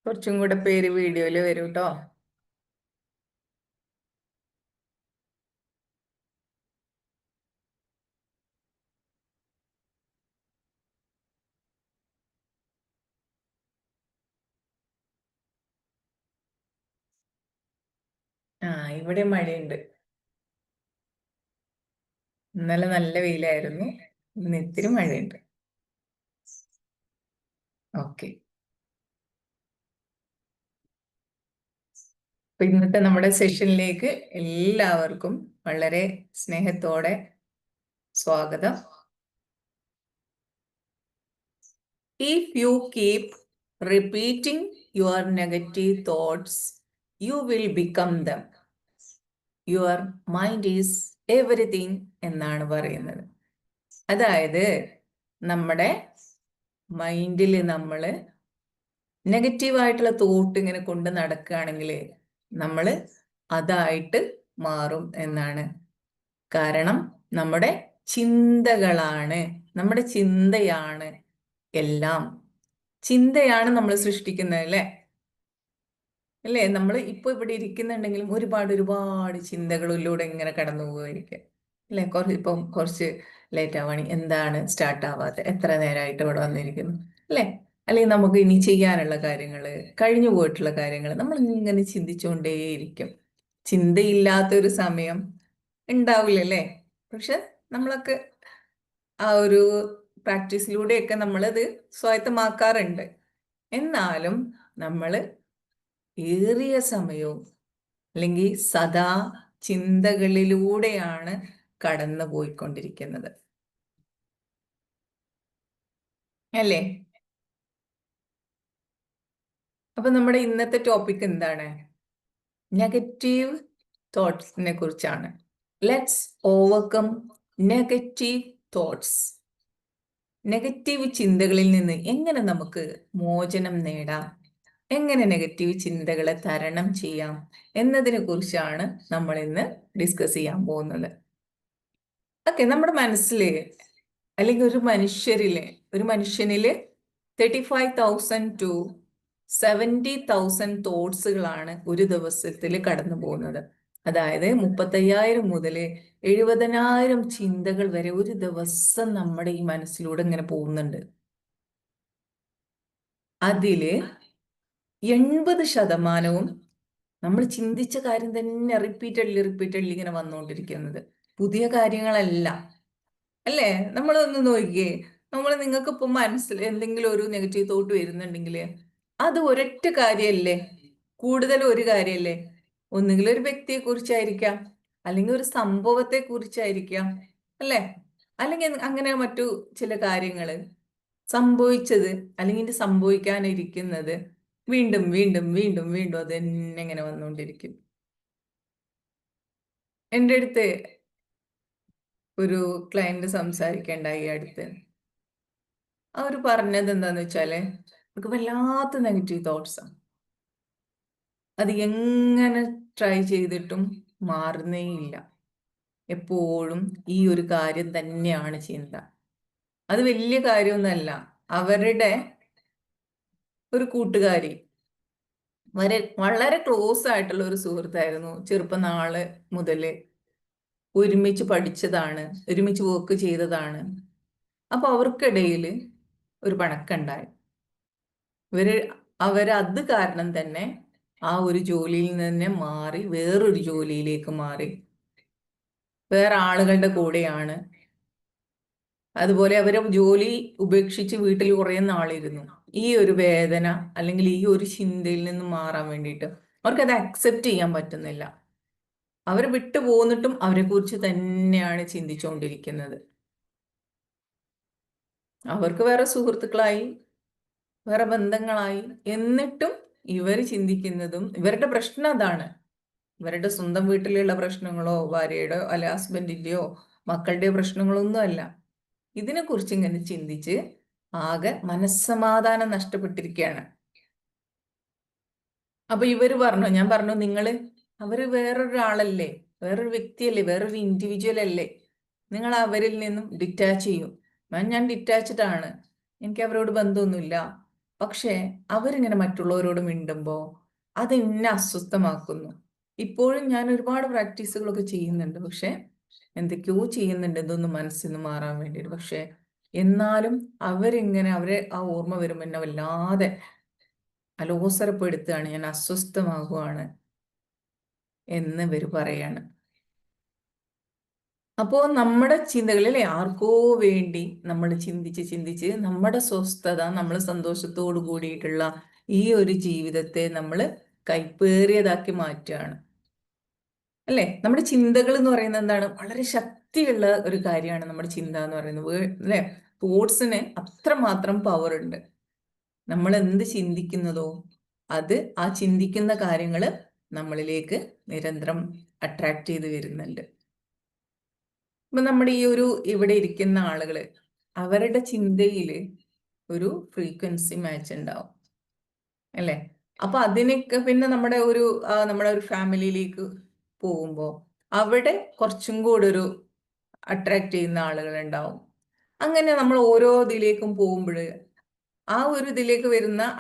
കുറച്ചും കൂടെ പേര് വീഡിയോയിൽ വരും കേട്ടോ. ആ, ഇവിടെ മഴയുണ്ട്. ഇന്നലെ നല്ല വെയിലായിരുന്നു. ഇന്ന് ഇത്തിരി മഴയുണ്ട്. ഓക്കെ. അപ്പൊ ഇന്നത്തെ നമ്മുടെ സെഷനിലേക്ക് എല്ലാവർക്കും വളരെ സ്നേഹത്തോടെ സ്വാഗതം. If you keep repeating your negative thoughts, you will become them. Your mind is everything എന്നാണ് പറയുന്നത്. അതായത് നമ്മുടെ മൈൻഡിൽ നമ്മൾ നെഗറ്റീവായിട്ടുള്ള തോട്ട് ഇങ്ങനെ കൊണ്ട് നടക്കുകയാണെങ്കിൽ നമ്മൾ അതായിട്ട് മാറും എന്നാണ്. കാരണം നമ്മുടെ ചിന്തകളാണ്, നമ്മുടെ ചിന്തയാണ് എല്ലാം. ചിന്തയാണ് നമ്മൾ സൃഷ്ടിക്കുന്നത്, അല്ലേ? അല്ലേ? നമ്മൾ ഇപ്പൊ ഇവിടെ ഇരിക്കുന്നുണ്ടെങ്കിലും ഒരുപാട് ചിന്തകളിലൂടെ ഇങ്ങനെ കടന്നു പോവുമായിരിക്കും, അല്ലെ? ഇപ്പം കുറച്ച് ലേറ്റ് ആവാണി, എന്താണ് സ്റ്റാർട്ട് ആവാതെ, എത്ര നേരമായിട്ട് ഇവിടെ വന്നിരിക്കുന്നു, അല്ലെ? അല്ലെങ്കിൽ നമുക്ക് ഇനി ചെയ്യാനുള്ള കാര്യങ്ങള്, കഴിഞ്ഞു പോയിട്ടുള്ള കാര്യങ്ങൾ നമ്മൾ ഇങ്ങനെ ചിന്തിച്ചുകൊണ്ടേയിരിക്കും. ചിന്തയില്ലാത്തൊരു സമയം ഉണ്ടാവില്ലല്ലേ? പക്ഷെ നമ്മളൊക്കെ ആ ഒരു പ്രാക്ടീസിലൂടെയൊക്കെ നമ്മളത് സ്വായത്തമാക്കാറുണ്ട്. എന്നാലും നമ്മൾ ഏറിയ സമയവും അല്ലെങ്കിൽ സദാ ചിന്തകളിലൂടെയാണ് കടന്നു പോയിക്കൊണ്ടിരിക്കുന്നത്, അല്ലേ? അപ്പൊ നമ്മുടെ ഇന്നത്തെ ടോപ്പിക് എന്താണ്? നെഗറ്റീവ് തോട്ട്സിനെ കുറിച്ചാണ്. Let's overcome negative thoughts. Negative ചിന്തകളിൽ നിന്ന് എങ്ങനെ നമുക്ക് മോചനം നേടാം, എങ്ങനെ നെഗറ്റീവ് ചിന്തകളെ തരണം ചെയ്യാം എന്നതിനെ കുറിച്ചാണ് നമ്മൾ ഇന്ന് ഡിസ്കസ് ചെയ്യാൻ പോകുന്നത്. ഓക്കെ. നമ്മുടെ മനസ്സില് അല്ലെങ്കിൽ ഒരു മനുഷ്യനില് 35,000 to 70,000 തോട്ട്സുകളാണ് ഒരു ദിവസത്തിൽ കടന്നു പോകുന്നത്. അതായത് 35,000 മുതൽ 70,000 ചിന്തകൾ വരെ ഒരു ദിവസം നമ്മുടെ ഈ മനസ്സിലൂടെ ഇങ്ങനെ പോകുന്നുണ്ട്. അതില് 80% നമ്മൾ ചിന്തിച്ച കാര്യം തന്നെ റിപ്പീറ്റഡ്ലി ഇങ്ങനെ വന്നുകൊണ്ടിരിക്കുന്നത്, പുതിയ കാര്യങ്ങളല്ല, അല്ലേ? നമ്മളൊന്ന് നോക്കിയേ. നിങ്ങൾക്ക് ഇപ്പൊ മനസ്സിൽ എന്തെങ്കിലും ഒരു നെഗറ്റീവ് തോട്ട് വരുന്നുണ്ടെങ്കിൽ അത് ഒരൊറ്റ കാര്യമല്ലേ, കൂടുതൽ ഒരു കാര്യമല്ലേ? ഒന്നുകിൽ ഒരു വ്യക്തിയെ കുറിച്ചായിരിക്കാം, അല്ലെങ്കിൽ ഒരു സംഭവത്തെ കുറിച്ചായിരിക്കാം, അല്ലേ? അല്ലെങ്കിൽ അങ്ങനെ മറ്റു ചില കാര്യങ്ങള് സംഭവിച്ചത്, അല്ലെങ്കിൽ ഇനി സംഭവിക്കാനിരിക്കുന്നത് വീണ്ടും വീണ്ടും വീണ്ടും വീണ്ടും അത് തന്നെ ഇങ്ങനെ വന്നുകൊണ്ടിരിക്കും. എൻ്റെ അടുത്ത് ഒരു ക്ലയന്റ് സംസാരിക്കേണ്ടായി അടുത്ത്. അവർ പറഞ്ഞത് എന്താന്ന് വെച്ചാല്, നമുക്ക് വല്ലാത്ത നെഗറ്റീവ് തോട്ട്സാണ്. അത് എങ്ങനെ ട്രൈ ചെയ്തിട്ടും മാറുന്നേ ഇല്ല. എപ്പോഴും ഈ ഒരു കാര്യം തന്നെയാണ് ചിന്ത. അത് വലിയ കാര്യമൊന്നുമല്ല. അവരുടെ ഒരു കൂട്ടുകാരി, വളരെ ക്ലോസ് ആയിട്ടുള്ള ഒരു സുഹൃത്തായിരുന്നു. ചെറുപ്പനാള് മുതല് ഒരുമിച്ച് പഠിച്ചതാണ്, ഒരുമിച്ച് വർക്ക് ചെയ്തതാണ്. അപ്പൊ അവർക്കിടയിൽ ഒരു പിണക്കുണ്ടായി. അവരത് കാരണം തന്നെ ആ ഒരു ജോലിയിൽ നിന്ന് മാറി വേറൊരു ജോലിയിലേക്ക് മാറി, വേറെ ആളുകളുടെ കൂടെയാണ്. അതുപോലെ അവരെ ജോലി ഉപേക്ഷിച്ച് വീട്ടിൽ കുറേ നാളിരുന്നു. ഈ ഒരു വേദന അല്ലെങ്കിൽ ഈ ഒരു ചിന്തയിൽ നിന്ന് മാറാൻ വേണ്ടിയിട്ട് അവർക്കത് അക്സെപ്റ്റ് ചെയ്യാൻ പറ്റുന്നില്ല. അവർ വിട്ടു പോന്നിട്ടും അവരെ കുറിച്ച് തന്നെയാണ് ചിന്തിച്ചുകൊണ്ടിരിക്കുന്നത്. അവർക്ക് വേറെ സുഹൃത്തുക്കളായി, വേറെ ബന്ധങ്ങളായി, എന്നിട്ടും ഇവർ ചിന്തിക്കുന്നതും ഇവരുടെ പ്രശ്നം അതാണ്. ഇവരുടെ സ്വന്തം വീട്ടിലുള്ള പ്രശ്നങ്ങളോ ഭാര്യയുടെ അല്ല ഹസ്ബൻഡിന്റെയോ മക്കളുടെയോ പ്രശ്നങ്ങളൊന്നും അല്ല. ഇതിനെക്കുറിച്ച് ഇങ്ങനെ ചിന്തിച്ച് ആകെ മനസ്സമാധാനം നഷ്ടപ്പെട്ടിരിക്കുകയാണ്. അപ്പൊ ഞാൻ പറഞ്ഞു, അവര് വേറൊരാളല്ലേ, വേറൊരു വ്യക്തിയല്ലേ, വേറൊരു ഇൻഡിവിജ്വൽ അല്ലേ, നിങ്ങൾ അവരിൽ നിന്നും ഡിറ്റാച്ച് ചെയ്യും. ഞാൻ ഡിറ്റാച്ച്ഡ് ആണ്, എനിക്ക് അവരോട് ബന്ധമൊന്നുമില്ല, പക്ഷെ അവരിങ്ങനെ മറ്റുള്ളവരോട് മിണ്ടുമ്പോൾ അത് എന്നെ അസ്വസ്ഥമാക്കുന്നു. ഇപ്പോഴും ഞാൻ ഒരുപാട് പ്രാക്ടീസുകളൊക്കെ ചെയ്യുന്നുണ്ട്, പക്ഷെ എന്തൊക്കെയോ ചെയ്യുന്നുണ്ട് ഇതൊന്നും മനസ്സിൽ നിന്ന് മാറാൻ വേണ്ടിയിട്ട്. പക്ഷെ എന്നാലും അവരിങ്ങനെ അവരെ ആ ഓർമ്മ വരുമ്പോൾ എന്നെ വല്ലാതെ അലോസരപ്പെടുത്തുകയാണ്, ഞാൻ അസ്വസ്ഥമാകുവാണ് എന്ന് ഇവർ പറയാണ്. അപ്പോൾ നമ്മുടെ ചിന്തകളിലെ ആർക്കോ വേണ്ടി നമ്മൾ ചിന്തിച്ച് ചിന്തിച്ച് നമ്മുടെ സ്വസ്ഥത, നമ്മൾ സന്തോഷത്തോടു കൂടിയിട്ടുള്ള ഈ ഒരു ജീവിതത്തെ നമ്മൾ കൈപ്പേറിയതാക്കി മാറ്റുകയാണ്. അല്ലേ? നമ്മുടെ ചിന്തകൾ എന്ന് പറയുന്നത് എന്താണ്? വളരെ ശക്തിയുള്ള ഒരു കാര്യമാണ് നമ്മുടെ ചിന്ത എന്ന് പറയുന്നത്. അല്ലേ? തോട്ട്സിന് അത്രമാത്രം പവർ ഉണ്ട്. നമ്മൾ എന്ത് ചിന്തിക്കുന്നതോ അത് ആ ചിന്തിക്കുന്ന കാര്യങ്ങൾ നമ്മളിലേക്ക് നിരന്തരം അട്രാക്ട് ചെയ്ത് വരുന്നുണ്ട്. ഇപ്പൊ നമ്മുടെ ഈ ഒരു ഇവിടെ ഇരിക്കുന്ന ആളുകള്, അവരുടെ ചിന്തയില് ഒരു ഫ്രീക്വൻസി മാച്ച് ഉണ്ടാവും, അല്ലെ? അപ്പൊ അതിനൊക്കെ പിന്നെ നമ്മുടെ ഒരു ഫാമിലിയിലേക്ക് പോകുമ്പോൾ അവിടെ കുറച്ചും കൂടെ ഒരു അട്രാക്ട് ചെയ്യുന്ന ആളുകൾ ഉണ്ടാവും. അങ്ങനെ നമ്മൾ ഓരോ ഇതിലേക്കും പോകുമ്പോൾ ആ ഒരു ഇതിലേക്ക്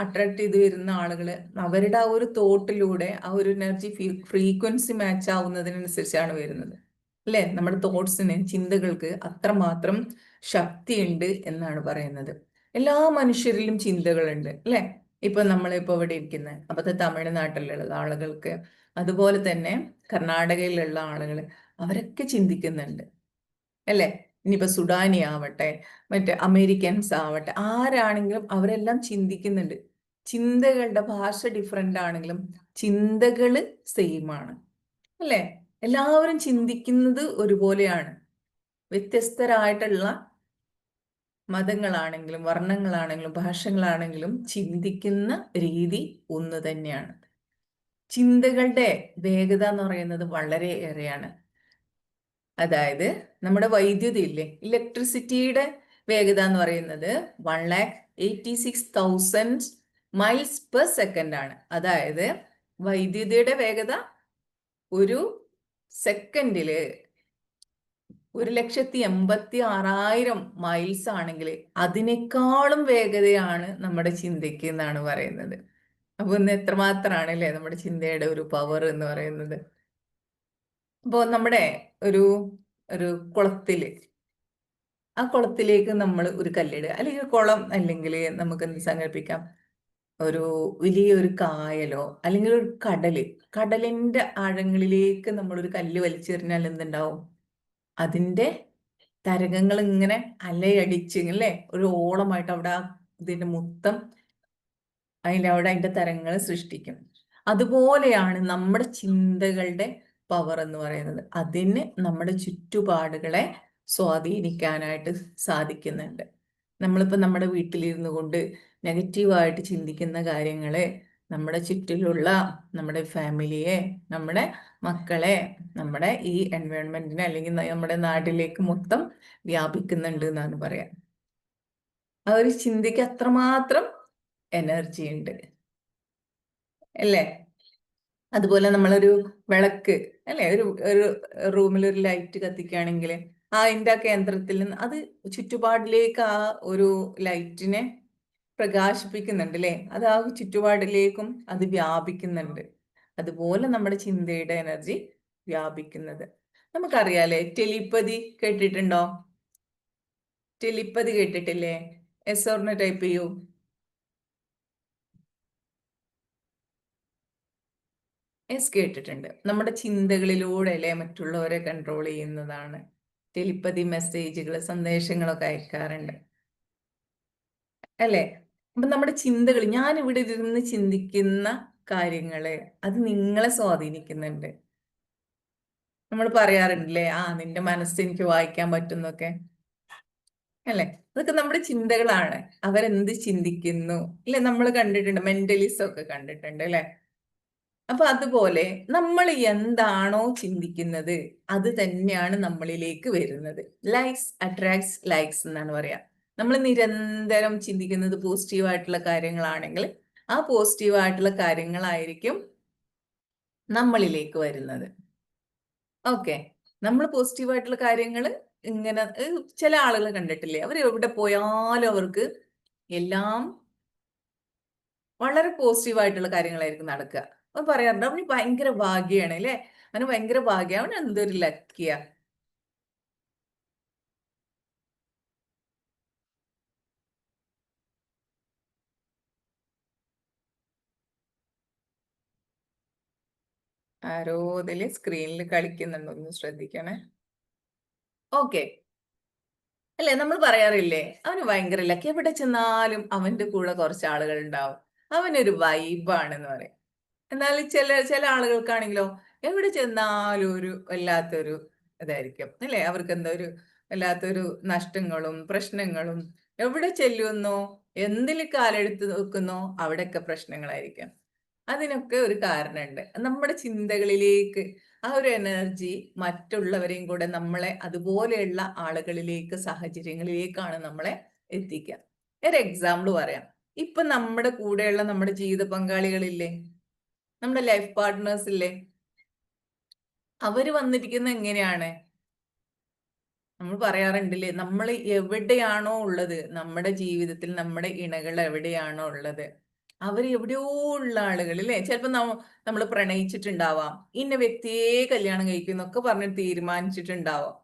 അട്രാക്ട് ചെയ്ത് വരുന്ന ആളുകൾ അവരുടെ ആ ഒരു തോട്ടിലൂടെ ആ ഒരു എനർജി ഫ്രീക്വൻസി മാച്ച് ആവുന്നതിനനുസരിച്ചാണ് വരുന്നത്, അല്ലെ? നമ്മുടെ തോട്ട്സിന്, ചിന്തകൾക്ക് അത്രമാത്രം ശക്തിയുണ്ട് എന്നാണ് പറയുന്നത്. എല്ലാ മനുഷ്യരിലും ചിന്തകളുണ്ട്, അല്ലെ? ഇപ്പൊ നമ്മളിപ്പോ ഇവിടെ ഇരിക്കുന്നത്, അപ്പത്തെ തമിഴ്നാട്ടിലുള്ള ആളുകൾക്ക്, അതുപോലെ തന്നെ കർണാടകയിലുള്ള ആളുകൾ, അവരൊക്കെ ചിന്തിക്കുന്നുണ്ട്, അല്ലെ? ഇനിയിപ്പോ സുഡാനി ആവട്ടെ, മറ്റേ അമേരിക്കൻസ് ആവട്ടെ, ആരാണെങ്കിലും അവരെല്ലാം ചിന്തിക്കുന്നുണ്ട്. ചിന്തകളുടെ ഭാഷ ഡിഫറെന്റ് ആണെങ്കിലും ചിന്തകള് സെയിം ആണ്, അല്ലെ? എല്ലാവരും ചിന്തിക്കുന്നത് ഒരുപോലെയാണ്. വ്യത്യസ്തരായിട്ടുള്ള മതങ്ങളാണെങ്കിലും വർണ്ണങ്ങളാണെങ്കിലും ഭാഷകളാണെങ്കിലും ചിന്തിക്കുന്ന രീതി ഒന്ന് തന്നെയാണ്. ചിന്തകളുടെ വേഗത എന്ന് പറയുന്നത് വളരെ ഏറെയാണ്. അതായത് നമ്മുടെ വൈദ്യുതി ഇല്ലേ, ഇലക്ട്രിസിറ്റിയുടെ വേഗത എന്ന് പറയുന്നത് 1,86,000 മൈൽസ് പെർ സെക്കൻഡ് ആണ്. അതായത് വൈദ്യുതിയുടെ വേഗത ഒരു സെക്കൻഡില് 1,86,000 മൈൽസ് ആണെങ്കിൽ അതിനേക്കാളും വേഗതയാണ് നമ്മുടെ ചിന്തയ്ക്ക് എന്നാണ് പറയുന്നത്. അപ്പൊ ഇന്ന് എത്രമാത്രമാണ് അല്ലേ നമ്മുടെ ചിന്തയുടെ ഒരു പവർ എന്ന് പറയുന്നത്. അപ്പോൾ നമ്മുടെ ഒരു ഒരു കുളത്തില്, ആ കുളത്തിലേക്ക് നമ്മൾ ഒരു കല്ലിടുക, അല്ലെങ്കിൽ കുളം, അല്ലെങ്കിൽ നമുക്ക് എന്ത് സങ്കല്പിക്കാം, ഒരു വലിയൊരു കായലോ അല്ലെങ്കിൽ ഒരു കടലിന്റെ ആഴങ്ങളിലേക്ക് നമ്മൾ ഒരു കല്ല് വലിച്ചെറിഞ്ഞാൽ എന്തുണ്ടാവും? അതിന്റെ തരംഗങ്ങൾ ഇങ്ങനെ അലയടിച്ച്, അല്ലേ, ഒരു ഓളമായിട്ട് അവിടെ ഇതിന്റെ മൊത്തം അതിന്റെ തരംഗങ്ങൾ സൃഷ്ടിക്കും. അതുപോലെയാണ് നമ്മുടെ ചിന്തകളുടെ പവർ എന്ന് പറയുന്നത്. അതിന് നമ്മുടെ ചുറ്റുപാടുകളെ സ്വാധീനിക്കാനായിട്ട് സാധിക്കുന്നുണ്ട്. നമ്മളിപ്പോൾ നമ്മുടെ വീട്ടിലിരുന്നു കൊണ്ട് നെഗറ്റീവായിട്ട് ചിന്തിക്കുന്ന കാര്യങ്ങളെ നമ്മുടെ ചുറ്റിലുള്ള നമ്മുടെ ഫാമിലിയെ, നമ്മുടെ മക്കളെ, നമ്മുടെ ഈ എൻവയോൺമെന്റിനെ അല്ലെങ്കിൽ നമ്മുടെ നാട്ടിലേക്ക് മൊത്തം വ്യാപിക്കുന്നുണ്ട് എന്നാണ് പറയാം. ആ ഒരു ചിന്തയ്ക്ക് അത്രമാത്രം എനർജി ഉണ്ട്, അല്ലേ? അതുപോലെ നമ്മളൊരു വിളക്ക്, അല്ലെ, ഒരു ഒരു റൂമിൽ ഒരു ലൈറ്റ് കത്തിക്കുകയാണെങ്കിൽ അതിൻ്റെ ആ കേന്ദ്രത്തിൽ നിന്ന് അത് ചുറ്റുപാടിലേക്ക് ആ ഒരു ലൈറ്റിനെ പ്രകാശിപ്പിക്കുന്നുണ്ട്, അല്ലേ? അത് ആ ചുറ്റുപാടിലേക്കും അത് വ്യാപിക്കുന്നുണ്ട്. അതുപോലെ നമ്മുടെ ചിന്തയുടെ എനർജി വ്യാപിക്കുന്നത് നമുക്കറിയാലേ. ടെലിപ്പതി കേട്ടിട്ടുണ്ടോ? ടെലിപ്പതി കേട്ടിട്ടില്ലേ? എസ് ഓർ നോ ടൈപ്പ് ചെയ്യൂ. എസ് കേട്ടിട്ടുണ്ട്. നമ്മുടെ ചിന്തകളിലൂടെ അല്ലേ മറ്റുള്ളവരെ കൺട്രോൾ ചെയ്യുന്നതാണ്. ടെലിപ്പതി മെസ്സേജുകൾ, സന്ദേശങ്ങളൊക്കെ അയക്കാറുണ്ട്, അല്ലേ? അപ്പൊ നമ്മുടെ ചിന്തകൾ, ഞാൻ ഇവിടെ ഇരുന്ന് ചിന്തിക്കുന്ന കാര്യങ്ങള് അത് നിങ്ങളെ സ്വാധീനിക്കുന്നുണ്ട്. നമ്മൾ പറയാറുണ്ടല്ലേ, നിന്റെ മനസ്സ് എനിക്ക് വായിക്കാൻ പറ്റുന്നൊക്കെ, അല്ലെ? അതൊക്കെ നമ്മുടെ ചിന്തകളാണ്. അവരെന്ത് ചിന്തിക്കുന്നു, അല്ലെ? നമ്മൾ കണ്ടിട്ടുണ്ട്, മെന്റലിസം ഒക്കെ കണ്ടിട്ടുണ്ട്, അല്ലെ? അപ്പൊ അതുപോലെ നമ്മൾ എന്താണോ ചിന്തിക്കുന്നത് അത് തന്നെയാണ് നമ്മളിലേക്ക് വരുന്നത്. ലൈക്സ് അട്രാക്ട്സ് ലൈക്സ് എന്നാണ് പറയാ. നമ്മൾ നിരന്തരം ചിന്തിക്കുന്നത് പോസിറ്റീവായിട്ടുള്ള കാര്യങ്ങളാണെങ്കിൽ ആ പോസിറ്റീവായിട്ടുള്ള കാര്യങ്ങളായിരിക്കും നമ്മളിലേക്ക് വരുന്നത്. ഓക്കെ, നമ്മൾ പോസിറ്റീവായിട്ടുള്ള കാര്യങ്ങൾ ഇങ്ങനെ ചില ആളുകൾ കണ്ടിട്ടില്ലേ, അവർ എവിടെ പോയാലും അവർക്ക് എല്ലാം വളരെ പോസിറ്റീവ് ആയിട്ടുള്ള കാര്യങ്ങളായിരിക്കും നടക്കുക. അവൻ പറയാറുണ്ട് അവന് ഭയങ്കര ഭാഗ്യാണ് അല്ലെ, അവന് ഭയങ്കര ഭാഗ്യ, അവൻ എന്തൊരു ലക്കിയാ. ആരോ ഇതില് സ്ക്രീനിൽ കളിക്കുന്നുണ്ടോ ഒന്ന് ശ്രദ്ധിക്കണേ. ഓക്കെ. അല്ലെ, നമ്മൾ പറയാറില്ലേ അവന് ഭയങ്കര ലക്കി, എവിടെ ചെന്നാലും അവന്റെ കൂടെ കുറച്ച് ആളുകൾ ഉണ്ടാവും, അവനൊരു വൈബാണെന്ന് പറയും. എന്നാൽ ചില ചില ആളുകൾക്കാണെങ്കിലോ എവിടെ ചെന്നാലും ഒരു വല്ലാത്തൊരു ഇതായിരിക്കും അല്ലെ, അവർക്ക് എന്താ ഒരു വല്ലാത്തൊരു നഷ്ടങ്ങളും പ്രശ്നങ്ങളും. എവിടെ ചെല്ലുന്നോ, എന്തിൽ കാലെടുത്ത് നോക്കുന്നോ അവിടെയൊക്കെ പ്രശ്നങ്ങളായിരിക്കും. അതിനൊക്കെ ഒരു കാരണമുണ്ട്, നമ്മുടെ ചിന്തകളിലേക്ക് ആ ഒരു എനർജി മറ്റുള്ളവരെയും കൂടെ നമ്മളെ അതുപോലെയുള്ള ആളുകളിലേക്ക് സാഹചര്യങ്ങളിലേക്കാണ് നമ്മളെ എത്തിക്കുക. ഒരു എക്സാമ്പിൾ പറയാം. ഇപ്പൊ നമ്മുടെ കൂടെയുള്ള നമ്മുടെ ജീവിത പങ്കാളികളില്ലേ, നമ്മുടെ ലൈഫ് പാർട്ട്നേഴ്സ് ഇല്ലേ, അവര് വന്നിരിക്കുന്നത് എങ്ങനെയാണ്? നമ്മൾ പറയാറുണ്ടല്ലേ, നമ്മൾ എവിടെയാണോ ഉള്ളത് നമ്മുടെ ജീവിതത്തിൽ, നമ്മുടെ ഇണകൾ എവിടെയാണോ ഉള്ളത്, അവർ എവിടെയോ ഉള്ള ആളുകൾ അല്ലേ. ചിലപ്പോ നമ്മൾ പ്രണയിച്ചിട്ടുണ്ടാവാം, ഇന്ന വ്യക്തിയെ കല്യാണം കഴിക്കുന്നൊക്കെ പറഞ്ഞ് തീരുമാനിച്ചിട്ടുണ്ടാവാം.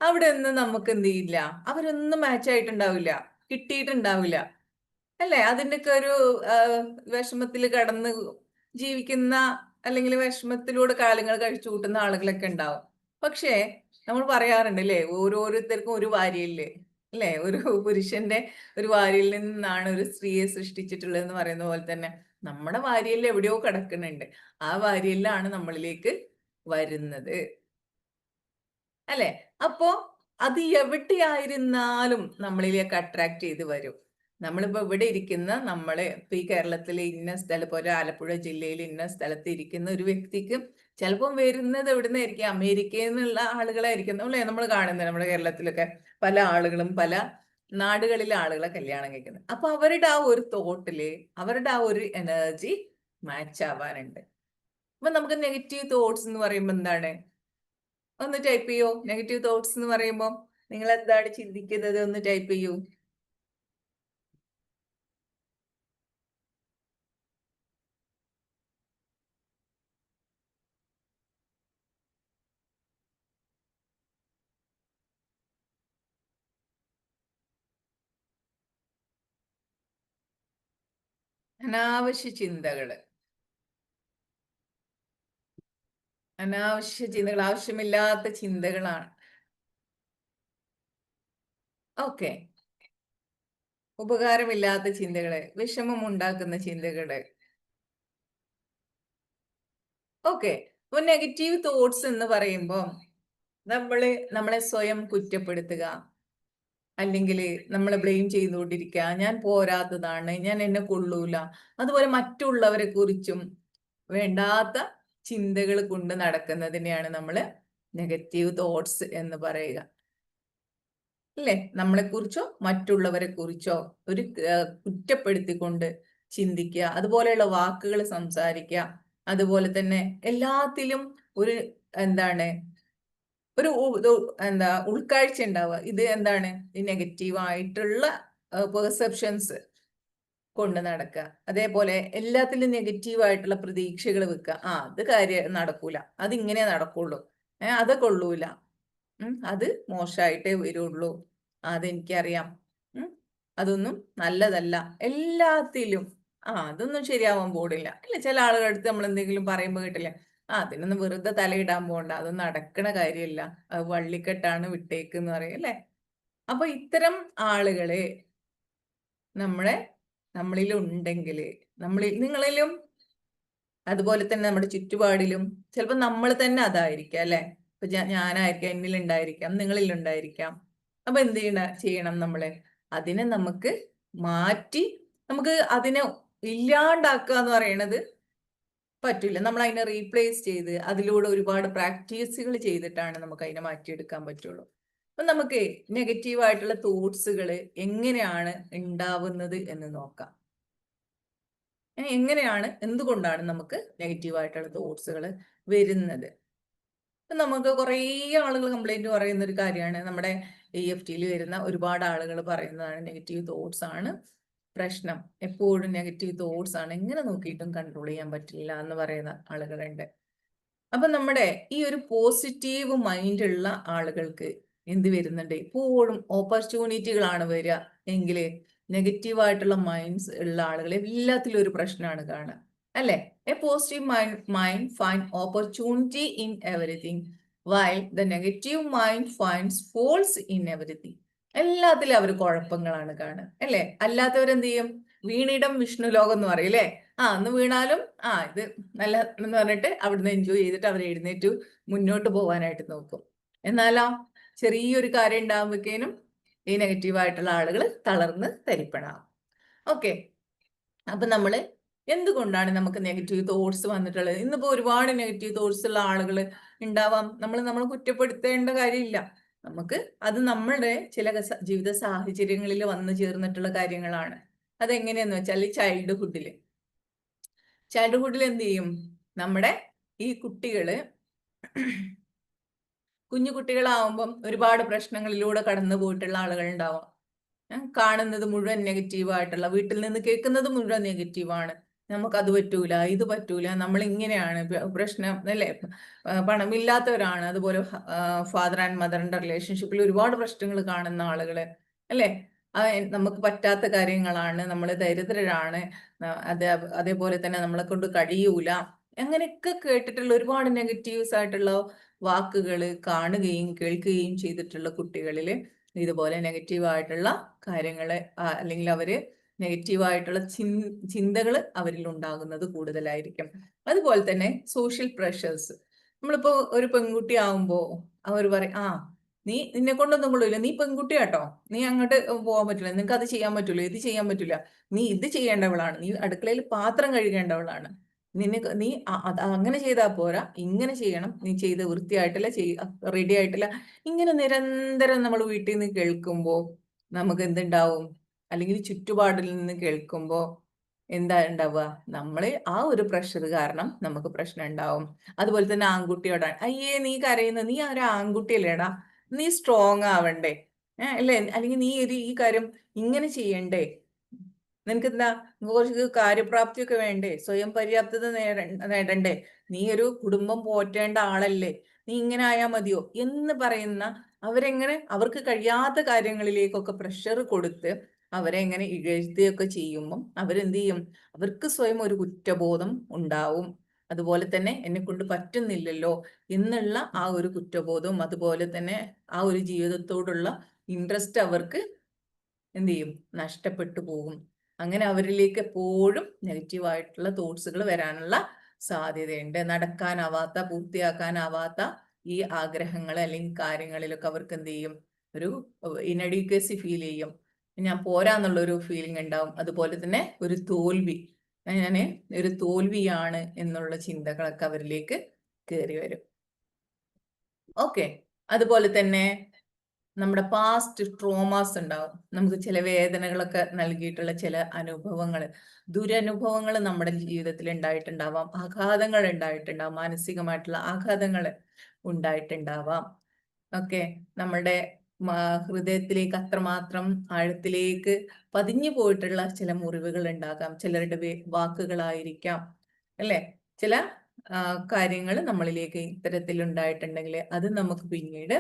അവിടെ ഒന്നും നമുക്ക് എന്ത് ചെയ്യില്ല, അവരൊന്നും മാച്ച് ആയിട്ടുണ്ടാവില്ല, കിട്ടിയിട്ടുണ്ടാവില്ല അല്ലെ. അതിൻ്റെയൊക്കെ ഒരു വിഷമത്തിൽ കടന്ന് ജീവിക്കുന്ന, അല്ലെങ്കിൽ വിഷമത്തിലൂടെ കാലങ്ങൾ കഴിച്ചു കൂട്ടുന്ന ആളുകളൊക്കെ ഉണ്ടാവും. പക്ഷേ നമ്മൾ പറയാറുണ്ട് അല്ലേ, ഓരോരുത്തർക്കും ഒരു വാരിയല്ലേ അല്ലെ, ഒരു പുരുഷന്റെ ഒരു വാരിയിൽ നിന്നാണ് ഒരു സ്ത്രീയെ സൃഷ്ടിച്ചിട്ടുള്ളതെന്ന് പറയുന്ന പോലെ തന്നെ നമ്മുടെ വാരിയലിൽ എവിടെയോ കിടക്കുന്നുണ്ട്, ആ വാരിയലിലാണ് നമ്മളിലേക്ക് വരുന്നത് അല്ലെ. അപ്പോ അത് എവിടെയായിരുന്നാലും നമ്മളിലേക്ക് അട്രാക്ട് ചെയ്ത് വരും. നമ്മളിപ്പോ ഇവിടെ ഇരിക്കുന്ന, നമ്മള് ഇപ്പൊ ഈ കേരളത്തിലെ ഇന്ന സ്ഥലം, ഇപ്പൊ ഒരു ആലപ്പുഴ ജില്ലയിൽ ഇന്ന സ്ഥലത്ത് ഇരിക്കുന്ന ഒരു വ്യക്തിക്ക് ചിലപ്പം വരുന്നത് എവിടുന്നായിരിക്കും, അമേരിക്കയിൽ നിന്നുള്ള ആളുകളായിരിക്കും അല്ലെ. നമ്മൾ കാണുന്നത് നമ്മുടെ കേരളത്തിലൊക്കെ പല ആളുകളും പല നാടുകളിലെ ആളുകളെ കല്യാണം കഴിക്കുന്നത്. അപ്പൊ അവരുടെ ആ ഒരു തോട്ടില്, അവരുടെ ആ ഒരു എനർജി മാച്ച് ആവാനുണ്ട്. അപ്പൊ നമുക്ക് നെഗറ്റീവ് തോട്ട്സ് എന്ന് പറയുമ്പോൾ എന്താണ്? ഒന്ന് ടൈപ്പ് ചെയ്യോ, നെഗറ്റീവ് തോട്ട്സ് എന്ന് പറയുമ്പോൾ നിങ്ങൾ എന്താണ് ചിന്തിക്കുന്നത്, ഒന്ന് ടൈപ്പ് ചെയ്യൂ. അനാവശ്യ ചിന്തകള്, അനാവശ്യ ചിന്തകൾ, ആവശ്യമില്ലാത്ത ചിന്തകളാണ്. ഓക്കെ. ഉപകാരമില്ലാത്ത ചിന്തകള്, വിഷമം ഉണ്ടാക്കുന്ന ചിന്തകള്. ഓക്കെ. അപ്പൊ നെഗറ്റീവ് തോട്ട്സ് എന്ന് പറയുമ്പോൾ നമ്മളെ സ്വയം കുറ്റപ്പെടുത്തുക, അല്ലെങ്കിൽ നമ്മളെ ബ്ലെയിം ചെയ്തുകൊണ്ടിരിക്കുക, ഞാൻ പോരാത്തതാണ്, ഞാൻ എന്നെ കൊള്ളൂല, അതുപോലെ മറ്റുള്ളവരെ കുറിച്ചും വേണ്ടാത്ത ചിന്തകൾ കൊണ്ട് നടക്കുന്നതിനെയാണ് നമ്മൾ നെഗറ്റീവ് തോട്ട്സ് എന്ന് പറയുക അല്ലേ. നമ്മളെക്കുറിച്ചോ മറ്റുള്ളവരെ കുറിച്ചോ ഒരു കുറ്റപ്പെടുത്തിക്കൊണ്ട് ചിന്തിക്കുക, അതുപോലെയുള്ള വാക്കുകൾ സംസാരിക്കുക, അതുപോലെ തന്നെ എല്ലാത്തിലും ഒരു എന്താണ്, ഒരു എന്താ ഉൾക്കാഴ്ച ഉണ്ടാവുക. ഇത് എന്താണ്, ഈ നെഗറ്റീവ് ആയിട്ടുള്ള പെർസെപ്ഷൻസ് കൊണ്ട് നടക്കുക. അതേപോലെ എല്ലാത്തിലും നെഗറ്റീവ് ആയിട്ടുള്ള പ്രതീക്ഷകൾ വെക്കുക. അത് കാര്യം നടക്കൂല, അതിങ്ങനെ നടക്കുള്ളൂ, അത് കൊള്ളൂല, അത് മോശമായിട്ടേ വരുള്ളൂ, അതെനിക്കറിയാം, ഉം അതൊന്നും നല്ലതല്ല, എല്ലാത്തിലും അതൊന്നും ശരിയാവാൻ പോടില്ല അല്ലെ. ചില ആളുകളുടെ അടുത്ത് നമ്മൾ എന്തെങ്കിലും പറയുമ്പോൾ കേട്ടില്ലേ, അതിനൊന്നും വെറുതെ തലയിടാൻ പോകണ്ട, അത് നടക്കണ കാര്യമില്ല, അത് വള്ളിക്കെട്ടാണ്, വിട്ടേക്ക് എന്ന് പറയും അല്ലെ. അപ്പൊ ഇത്തരം ആളുകളെ നമ്മളെ നമ്മളിലുണ്ടെങ്കിൽ, നിങ്ങളിലും അതുപോലെ തന്നെ നമ്മുടെ ചുറ്റുപാടിലും ചിലപ്പോൾ നമ്മൾ തന്നെ അതായിരിക്കാം അല്ലെ. ഇപ്പൊ ഞാനായിരിക്കാം, എന്നിൽ ഉണ്ടായിരിക്കാം, നിങ്ങളിൽ ഉണ്ടായിരിക്കാം. അപ്പൊ എന്ത് ചെയ്യണം നമ്മള്, അതിനെ നമുക്ക് മാറ്റി, നമുക്ക് അതിനെ ഇല്ലാണ്ടാക്കുക എന്ന് പറയണത് പറ്റില്ല. നമ്മൾ അതിനെ റീപ്ലേസ് ചെയ്ത് അതിലൂടെ ഒരുപാട് പ്രാക്ടീസുകൾ ചെയ്തിട്ടാണ് നമുക്ക് അതിനെ മാറ്റിയെടുക്കാൻ പറ്റുള്ളൂ. അപ്പൊ നമുക്ക് നെഗറ്റീവ് ആയിട്ടുള്ള തോട്ട്സുകൾ എങ്ങനെയാണ് ഉണ്ടാവുന്നത് എന്ന് നോക്കാം. എങ്ങനെയാണ്, എന്തുകൊണ്ടാണ് നമുക്ക് നെഗറ്റീവ് ആയിട്ടുള്ള തോട്ട്സുകൾ വരുന്നത്? നമുക്ക് കുറേ ആളുകൾ കംപ്ലൈന്റ് പറയുന്ന ഒരു കാര്യമാണ്, നമ്മുടെ EFTയിൽ വരുന്ന ഒരുപാട് ആളുകൾ പറയുന്നതാണ് നെഗറ്റീവ് തോട്ട്സ് ആണ് പ്രശ്നം. എപ്പോഴും നെഗറ്റീവ് തോട്ട്സ് ആണ്, എങ്ങനെ നോക്കിയിട്ടും കൺട്രോൾ ചെയ്യാൻ പറ്റില്ല എന്ന് പറയുന്ന ആളുകളുണ്ട്. അപ്പൊ നമ്മുടെ ഈ ഒരു പോസിറ്റീവ് മൈൻഡ് ഉള്ള ആളുകൾക്ക് എന്ത് വരുന്നുണ്ട്, എപ്പോഴും ഓപ്പർച്യൂണിറ്റികളാണ് വരിക എങ്കിൽ നെഗറ്റീവായിട്ടുള്ള മൈൻഡ്സ് ഉള്ള ആളുകൾ എല്ലാത്തിലും ഒരു പ്രശ്നമാണ് കാണുക, അല്ലെ? A positive mind find opportunity in everything while the negative mind finds faults in everything. എല്ലാത്തിലും അവർ കുഴപ്പങ്ങളാണ് കാണുക, അല്ലെ? അല്ലാത്തവരെന്ത് ചെയ്യും? വീണിടം വിഷ്ണു ലോകം എന്ന് പറയും, അല്ലെ? അന്ന് വീണാലും ഇത് നല്ല എന്ന് പറഞ്ഞിട്ട് അവിടുന്ന് എൻജോയ് ചെയ്തിട്ട് അവർ എഴുന്നേറ്റ് മുന്നോട്ട് പോകാനായിട്ട് നോക്കും. എന്നാലോ ചെറിയൊരു കാര്യം ഉണ്ടാകുമ്പോഴേക്കും ഈ നെഗറ്റീവായിട്ടുള്ള ആളുകൾ തളർന്ന് തരിപ്പണാവും. ഓക്കെ, അപ്പൊ നമ്മള് എന്തുകൊണ്ടാണ് നമുക്ക് നെഗറ്റീവ് തോട്ട്സ് വന്നിട്ടുള്ളത്? ഇന്നിപ്പോ ഒരുപാട് നെഗറ്റീവ് തോട്ട്സ് ഉള്ള ആളുകൾ ഉണ്ടാവാം. നമ്മൾ കുറ്റപ്പെടുത്തേണ്ട കാര്യമില്ല. നമുക്ക് അത് നമ്മളുടെ ചില ജീവിത സാഹചര്യങ്ങളിൽ വന്നു ചേർന്നിട്ടുള്ള കാര്യങ്ങളാണ്. അതെങ്ങനെയാന്ന് വെച്ചാൽ ചൈൽഡ്ഹുഡിൽ എന്ത് ചെയ്യും? നമ്മുടെ ഈ കുട്ടികള് കുഞ്ഞു കുട്ടികളാവുമ്പം ഒരുപാട് പ്രശ്നങ്ങളിലൂടെ കടന്നു പോയിട്ടുള്ള ആളുകൾ ഉണ്ടാവാം. കാണുന്നത് മുഴുവൻ നെഗറ്റീവായിട്ടുള്ള, വീട്ടിൽ നിന്ന് കേൾക്കുന്നത് മുഴുവൻ നെഗറ്റീവാണ്. നമുക്ക് അത് പറ്റൂല, ഇത് പറ്റൂല, നമ്മൾ ഇങ്ങനെയാണ്, പ്രശ്നം അല്ലേ? പണമില്ലാത്തവരാണ്, അതുപോലെ ഫാദർ ആൻഡ് മദറിന്റെ റിലേഷൻഷിപ്പിൽ ഒരുപാട് പ്രശ്നങ്ങൾ കാണുന്ന ആളുകള്, അല്ലേ? നമുക്ക് പറ്റാത്ത കാര്യങ്ങളാണ്, നമ്മൾ ദരിദ്രരാണ്, അതേപോലെ തന്നെ നമ്മളെ കൊണ്ട് കഴിയൂല, അങ്ങനെയൊക്കെ കേട്ടിട്ടുള്ള ഒരുപാട് നെഗറ്റീവ്സ് ആയിട്ടുള്ള വാക്കുകൾ കാണുകയും കേൾക്കുകയും ചെയ്തിട്ടുള്ള കുട്ടികളില് ഇതുപോലെ നെഗറ്റീവായിട്ടുള്ള കാര്യങ്ങള് അല്ലെങ്കിൽ അവര് നെഗറ്റീവായിട്ടുള്ള ചിന്തകൾ അവരിൽ ഉണ്ടാകുന്നത് കൂടുതലായിരിക്കും. അതുപോലെ തന്നെ സോഷ്യൽ പ്രഷേഴ്സ്. നമ്മളിപ്പോ ഒരു പെൺകുട്ടി ആവുമ്പോ അവർ പറയും, നിന്നെ കൊണ്ടൊന്നും കൊള്ളില്ല, നീ പെൺകുട്ടിയാട്ടോ, നീ അങ്ങോട്ട് പോകാൻ പറ്റില്ല, നിനക്ക് അത് ചെയ്യാൻ പറ്റൂല, ഇത് ചെയ്യാൻ പറ്റൂല, നീ ഇത് ചെയ്യേണ്ടവളാണ്, നീ അടുക്കളയിൽ പാത്രം കഴുകേണ്ടവളാണ്, നീ അങ്ങനെ ചെയ്താൽ പോരാ, ഇങ്ങനെ ചെയ്യണം, നീ ചെയ്ത് വൃത്തിയായിട്ടില്ല, റെഡി ആയിട്ടില്ല. ഇങ്ങനെ നിരന്തരം നമ്മൾ വീട്ടിൽ നിന്ന് കേൾക്കുമ്പോൾ നമുക്ക് എന്തുണ്ടാവും? അല്ലെങ്കിൽ ചുറ്റുപാടിൽ നിന്ന് കേൾക്കുമ്പോൾ എന്താ ഉണ്ടാവുക? നമ്മള് ആ ഒരു പ്രഷർ കാരണം നമുക്ക് പ്രശ്നം ഉണ്ടാവും. അതുപോലെ തന്നെ ആൺകുട്ടിയോടാണ്, അയ്യേ നീ കരയുന്ന, നീ ഒരു ആൺകുട്ടിയല്ലേടാ, നീ സ്ട്രോങ് ആവണ്ടേ, അല്ലേ? അല്ലെങ്കിൽ നീ ഈ കാര്യം ഇങ്ങനെ ചെയ്യണ്ടേ, നിനക്കെന്താ കുറച്ച് കാര്യപ്രാപ്തിയൊക്കെ വേണ്ടേ, സ്വയം പര്യാപ്തത നേടണ്ടേ, നീ ഒരു കുടുംബം പോറ്റേണ്ട ആളല്ലേ, നീ ഇങ്ങനെ ആയാ മതിയോ എന്ന് പറയുന്ന, അവർക്ക് കഴിയാത്ത കാര്യങ്ങളിലേക്കൊക്കെ പ്രഷർ കൊടുത്ത് അവരെ എങ്ങനെ ഇകഴ്ത്തുകയൊക്കെ ചെയ്യുമ്പം അവരെന്ത് ചെയ്യും? അവർക്ക് സ്വയം ഒരു കുറ്റബോധം ഉണ്ടാവും. അതുപോലെ തന്നെ എന്നെ കൊണ്ട് പറ്റുന്നില്ലല്ലോ എന്നുള്ള ആ ഒരു കുറ്റബോധവും, അതുപോലെ തന്നെ ആ ഒരു ജീവിതത്തോടുള്ള ഇൻട്രസ്റ്റ് അവർക്ക് എന്ത് ചെയ്യും? നഷ്ടപ്പെട്ടു പോകും. അങ്ങനെ അവരിലേക്ക് എപ്പോഴും നെഗറ്റീവായിട്ടുള്ള തോട്ട്സുകൾ വരാനുള്ള സാധ്യതയുണ്ട്. നടക്കാനാവാത്ത, പൂർത്തിയാക്കാനാവാത്ത ഈ ആഗ്രഹങ്ങൾ അല്ലെങ്കിൽ കാര്യങ്ങളിലൊക്കെ അവർക്ക് എന്ത് ചെയ്യും? ഒരു ഇനഡ്യൂക്കേസി ഫീൽ ചെയ്യും. ഞാൻ പോരാന്നുള്ളൊരു ഫീലിംഗ് ഉണ്ടാവും. അതുപോലെ തന്നെ ഒരു തോൽവി, ഞാന് ഒരു തോൽവിയാണ് എന്നുള്ള ചിന്തകളൊക്കെ അവരിലേക്ക് കയറി വരും. ഓക്കെ, അതുപോലെ തന്നെ നമ്മുടെ പാസ്റ്റ് ട്രോമാസ് ഉണ്ടാവും. നമുക്ക് ചില വേദനകളൊക്കെ നൽകിയിട്ടുള്ള ചില അനുഭവങ്ങൾ, ദുരനുഭവങ്ങൾ നമ്മുടെ ജീവിതത്തിൽ ഉണ്ടായിട്ടുണ്ടാവാം, ആഘാതങ്ങൾ ഉണ്ടായിട്ടുണ്ടാവാം, മാനസികമായിട്ടുള്ള ആഘാതങ്ങൾ ഉണ്ടായിട്ടുണ്ടാവാം. ഒക്കെ നമ്മുടെ ഹൃദയത്തിലേക്ക് അത്രമാത്രം ആഴത്തിലേക്ക് പതിഞ്ഞു പോയിട്ടുള്ള ചില മുറിവുകൾ ഉണ്ടാകാം. ചിലരുടെ വാക്കുകളായിരിക്കാം, അല്ലെ? ചില കാര്യങ്ങൾ നമ്മളിലേക്ക് ഇത്തരത്തിൽ ഉണ്ടായിട്ടുണ്ടെങ്കിൽ അത് നമുക്ക് പിന്നീട്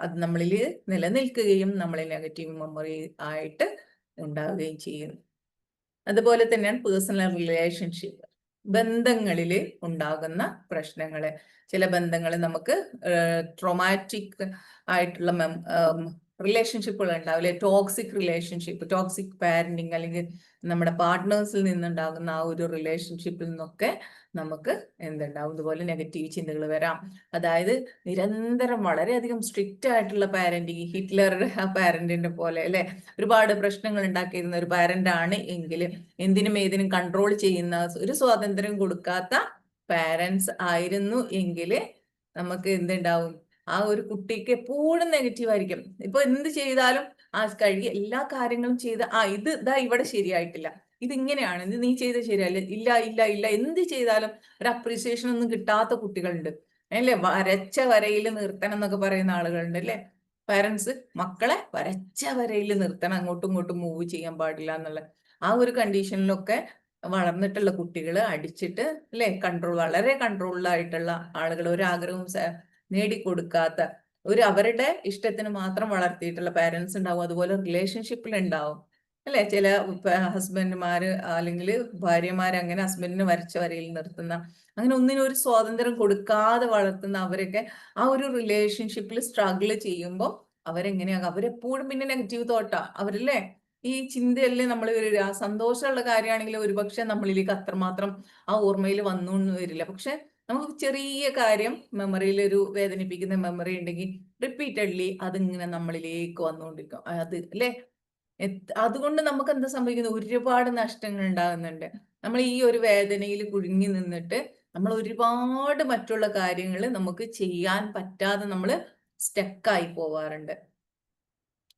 അത് നമ്മളിൽ നിലനിൽക്കുകയും നമ്മളെ നെഗറ്റീവ് മെമ്മറി ആയിട്ട് ഉണ്ടാവുകയും ചെയ്യുന്നു. അതുപോലെ തന്നെയാണ് പേഴ്സണൽ റിലേഷൻഷിപ്പ്, ബന്ധങ്ങളിൽ ഉണ്ടാകുന്ന പ്രശ്നങ്ങൾ. ചില ബന്ധങ്ങൾ നമുക്ക് ട്രോമാറ്റിക് ആയിട്ടുള്ള റിലേഷൻഷിപ്പുകൾ ഉണ്ടാവില്ലേ? ടോക്സിക് റിലേഷൻഷിപ്പ്, ടോക്സിക് പാരന്റിങ്, അല്ലെങ്കിൽ നമ്മുടെ പാർട്ട്നേഴ്സിൽ നിന്നുണ്ടാകുന്ന ആ ഒരു റിലേഷൻഷിപ്പിൽ നിന്നൊക്കെ നമുക്ക് എന്തുണ്ടാവും? ഇതുപോലെ നെഗറ്റീവ് ചിന്തകൾ വരാം. അതായത് നിരന്തരം വളരെയധികം സ്ട്രിക്റ്റ് ആയിട്ടുള്ള പാരന്റിങ്, ഹിറ്റ്ലറുടെ ആ പാരന്റിന്റെ പോലെ, അല്ലെ? ഒരുപാട് പ്രശ്നങ്ങൾ ഉണ്ടാക്കിയിരുന്ന ഒരു പാരന്റ് ആണ് എങ്കിൽ, എന്തിനും ഏതിനും കൺട്രോൾ ചെയ്യുന്ന, ഒരു സ്വാതന്ത്ര്യം കൊടുക്കാത്ത പാരന്റ്സ് ആയിരുന്നു എങ്കിൽ നമുക്ക് എന്തുണ്ടാവും? ആ ഒരു കുട്ടിക്ക് എപ്പോഴും നെഗറ്റീവ് ആയിരിക്കും. ഇപ്പൊ എന്ത് ചെയ്താലും എല്ലാ കാര്യങ്ങളും ചെയ്ത് ഇതാ ഇവിടെ ശരിയായിട്ടില്ല, ഇതിങ്ങനെയാണ്, ഇത് നീ ചെയ്ത് ശരിയല്ല, ഇല്ല ഇല്ല ഇല്ല, എന്ത് ചെയ്താലും ഒരു അപ്രീസിയേഷൻ ഒന്നും കിട്ടാത്ത കുട്ടികളുണ്ട്, അല്ലേ? വരച്ച വരയിൽ നിർത്തണം എന്നൊക്കെ പറയുന്ന ആളുകളുണ്ട്, അല്ലേ? പാരൻസ് മക്കളെ വരച്ച വരയിൽ നിർത്തണം, അങ്ങോട്ടും ഇങ്ങോട്ടും മൂവ് ചെയ്യാൻ പാടില്ല എന്നുള്ള ആ ഒരു കണ്ടീഷനിലൊക്കെ വളർന്നിട്ടുള്ള കുട്ടികൾ അടിച്ചിട്ട് അല്ലെ, വളരെ കൺട്രോൾഡായിട്ടുള്ള ആളുകൾ, ഒരാഗ്രഹവും നേടിക്കൊടുക്കാത്ത അവരുടെ ഇഷ്ടത്തിന് മാത്രം വളർത്തിയിട്ടുള്ള പാരൻസ് ഉണ്ടാവും. അതുപോലെ റിലേഷൻഷിപ്പിൽ ഉണ്ടാവും അല്ലെ, ചില ഹസ്ബൻഡുമാര് അല്ലെങ്കിൽ ഭാര്യമാര് അങ്ങനെ ഹസ്ബൻഡിനെ വരച്ച വരയിൽ നിർത്തുന്ന, അങ്ങനെ ഒന്നിനും ഒരു സ്വാതന്ത്ര്യം കൊടുക്കാതെ വളർത്തുന്ന അവരൊക്കെ ആ ഒരു റിലേഷൻഷിപ്പിൽ സ്ട്രഗിൾ ചെയ്യുമ്പോൾ അവരെപ്പോഴും പിന്നെ നെഗറ്റീവ് തോട്ടാ അവരല്ലേ, ഈ ചിന്തയല്ലേ നമ്മൾ വരിക. സന്തോഷമുള്ള കാര്യമാണെങ്കിൽ ഒരുപക്ഷെ നമ്മളിലേക്ക് അത്രമാത്രം ആ ഓർമ്മയിൽ വന്നു വരില്ല. പക്ഷെ നമുക്ക് ചെറിയ കാര്യം മെമ്മറിയിൽ ഒരു വേദനിപ്പിക്കുന്ന മെമ്മറി ഉണ്ടെങ്കിൽ റിപ്പീറ്റഡ്ലി അതിങ്ങനെ നമ്മളിലേക്ക് വന്നുകൊണ്ടിരിക്കും. അത് അല്ലേ, അതുകൊണ്ട് നമുക്ക് എന്താ സംഭവിക്കുന്നത്, ഒരുപാട് നഷ്ടങ്ങൾ ഉണ്ടാകുന്നുണ്ട്. നമ്മൾ ഈ ഒരു വേദനയിൽ കുടുങ്ങി നിന്നിട്ട് നമ്മൾ ഒരുപാട് മറ്റുള്ള കാര്യങ്ങൾ നമുക്ക് ചെയ്യാൻ പറ്റാതെ നമ്മൾ സ്റ്റക്കായി പോവാറുണ്ട്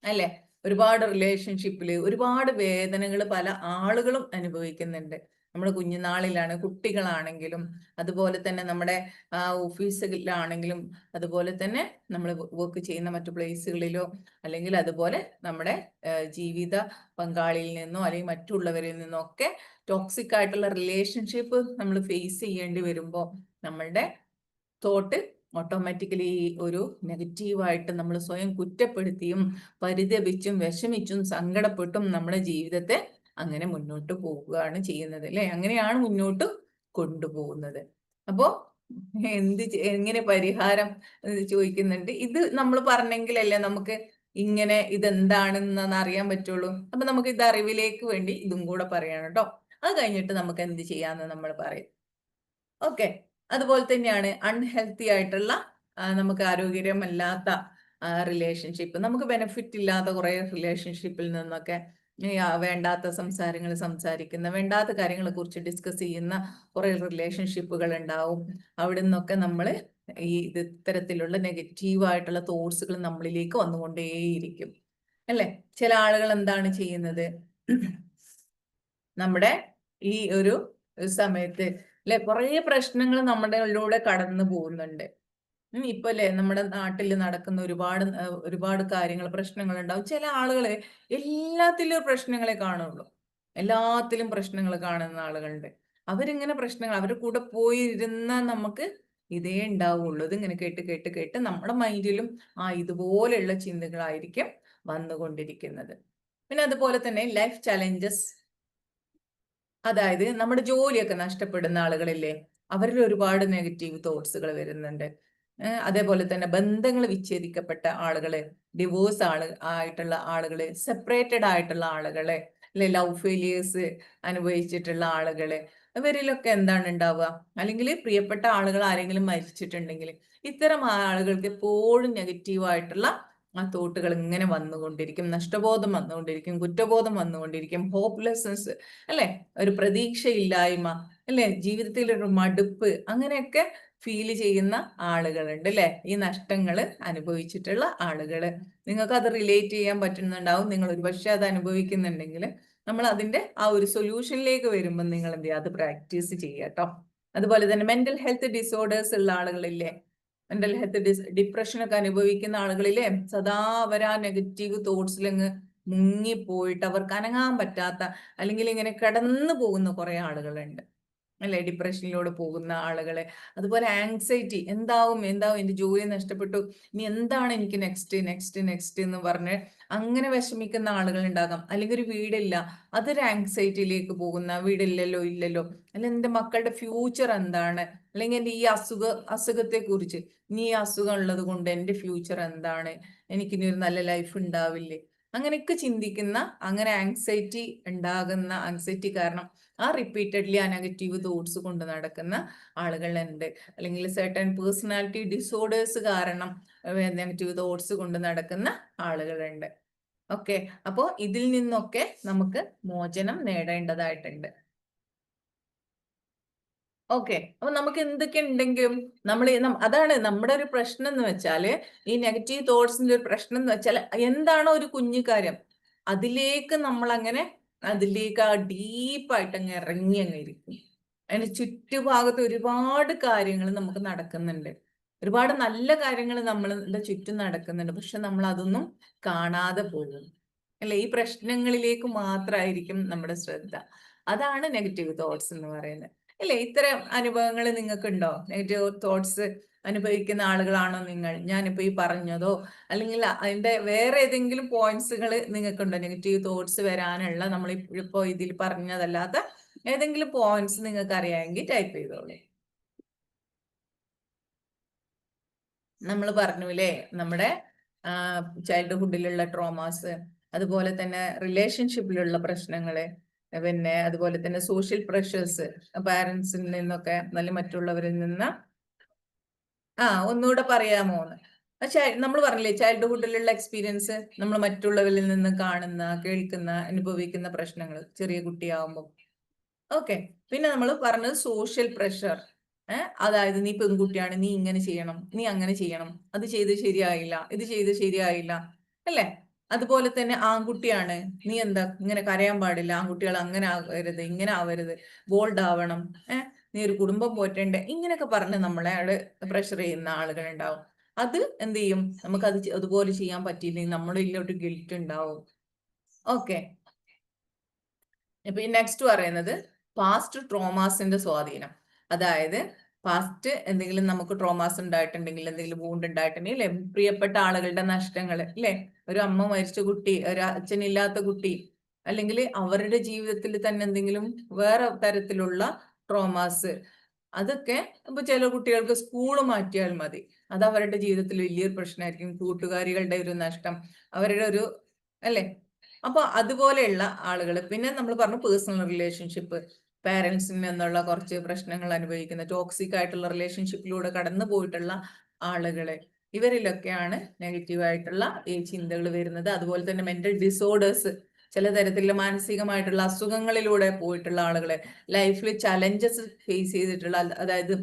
അല്ലെ. ഒരുപാട് റിലേഷൻഷിപ്പിൽ ഒരുപാട് വേദനകൾ പല ആളുകളും അനുഭവിക്കുന്നുണ്ട്. നമ്മുടെ കുഞ്ഞുനാളിലാണ്, കുട്ടികളാണെങ്കിലും അതുപോലെ തന്നെ നമ്മുടെ ഓഫീസുകളിലാണെങ്കിലും അതുപോലെ തന്നെ നമ്മൾ വർക്ക് ചെയ്യുന്ന മറ്റു പ്ലേസുകളിലോ അല്ലെങ്കിൽ അതുപോലെ നമ്മുടെ ജീവിത പങ്കാളിയിൽ നിന്നോ അല്ലെങ്കിൽ മറ്റുള്ളവരിൽ നിന്നോ ഒക്കെ ടോക്സിക് ആയിട്ടുള്ള റിലേഷൻഷിപ്പ് നമ്മൾ ഫേസ് ചെയ്യേണ്ടി വരുമ്പോൾ നമ്മളുടെ തോട്ട് ഓട്ടോമാറ്റിക്കലി ഒരു നെഗറ്റീവായിട്ട് നമ്മൾ സ്വയം കുറ്റപ്പെടുത്തിയും പരിതപിച്ചും വിഷമിച്ചും സങ്കടപ്പെട്ടും നമ്മുടെ ജീവിതത്തെ അങ്ങനെ മുന്നോട്ട് പോവുകയാണ് ചെയ്യുന്നത് അല്ലെ, അങ്ങനെയാണ് മുന്നോട്ട് കൊണ്ടുപോകുന്നത്. അപ്പോ എങ്ങനെ പരിഹാരം ചോദിക്കുന്നുണ്ട്. ഇത് നമ്മൾ പറഞ്ഞെങ്കിലല്ലേ നമുക്ക് ഇങ്ങനെ ഇതെന്താണെന്ന് അറിയാൻ പറ്റുള്ളൂ. അപ്പൊ നമുക്ക് ഇത് അറിവിലേക്ക് വേണ്ടി ഇതും കൂടെ പറയണം കേട്ടോ. അത് കഴിഞ്ഞിട്ട് നമുക്ക് എന്ത് ചെയ്യാന്ന് നമ്മൾ പറയും. ഓക്കെ, അതുപോലെ തന്നെയാണ് അൺഹെൽത്തി ആയിട്ടുള്ള നമുക്ക് ആരോഗ്യകരമല്ലാത്ത റിലേഷൻഷിപ്പ്, നമുക്ക് ബെനിഫിറ്റ് ഇല്ലാത്ത കുറെ റിലേഷൻഷിപ്പിൽ നിന്നൊക്കെ വേണ്ടാത്ത സംസാരങ്ങൾ സംസാരിക്കുന്ന, വേണ്ടാത്ത കാര്യങ്ങളെ കുറിച്ച് ഡിസ്കസ് ചെയ്യുന്ന കുറെ റിലേഷൻഷിപ്പുകൾ ഉണ്ടാവും. അവിടെ നിന്നൊക്കെ നമ്മൾ ഇത്തരത്തിലുള്ള നെഗറ്റീവായിട്ടുള്ള തോട്ട്സുകൾ നമ്മളിലേക്ക് വന്നുകൊണ്ടേയിരിക്കും അല്ലെ. ചില ആളുകൾ എന്താണ് ചെയ്യുന്നത്, നമ്മുടെ ഈ ഒരു സമയത്ത് അല്ലെ കുറെ പ്രശ്നങ്ങൾ നമ്മുടെ ഉള്ളിലൂടെ കടന്നു പോകുന്നുണ്ട്. ഇപ്പൊ അല്ലെ നമ്മുടെ നാട്ടിൽ നടക്കുന്ന ഒരുപാട് കാര്യങ്ങൾ, പ്രശ്നങ്ങൾ ഉണ്ടാവും. ചില ആളുകള് എല്ലാത്തിലും പ്രശ്നങ്ങളെ കാണുള്ളൂ, എല്ലാത്തിലും പ്രശ്നങ്ങൾ കാണുന്ന ആളുകളുണ്ട്. അവരിങ്ങനെ പ്രശ്നങ്ങൾ അവരുടെ കൂടെ പോയി ഇരുന്നാൽ നമുക്ക് ഇതേ ഉണ്ടാവുള്ളൂ. ഇതിങ്ങനെ കേട്ട് കേട്ട് കേട്ട് നമ്മുടെ മൈൻഡിലും ഇതുപോലെയുള്ള ചിന്തകളായിരിക്കും വന്നുകൊണ്ടിരിക്കുന്നത്. പിന്നെ അതുപോലെ തന്നെ ലൈഫ് ചലഞ്ചസ്, അതായത് നമ്മുടെ ജോലിയൊക്കെ നഷ്ടപ്പെടുന്ന ആളുകളില്ലേ, അവരിൽ ഒരുപാട് നെഗറ്റീവ് തോട്ട്സുകൾ വരുന്നുണ്ട്. അതേപോലെ തന്നെ ബന്ധങ്ങൾ വിച്ഛേദിക്കപ്പെട്ട ആളുകള്, ഡിവോഴ്സ് ആയിട്ടുള്ള ആളുകള്, സെപ്പറേറ്റഡ് ആയിട്ടുള്ള ആളുകള്, അല്ലെ ലവ് ഫെയിലിയേഴ്സ് അനുഭവിച്ചിട്ടുള്ള ആളുകള്, ഇവരിലൊക്കെ എന്താണ് ഉണ്ടാവുക, അല്ലെങ്കിൽ പ്രിയപ്പെട്ട ആളുകൾ ആരെങ്കിലും മരിച്ചിട്ടുണ്ടെങ്കിൽ ഇത്തരം ആളുകൾക്ക് എപ്പോഴും നെഗറ്റീവായിട്ടുള്ള തോട്ടുകൾ ഇങ്ങനെ വന്നുകൊണ്ടിരിക്കും, നഷ്ടബോധം വന്നുകൊണ്ടിരിക്കും, കുറ്റബോധം വന്നുകൊണ്ടിരിക്കും, ഹോപ്പ്ലെസ്നെസ് അല്ലെ, ഒരു പ്രതീക്ഷയില്ലായ്മ അല്ലെ, ജീവിതത്തിൽ ഒരു മടുപ്പ്, അങ്ങനെയൊക്കെ ഫീൽ ചെയ്യുന്ന ആളുകളുണ്ട് അല്ലെ, ഈ നഷ്ടങ്ങൾ അനുഭവിച്ചിട്ടുള്ള ആളുകള്. നിങ്ങൾക്ക് അത് റിലേറ്റ് ചെയ്യാൻ പറ്റുന്നുണ്ടാവും. നിങ്ങൾ ഒരുപക്ഷെ അത് അനുഭവിക്കുന്നുണ്ടെങ്കിൽ നമ്മൾ അതിന്റെ ആ ഒരു സൊല്യൂഷനിലേക്ക് വരുമ്പോൾ നിങ്ങൾ എന്ത് ചെയ്യുക, അത് പ്രാക്ടീസ് ചെയ്യുക കേട്ടോ. അതുപോലെ തന്നെ മെന്റൽ ഹെൽത്ത് ഡിസോർഡേഴ്സ് ഉള്ള ആളുകളില്ലേ, മെന്റൽ ഹെൽത്ത് ഡിപ്രഷനൊക്കെ അനുഭവിക്കുന്ന ആളുകളിലെ സദാ അവർ ആ നെഗറ്റീവ് തോട്ട്സിലങ്ങ് മുങ്ങിപ്പോയിട്ട് അവർക്ക് അനങ്ങാൻ പറ്റാത്ത, അല്ലെങ്കിൽ ഇങ്ങനെ കിടന്നു പോകുന്ന കുറെ ആളുകളുണ്ട് അല്ലെ, ഡിപ്രഷനിലൂടെ പോകുന്ന ആളുകളെ. അതുപോലെ ആങ്സൈറ്റി, എന്താവും എന്റെ ജോലി നഷ്ടപ്പെട്ടു, ഇനി എന്താണ് എനിക്ക് നെക്സ്റ്റ് എന്ന് പറഞ്ഞ് അങ്ങനെ വിഷമിക്കുന്ന ആളുകൾ ഉണ്ടാകാം. അല്ലെങ്കിൽ ഒരു വീടില്ല, അതൊരു ആങ്സൈറ്റിയിലേക്ക് പോകുന്ന, വീടില്ലല്ലോ അല്ലെ എന്റെ മക്കളുടെ ഫ്യൂച്ചർ എന്താണ്, അല്ലെങ്കിൽ എന്റെ ഈ അസുഖത്തെ കുറിച്ച്, ഇനി ഈ അസുഖം ഉള്ളത് കൊണ്ട് എന്റെ ഫ്യൂച്ചർ എന്താണ്, എനിക്കിനി ഒരു നല്ല ലൈഫ് ഉണ്ടാവില്ലേ, അങ്ങനെയൊക്കെ ചിന്തിക്കുന്ന, അങ്ങനെ ആങ്സൈറ്റി ഉണ്ടാകുന്ന, ആങ്സൈറ്റി കാരണം റിപ്പീറ്റഡ്ലി ആ നെഗറ്റീവ് തോട്ട്സ് കൊണ്ട് നടക്കുന്ന ആളുകളുണ്ട്. അല്ലെങ്കിൽ സർട്ടൻ പേഴ്സണാലിറ്റി ഡിസോർഡേഴ്സ് കാരണം നെഗറ്റീവ് തോട്ട്സ് കൊണ്ട് നടക്കുന്ന ആളുകളുണ്ട്. ഓക്കെ, അപ്പോൾ ഇതിൽ നിന്നൊക്കെ നമുക്ക് മോചനം നേടേണ്ടതായിട്ടുണ്ട്. ഓക്കെ, അപ്പൊ നമുക്ക് എന്തൊക്കെ ഉണ്ടെങ്കിലും നമ്മൾ അതാണ് നമ്മുടെ ഒരു പ്രശ്നം എന്ന് വെച്ചാല്, ഈ നെഗറ്റീവ് തോട്ട്സിന്റെ ഒരു പ്രശ്നം എന്ന് വെച്ചാൽ എന്താണോ ഒരു കുഞ്ഞു കാര്യം, അതിലേക്ക് നമ്മൾ അങ്ങനെ അതിലേക്ക് ഡീപ്പായിട്ട് അങ്ങ് ഇറങ്ങി അങ്ങ് ഇരിക്കും. അതിന് ചുറ്റുഭാഗത്ത് ഒരുപാട് കാര്യങ്ങൾ നമുക്ക് നടക്കുന്നുണ്ട്. ഒരുപാട് നല്ല കാര്യങ്ങൾ നമ്മളുടെ ചുറ്റും നടക്കുന്നുണ്ട്, പക്ഷെ നമ്മൾ അതൊന്നും കാണാതെ പോകും. അല്ലെ? ഈ പ്രശ്നങ്ങളിലേക്ക് മാത്രമായിരിക്കും നമ്മുടെ ശ്രദ്ധ. അതാണ് നെഗറ്റീവ് തോട്ട്സ് എന്ന് പറയുന്നത്. അല്ലെ? ഇത്തരം അനുഭവങ്ങൾ നിങ്ങൾക്കുണ്ടോ? നെഗറ്റീവ് തോട്ട്സ് അനുഭവിക്കുന്ന ആളുകളാണോ നിങ്ങൾ? ഞാനിപ്പോ ഈ പറഞ്ഞതോ അല്ലെങ്കിൽ അതിന്റെ വേറെ ഏതെങ്കിലും പോയിന്റ്സുകൾ നിങ്ങൾക്കുണ്ടോ? നെഗറ്റീവ് തോട്ട്സ് വരാനുള്ള നമ്മൾ ഇപ്പോ ഇതിൽ പറഞ്ഞതല്ലാത്ത ഏതെങ്കിലും പോയിന്റ്സ് നിങ്ങൾക്ക് അറിയാമെങ്കിൽ ടൈപ്പ് ചെയ്തോളൂ. നമ്മൾ പറഞ്ഞു അല്ലേ, നമ്മുടെ ചൈൽഡ്ഹുഡിലുള്ള ട്രോമാസ്, അതുപോലെ തന്നെ റിലേഷൻഷിപ്പിലുള്ള പ്രശ്നങ്ങള്, പിന്നെ അതുപോലെ തന്നെ സോഷ്യൽ പ്രഷേഴ്സ്, പാരന്റ്സിൽ നിന്നൊക്കെ അല്ലെങ്കിൽ മറ്റുള്ളവരിൽ നിന്ന്. ഒന്നുകൂടെ പറയാമോന്ന്? നമ്മൾ പറഞ്ഞില്ലേ ചൈൽഡ്ഹുഡിലുള്ള എക്സ്പീരിയൻസ്, നമ്മൾ മറ്റുള്ളവരിൽ നിന്ന് കാണുന്ന, കേൾക്കുന്ന, അനുഭവിക്കുന്ന പ്രശ്നങ്ങൾ ചെറിയ കുട്ടിയാവുമ്പോൾ. ഓക്കെ. പിന്നെ നമ്മൾ പറഞ്ഞത് സോഷ്യൽ പ്രഷർ. അതായത് നീ പെൺകുട്ടിയാണ്, നീ ഇങ്ങനെ ചെയ്യണം, നീ അങ്ങനെ ചെയ്യണം, അത് ചെയ്ത് ശരിയായില്ല, ഇത് ചെയ്ത് ശരിയായില്ല, അല്ലേ? അതുപോലെ തന്നെ ആൺകുട്ടിയാണ്, നീ എന്താ ഇങ്ങനെ കരയാൻ പാടില്ല, ആൺകുട്ടികൾ അങ്ങനെ ആവരുത്, ഇങ്ങനെ ആവരുത്, ബോൾഡ് ആവണം, നീ ഒരു കുടുംബം പോറ്റണ്ടേ, ഇങ്ങനെയൊക്കെ പറഞ്ഞ് നമ്മളെ പ്രഷർ ചെയ്യുന്ന ആളുകൾ ഉണ്ടാവും. അത് എന്ത് ചെയ്യും, നമുക്കത് അതുപോലെ ചെയ്യാൻ പറ്റിയില്ലെങ്കിൽ നമ്മുടെ ഉള്ളിലോട്ട് ഗിൽറ്റ് ഉണ്ടാവും. ഓക്കെ. ഇപ്പൊ ഈ നെക്സ്റ്റ് പറയുന്നത് പാസ്റ്റ് ട്രോമാസിന്റെ സ്വാധീനം. അതായത് പാസ്റ്റ് എന്തെങ്കിലും നമുക്ക് ട്രോമാസ് ഉണ്ടായിട്ടുണ്ടെങ്കിൽ, എന്തെങ്കിലും വൂണ്ട് ഉണ്ടായിട്ടുണ്ടെങ്കിൽ, പ്രിയപ്പെട്ട ആളുകളുടെ നഷ്ടങ്ങൾ, അല്ലെ? ഒരു അമ്മ മരിച്ച കുട്ടി, ഒരു അച്ഛനില്ലാത്ത കുട്ടി, അല്ലെങ്കിൽ അവരുടെ ജീവിതത്തിൽ തന്നെ എന്തെങ്കിലും വേറെ തരത്തിലുള്ള ട്രോമാസ്, അതൊക്കെ ഇപ്പൊ ചില കുട്ടികൾക്ക് സ്കൂള് മാറ്റിയാൽ മതി, അത് അവരുടെ ജീവിതത്തിൽ വലിയൊരു പ്രശ്നമായിരിക്കും. കൂട്ടുകാരികളുടെ ഒരു നഷ്ടം, അവരുടെ ഒരു, അല്ലെ? അപ്പൊ അതുപോലെയുള്ള ആളുകൾ. പിന്നെ നമ്മൾ പറഞ്ഞു പേഴ്സണൽ റിലേഷൻഷിപ്പ്, പാരന്റ്സിൽ നിന്നുള്ള കുറച്ച് പ്രശ്നങ്ങൾ അനുഭവിക്കുന്ന, ടോക്സിക് ആയിട്ടുള്ള റിലേഷൻഷിപ്പിലൂടെ കടന്നു പോയിട്ടുള്ള ആളുകളെ, ഇവരിലൊക്കെയാണ് നെഗറ്റീവ് ആയിട്ടുള്ള ഈ ചിന്തകൾ വരുന്നത്. അതുപോലെ തന്നെ മെന്റൽ ഡിസോർഡേഴ്സ്, ചില തരത്തിലുള്ള മാനസികമായിട്ടുള്ള അസുഖങ്ങളിലൂടെ പോയിട്ടുള്ള ആളുകളെ, ലൈഫിൽ ചലഞ്ചസ് ഫേസ് ചെയ്തിട്ടുള്ള, അതായത്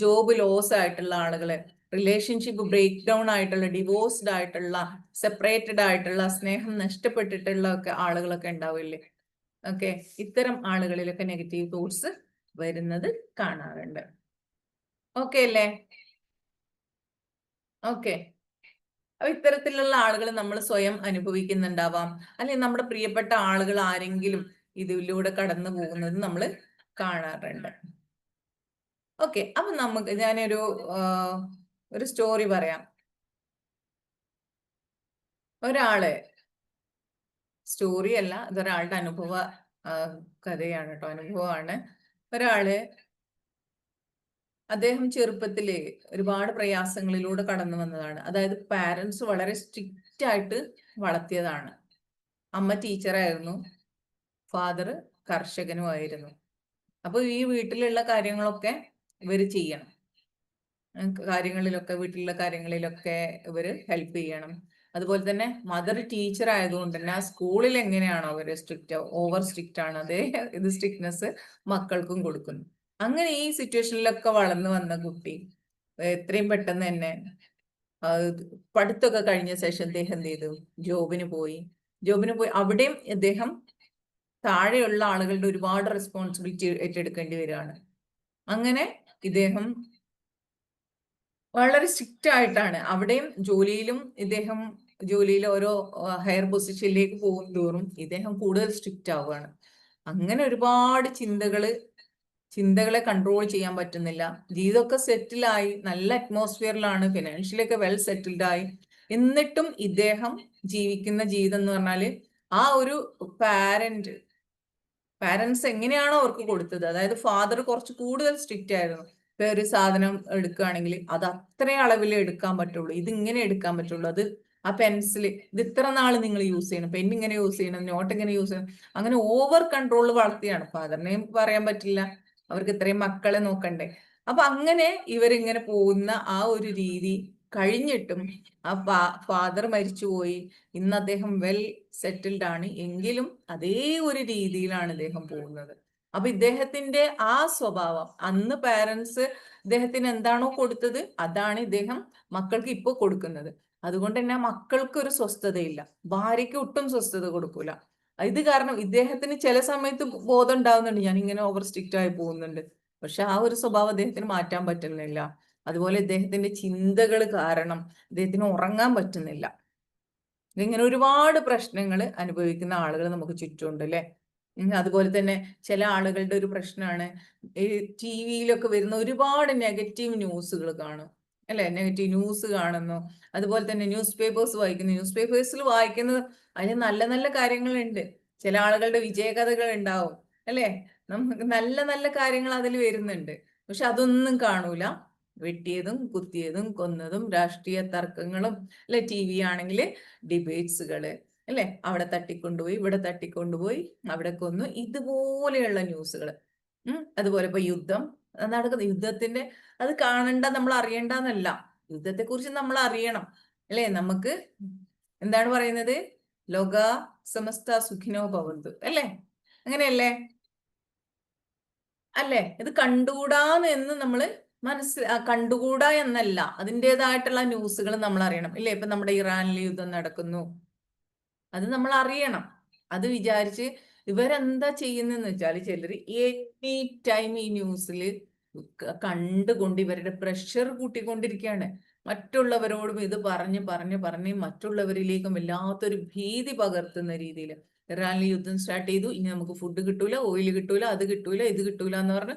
ജോബ് ലോസ് ആയിട്ടുള്ള ആളുകളെ, റിലേഷൻഷിപ്പ് ബ്രേക്ക് ഡൗൺ ആയിട്ടുള്ള, ഡിവോഴ്സ്ഡ് ആയിട്ടുള്ള, സെപ്പറേറ്റഡ് ആയിട്ടുള്ള, സ്നേഹം നഷ്ടപ്പെട്ടിട്ടുള്ള ഒക്കെ ആളുകളൊക്കെ ഉണ്ടാവില്ലേ? ഓക്കെ. ഇത്തരം ആളുകളിലൊക്കെ നെഗറ്റീവ് തോട്ട്സ് വരുന്നത് കാണാറുണ്ട്. ഓക്കെ അല്ലേ? ഓക്കെ. അപ്പൊ ഇത്തരത്തിലുള്ള ആളുകൾ നമ്മൾ സ്വയം അനുഭവിക്കുന്നുണ്ടാവാം, അല്ലെങ്കിൽ നമ്മുടെ പ്രിയപ്പെട്ട ആളുകൾ ആരെങ്കിലും ഇതിലൂടെ കടന്നു പോകുന്നത് നമ്മൾ കാണാറുണ്ട്. ഓക്കെ. അപ്പൊ ഞാനൊരു ഒരു സ്റ്റോറി പറയാം. ഒരാള്, സ്റ്റോറി അല്ല, ഇതൊരാളുടെ അനുഭവ കഥയാണ് കേട്ടോ, അനുഭവമാണ്. ഒരാള്, അദ്ദേഹം ചെറുപ്പത്തിലെ ഒരുപാട് പ്രയാസങ്ങളിലൂടെ കടന്നു വന്നതാണ്. അതായത് പാരന്റ്സ് വളരെ സ്ട്രിക്റ്റ് ആയിട്ട് വളർത്തിയതാണ്. അമ്മ ടീച്ചറായിരുന്നു, ഫാദർ കർഷകനുമായിരുന്നു. അപ്പൊ ഈ വീട്ടിലുള്ള കാര്യങ്ങളൊക്കെ ഇവര് ചെയ്യണം. വീട്ടിലുള്ള കാര്യങ്ങളിലൊക്കെ ഇവര് ഹെൽപ്പ് ചെയ്യണം. അതുപോലെ തന്നെ മദർ ടീച്ചർ ആയതുകൊണ്ട് തന്നെ ആ സ്കൂളിൽ എങ്ങനെയാണോ അവര് ഓവർ സ്ട്രിക്റ്റ് ആണ്, അതേ ഇത് സ്ട്രിക്ട്നെസ് മക്കൾക്കും കൊടുക്കുന്നു. അങ്ങനെ ഈ സിറ്റുവേഷനിലൊക്കെ വളർന്നു വന്ന കുട്ടി എത്രയും പെട്ടെന്ന് തന്നെ പഠിത്തമൊക്കെ കഴിഞ്ഞ ശേഷം അദ്ദേഹം എന്ത് ചെയ്തു, ജോബിന് പോയി അവിടെയും അദ്ദേഹം താഴെയുള്ള ആളുകളുടെ ഒരുപാട് റെസ്പോൺസിബിലിറ്റി ഏറ്റെടുക്കേണ്ടി വരികയാണ്. അങ്ങനെ ഇദ്ദേഹം വളരെ സ്ട്രിക്റ്റ് ആയിട്ടാണ് അവിടെയും ജോലിയിൽ ഓരോ ഹയർ പൊസിഷനിലേക്ക് പോകും തോറും ഇദ്ദേഹം കൂടുതൽ സ്ട്രിക്റ്റ് ആവുകയാണ്. അങ്ങനെ ഒരുപാട് ചിന്തകളെ കൺട്രോൾ ചെയ്യാൻ പറ്റുന്നില്ല. ജീവിതമൊക്കെ സെറ്റിലായി, നല്ല അറ്റ്മോസ്ഫിയറിലാണ്, ഫിനാൻഷ്യലൊക്കെ വെൽ സെറ്റിൽഡ് ആയി. എന്നിട്ടും ഇദ്ദേഹം ജീവിക്കുന്ന ജീവിതം എന്ന് പറഞ്ഞാല് ആ ഒരു പാരന്റ്സ് എങ്ങനെയാണോ അവർക്ക് കൊടുത്തത്, അതായത് ഫാദർ കുറച്ച് കൂടുതൽ സ്ട്രിക്റ്റ് ആയിരുന്നു. ഇപ്പൊ ഒരു സാധനം എടുക്കുകയാണെങ്കിൽ അത് അത്രയും അളവിൽ എടുക്കാൻ പറ്റുള്ളൂ, ഇത് ഇങ്ങനെ എടുക്കാൻ പറ്റുള്ളൂ, അത് ആ പെൻസിൽ ഇത് ഇത്ര നാൾ നിങ്ങൾ യൂസ് ചെയ്യണം, പെൻ ഇങ്ങനെ യൂസ് ചെയ്യണം, നോട്ട് ഇങ്ങനെ യൂസ് ചെയ്യണം, അങ്ങനെ ഓവർ കൺട്രോൾ വളർത്തിയാണ്. ഫാദറിനെയും പറയാൻ പറ്റില്ല, അവർക്ക് ഇത്രയും മക്കളെ നോക്കണ്ടേ. അപ്പൊ അങ്ങനെ ഇവരിങ്ങനെ പോകുന്ന ആ ഒരു രീതി കഴിഞ്ഞിട്ടും ആ ഫാദർ മരിച്ചുപോയി. ഇന്ന് അദ്ദേഹം വെൽ സെറ്റിൽഡ് ആണ്, എങ്കിലും അതേ ഒരു രീതിയിലാണ് ഇദ്ദേഹം പോകുന്നത്. അപ്പൊ ഇദ്ദേഹത്തിന്റെ ആ സ്വഭാവം, അന്ന് പാരന്റ്സ് ഇദ്ദേഹത്തിന് എന്താണോ കൊടുത്തത് അതാണ് ഇദ്ദേഹം മക്കൾക്ക് ഇപ്പൊ കൊടുക്കുന്നത്. അതുകൊണ്ട് തന്നെ മക്കൾക്ക് ഒരു സ്വസ്ഥതയില്ല, ഭാര്യയ്ക്ക് ഒട്ടും സ്വസ്ഥത കൊടുക്കൂല. ഇത് കാരണം ഇദ്ദേഹത്തിന് ചില സമയത്ത് ബോധം ഉണ്ടാവുന്നുണ്ട്, ഞാൻ ഇങ്ങനെ ഓവർ സ്ട്രിക്റ്റ് ആയി പോകുന്നുണ്ട്, പക്ഷെ ആ ഒരു സ്വഭാവം അദ്ദേഹത്തിന് മാറ്റാൻ പറ്റുന്നില്ല. അതുപോലെ ഇദ്ദേഹത്തിന്റെ ചിന്തകൾ കാരണം ഇദ്ദേഹത്തിന് ഉറങ്ങാൻ പറ്റുന്നില്ല. ഇങ്ങനെ ഒരുപാട് പ്രശ്നങ്ങൾ അനുഭവിക്കുന്ന ആളുകൾ നമുക്ക് ചുറ്റുമുണ്ട് അല്ലെ. അതുപോലെ തന്നെ ചില ആളുകളുടെ ഒരു പ്രശ്നമാണ് ഈ ടി വിയിലൊക്കെ വരുന്ന ഒരുപാട് നെഗറ്റീവ് ന്യൂസുകൾ കാണും അല്ലെ. നെഗറ്റീവ് ന്യൂസ് കാണുന്നു, അതുപോലെ തന്നെ ന്യൂസ് പേപ്പേഴ്സ് വായിക്കുന്നു. ന്യൂസ് പേപ്പേഴ്സിൽ വായിക്കുന്നത് അതിൽ നല്ല നല്ല കാര്യങ്ങളുണ്ട്, ചില ആളുകളുടെ വിജയകഥകൾ ഉണ്ടാവും അല്ലെ. നമുക്ക് നല്ല നല്ല കാര്യങ്ങൾ അതിൽ വരുന്നുണ്ട്. പക്ഷെ അതൊന്നും കാണൂല. വെട്ടിയതും കുത്തിയതും കൊന്നതും രാഷ്ട്രീയ തർക്കങ്ങളും അല്ലെ. ടി വി ആണെങ്കിൽ ഡിബേറ്റ്സുകള് അല്ലെ, അവിടെ തട്ടിക്കൊണ്ടുപോയി ഇവിടെ തട്ടിക്കൊണ്ടുപോയി അവിടെ കൊന്നു, ഇതുപോലെയുള്ള ന്യൂസുകൾ. അതുപോലെ ഇപ്പൊ യുദ്ധം നടക്കുന്ന യുദ്ധത്തിന്റെ അത് കാണണ്ട, നമ്മൾ അറിയണ്ടെന്നല്ല, യുദ്ധത്തെ കുറിച്ച് നമ്മൾ അറിയണം അല്ലെ. നമുക്ക് എന്താണ് പറയുന്നത്, ലോക സമസ്ത സുഖിനോ ഭവന്തു അല്ലെ, അങ്ങനെയല്ലേ അല്ലെ. ഇത് കണ്ടുകൂടാന്ന് എന്ന് നമ്മള് കണ്ടുകൂടാ എന്നല്ല, അതിൻ്റെതായിട്ടുള്ള ന്യൂസുകൾ നമ്മൾ അറിയണം ഇല്ലേ. ഇപ്പൊ നമ്മുടെ ഇറാനിൽ യുദ്ധം നടക്കുന്നു, അത് നമ്മൾ അറിയണം. അത് വിചാരിച്ച് ഇവരെന്താ ചെയ്യുന്നതെന്ന് വെച്ചാൽ ചിലർ എനി ടൈം ഈ ന്യൂസിൽ കണ്ടുകൊണ്ട് ഇവരുടെ പ്രഷർ കൂട്ടിക്കൊണ്ടിരിക്കുകയാണ്. മറ്റുള്ളവരോടും ഇത് പറഞ്ഞ് പറഞ്ഞ് പറഞ്ഞ് മറ്റുള്ളവരിലേക്കും വല്ലാത്തൊരു ഭീതി പകർത്തുന്ന രീതിയിൽ ഇറാനിൽ യുദ്ധം സ്റ്റാർട്ട് ചെയ്തു, ഇനി നമുക്ക് ഫുഡ് കിട്ടൂല, ഓയിൽ കിട്ടൂല, അത് കിട്ടൂല, ഇത് കിട്ടൂല എന്ന് പറഞ്ഞ്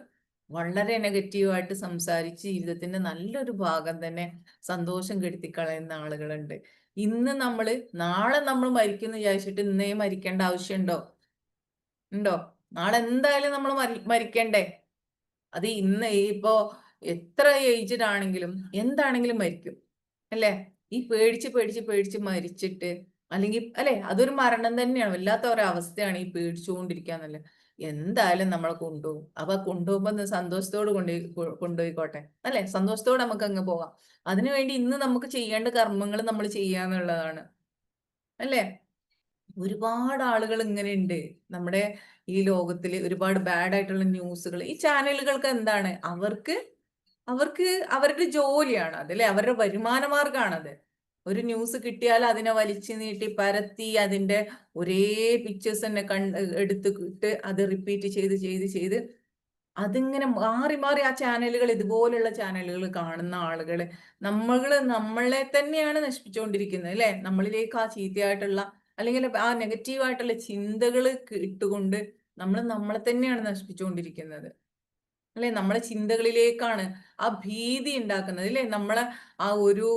വളരെ നെഗറ്റീവായിട്ട് സംസാരിച്ച് ജീവിതത്തിന്റെ നല്ലൊരു ഭാഗം തന്നെ സന്തോഷം കെടുത്തിക്കളയുന്ന ആളുകളുണ്ട്. ഇന്ന് നമ്മള് നാളെ നമ്മൾ മരിക്കുന്നു വിചാരിച്ചിട്ട് ഇന്നേ മരിക്കേണ്ട ആവശ്യമുണ്ടോ? ഉണ്ടോ? നാളെ എന്തായാലും നമ്മൾ മരിക്കണ്ടേ. അത് ഇന്ന് ഇപ്പോ എത്ര ഏജ്ഡ് ആണെങ്കിലും എന്താണെങ്കിലും മരിക്കും അല്ലെ. ഈ പേടിച്ച് പേടിച്ച് പേടിച്ച് മരിച്ചിട്ട് അല്ലെങ്കിൽ അല്ലെ, അതൊരു മരണം തന്നെയാണ്. വല്ലാത്ത ഒരവസ്ഥയാണ് ഈ പേടിച്ചുകൊണ്ടിരിക്കാന്നല്ലേ. എന്തായാലും നമ്മളെ കൊണ്ടുപോകും. അപ്പൊ കൊണ്ടുപോകുമ്പോ സന്തോഷത്തോട് കൊണ്ടുപോയിക്കോട്ടെ അല്ലെ, സന്തോഷത്തോടെ നമുക്ക് അങ്ങ് പോകാം. അതിനുവേണ്ടി ഇന്ന് നമുക്ക് ചെയ്യേണ്ട കർമ്മങ്ങൾ നമ്മൾ ചെയ്യാന്നുള്ളതാണ് അല്ലെ. ഒരുപാട് ആളുകൾ ഇങ്ങനെയുണ്ട് നമ്മുടെ ഈ ലോകത്തിൽ. ഒരുപാട് ബാഡ് ആയിട്ടുള്ള ന്യൂസുകൾ ഈ ചാനലുകൾക്ക് എന്താണ്, അവർക്ക് അവർക്ക് അവരുടെ ജോലിയാണ് അതല്ലേ, അവരുടെ വരുമാന മാർഗമാണത്. ഒരു ന്യൂസ് കിട്ടിയാൽ അതിനെ വലിച്ചു നീട്ടി പരത്തി അതിന്റെ ഒരേ പിക്ചേഴ്സ് തന്നെ എടുത്തിട്ട് അത് റിപ്പീറ്റ് ചെയ്ത് ചെയ്ത് ചെയ്ത് അതിങ്ങനെ മാറി മാറി ആ ചാനലുകൾ, ഇതുപോലുള്ള ചാനലുകൾ കാണുന്ന ആളുകൾ നമ്മളെ തന്നെയാണ് നശിപ്പിച്ചുകൊണ്ടിരിക്കുന്നത് അല്ലെ. നമ്മളിലേക്ക് ആ ചീത്തയായിട്ടുള്ള അല്ലെങ്കിൽ ആ നെഗറ്റീവായിട്ടുള്ള ചിന്തകൾ ഇട്ടുകൊണ്ട് നമ്മളെ തന്നെയാണ് നശിപ്പിച്ചുകൊണ്ടിരിക്കുന്നത് അല്ലെ. നമ്മളെ ചിന്തകളിലേക്കാണ് ആ ഭീതി ഉണ്ടാക്കുന്നത് അല്ലെ. നമ്മളെ ആ ഒരു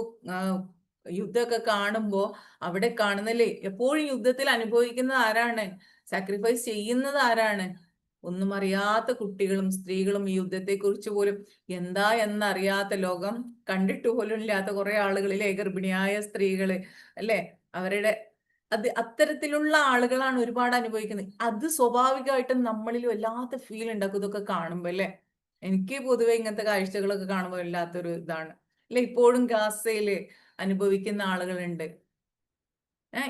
യുദ്ധമൊക്കെ കാണുമ്പോ അവിടെ കാണുന്നല്ലേ, എപ്പോഴും യുദ്ധത്തിൽ അനുഭവിക്കുന്നത് ആരാണ്, സാക്രിഫൈസ് ചെയ്യുന്നത് ആരാണ്, ഒന്നും അറിയാത്ത കുട്ടികളും സ്ത്രീകളും ഈ യുദ്ധത്തെ കുറിച്ച് പോലും എന്താ എന്നറിയാത്ത, ലോകം കണ്ടിട്ട് പോലും ഇല്ലാത്ത കുറെ ആളുകളിലെ ഗർഭിണിയായ സ്ത്രീകള് അല്ലെ, അവരുടെ അത്തരത്തിലുള്ള ആളുകളാണ് ഒരുപാട് അനുഭവിക്കുന്നത്. അത് സ്വാഭാവികമായിട്ടും നമ്മളിൽ വല്ലാത്ത ഫീൽ ഉണ്ടാക്കും ഇതൊക്കെ കാണുമ്പോ അല്ലെ. എനിക്ക് പൊതുവെ ഇങ്ങനത്തെ കാഴ്ചകളൊക്കെ കാണുമ്പോൾ വല്ലാത്തൊരു ഇതാണ് അല്ലെ. ഇപ്പോഴും ഗാസയില് അനുഭവിക്കുന്ന ആളുകളുണ്ട്.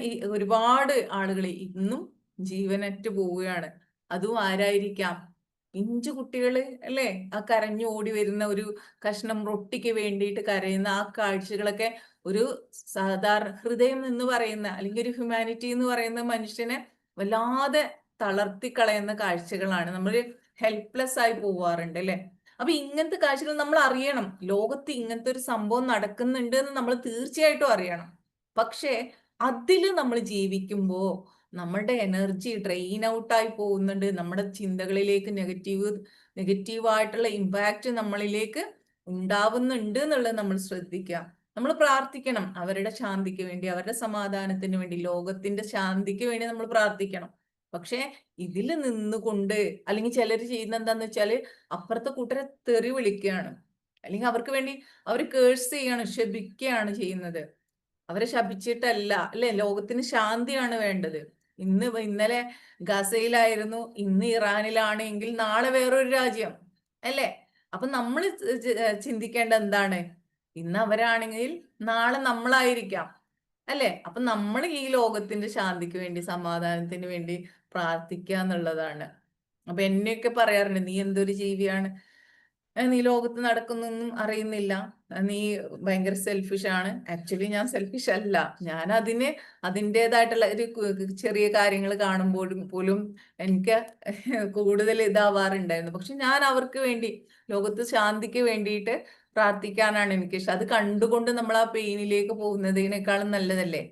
ഈ ഒരുപാട് ആളുകൾ ഇന്നും ജീവനറ്റ് പോവുകയാണ്. അതും ആരായിരിക്കാം, പിഞ്ചു കുട്ടികള് അല്ലെ. ആ കരഞ്ഞു ഓടി വരുന്ന ഒരു കഷ്ണം റൊട്ടിക്ക് വേണ്ടിയിട്ട് കരയുന്ന ആ കാഴ്ചകളൊക്കെ ഒരു സാധാരണ ഹൃദയം എന്ന് പറയുന്ന അല്ലെങ്കിൽ ഒരു ഹ്യൂമാനിറ്റി എന്ന് പറയുന്ന മനുഷ്യനെ വല്ലാതെ തളർത്തി കളയുന്ന കാഴ്ചകളാണ്. നമ്മൾ ഹെൽപ്ലെസ് ആയി പോവാറുണ്ട് അല്ലെ. അപ്പൊ ഇങ്ങനത്തെ കാഴ്ചകൾ നമ്മൾ അറിയണം. ലോകത്ത് ഇങ്ങനത്തെ ഒരു സംഭവം നടക്കുന്നുണ്ട് എന്ന് നമ്മൾ തീർച്ചയായിട്ടും അറിയണം. പക്ഷേ അതിൽ നമ്മൾ ജീവിക്കുമ്പോ നമ്മളുടെ എനർജി ഡ്രെയിൻ ഔട്ട് ആയി പോകുന്നുണ്ട്. നമ്മുടെ ചിന്തകളിലേക്ക് നെഗറ്റീവായിട്ടുള്ള ഇമ്പാക്റ്റ് നമ്മളിലേക്ക് ഉണ്ടാവുന്നുണ്ട് എന്നുള്ളത് നമ്മൾ ശ്രദ്ധിക്കുക. നമ്മൾ പ്രാർത്ഥിക്കണം അവരുടെ ശാന്തിക്ക് വേണ്ടി, അവരുടെ സമാധാനത്തിന് വേണ്ടി, ലോകത്തിന്റെ ശാന്തിക്ക് വേണ്ടി നമ്മൾ പ്രാർത്ഥിക്കണം. പക്ഷെ ഇതിൽ നിന്നുകൊണ്ട് അല്ലെങ്കിൽ ചിലർ ചെയ്യുന്ന എന്താന്ന് വെച്ചാല് അപ്പുറത്തെ കൂട്ടരെ തെറി വിളിക്കുകയാണ്, അല്ലെങ്കിൽ അവർക്ക് വേണ്ടി അവർ കേഴ്സ് ചെയ്യാണ്, ശപിക്കുകയാണ് ചെയ്യുന്നത്. അവരെ ശപിച്ചിട്ടല്ല അല്ലെ. ലോകത്തിന് ശാന്തിയാണ് വേണ്ടത്. ഇന്നലെ ഗസയിലായിരുന്നു, ഇന്ന് ഇറാനിലാണ് എങ്കിൽ നാളെ വേറൊരു രാജ്യം അല്ലെ. അപ്പൊ നമ്മൾ ചിന്തിക്കേണ്ട എന്താണ്, ഇന്ന് അവരാണെങ്കിൽ നാളെ നമ്മളായിരിക്കാം അല്ലെ. അപ്പൊ നമ്മൾ ഈ ലോകത്തിന്റെ ശാന്തിക്ക് വേണ്ടി സമാധാനത്തിന് വേണ്ടി പ്രാർത്ഥിക്കുക എന്നുള്ളതാണ്. അപ്പൊ എന്നെയൊക്കെ പറയാറുണ്ട്, നീ എന്തൊരു ജീവിയാണ്, നീ ലോകത്ത് നടക്കുന്നൊന്നും അറിയുന്നില്ല, നീ ഭയങ്കര സെൽഫിഷ് ആണ്. ആക്ച്വലി ഞാൻ സെൽഫിഷ് അല്ല. ഞാൻ അതിൻ്റെതായിട്ടുള്ള ഒരു ചെറിയ കാര്യങ്ങൾ കാണുമ്പോഴും പോലും എനിക്ക് കൂടുതൽ ഇതാവാറുണ്ടായിരുന്നു. പക്ഷെ ഞാൻ അവർക്ക് വേണ്ടി, ലോകത്ത് ശാന്തിക്ക് വേണ്ടിയിട്ട് പ്രാർത്ഥിക്കാനാണ് എനിക്കിഷ്ടം. അത് കണ്ടുകൊണ്ട് നമ്മൾ ആ പെയിനിലേക്ക് പോകുന്നതിനേക്കാളും നല്ലതല്ലേ?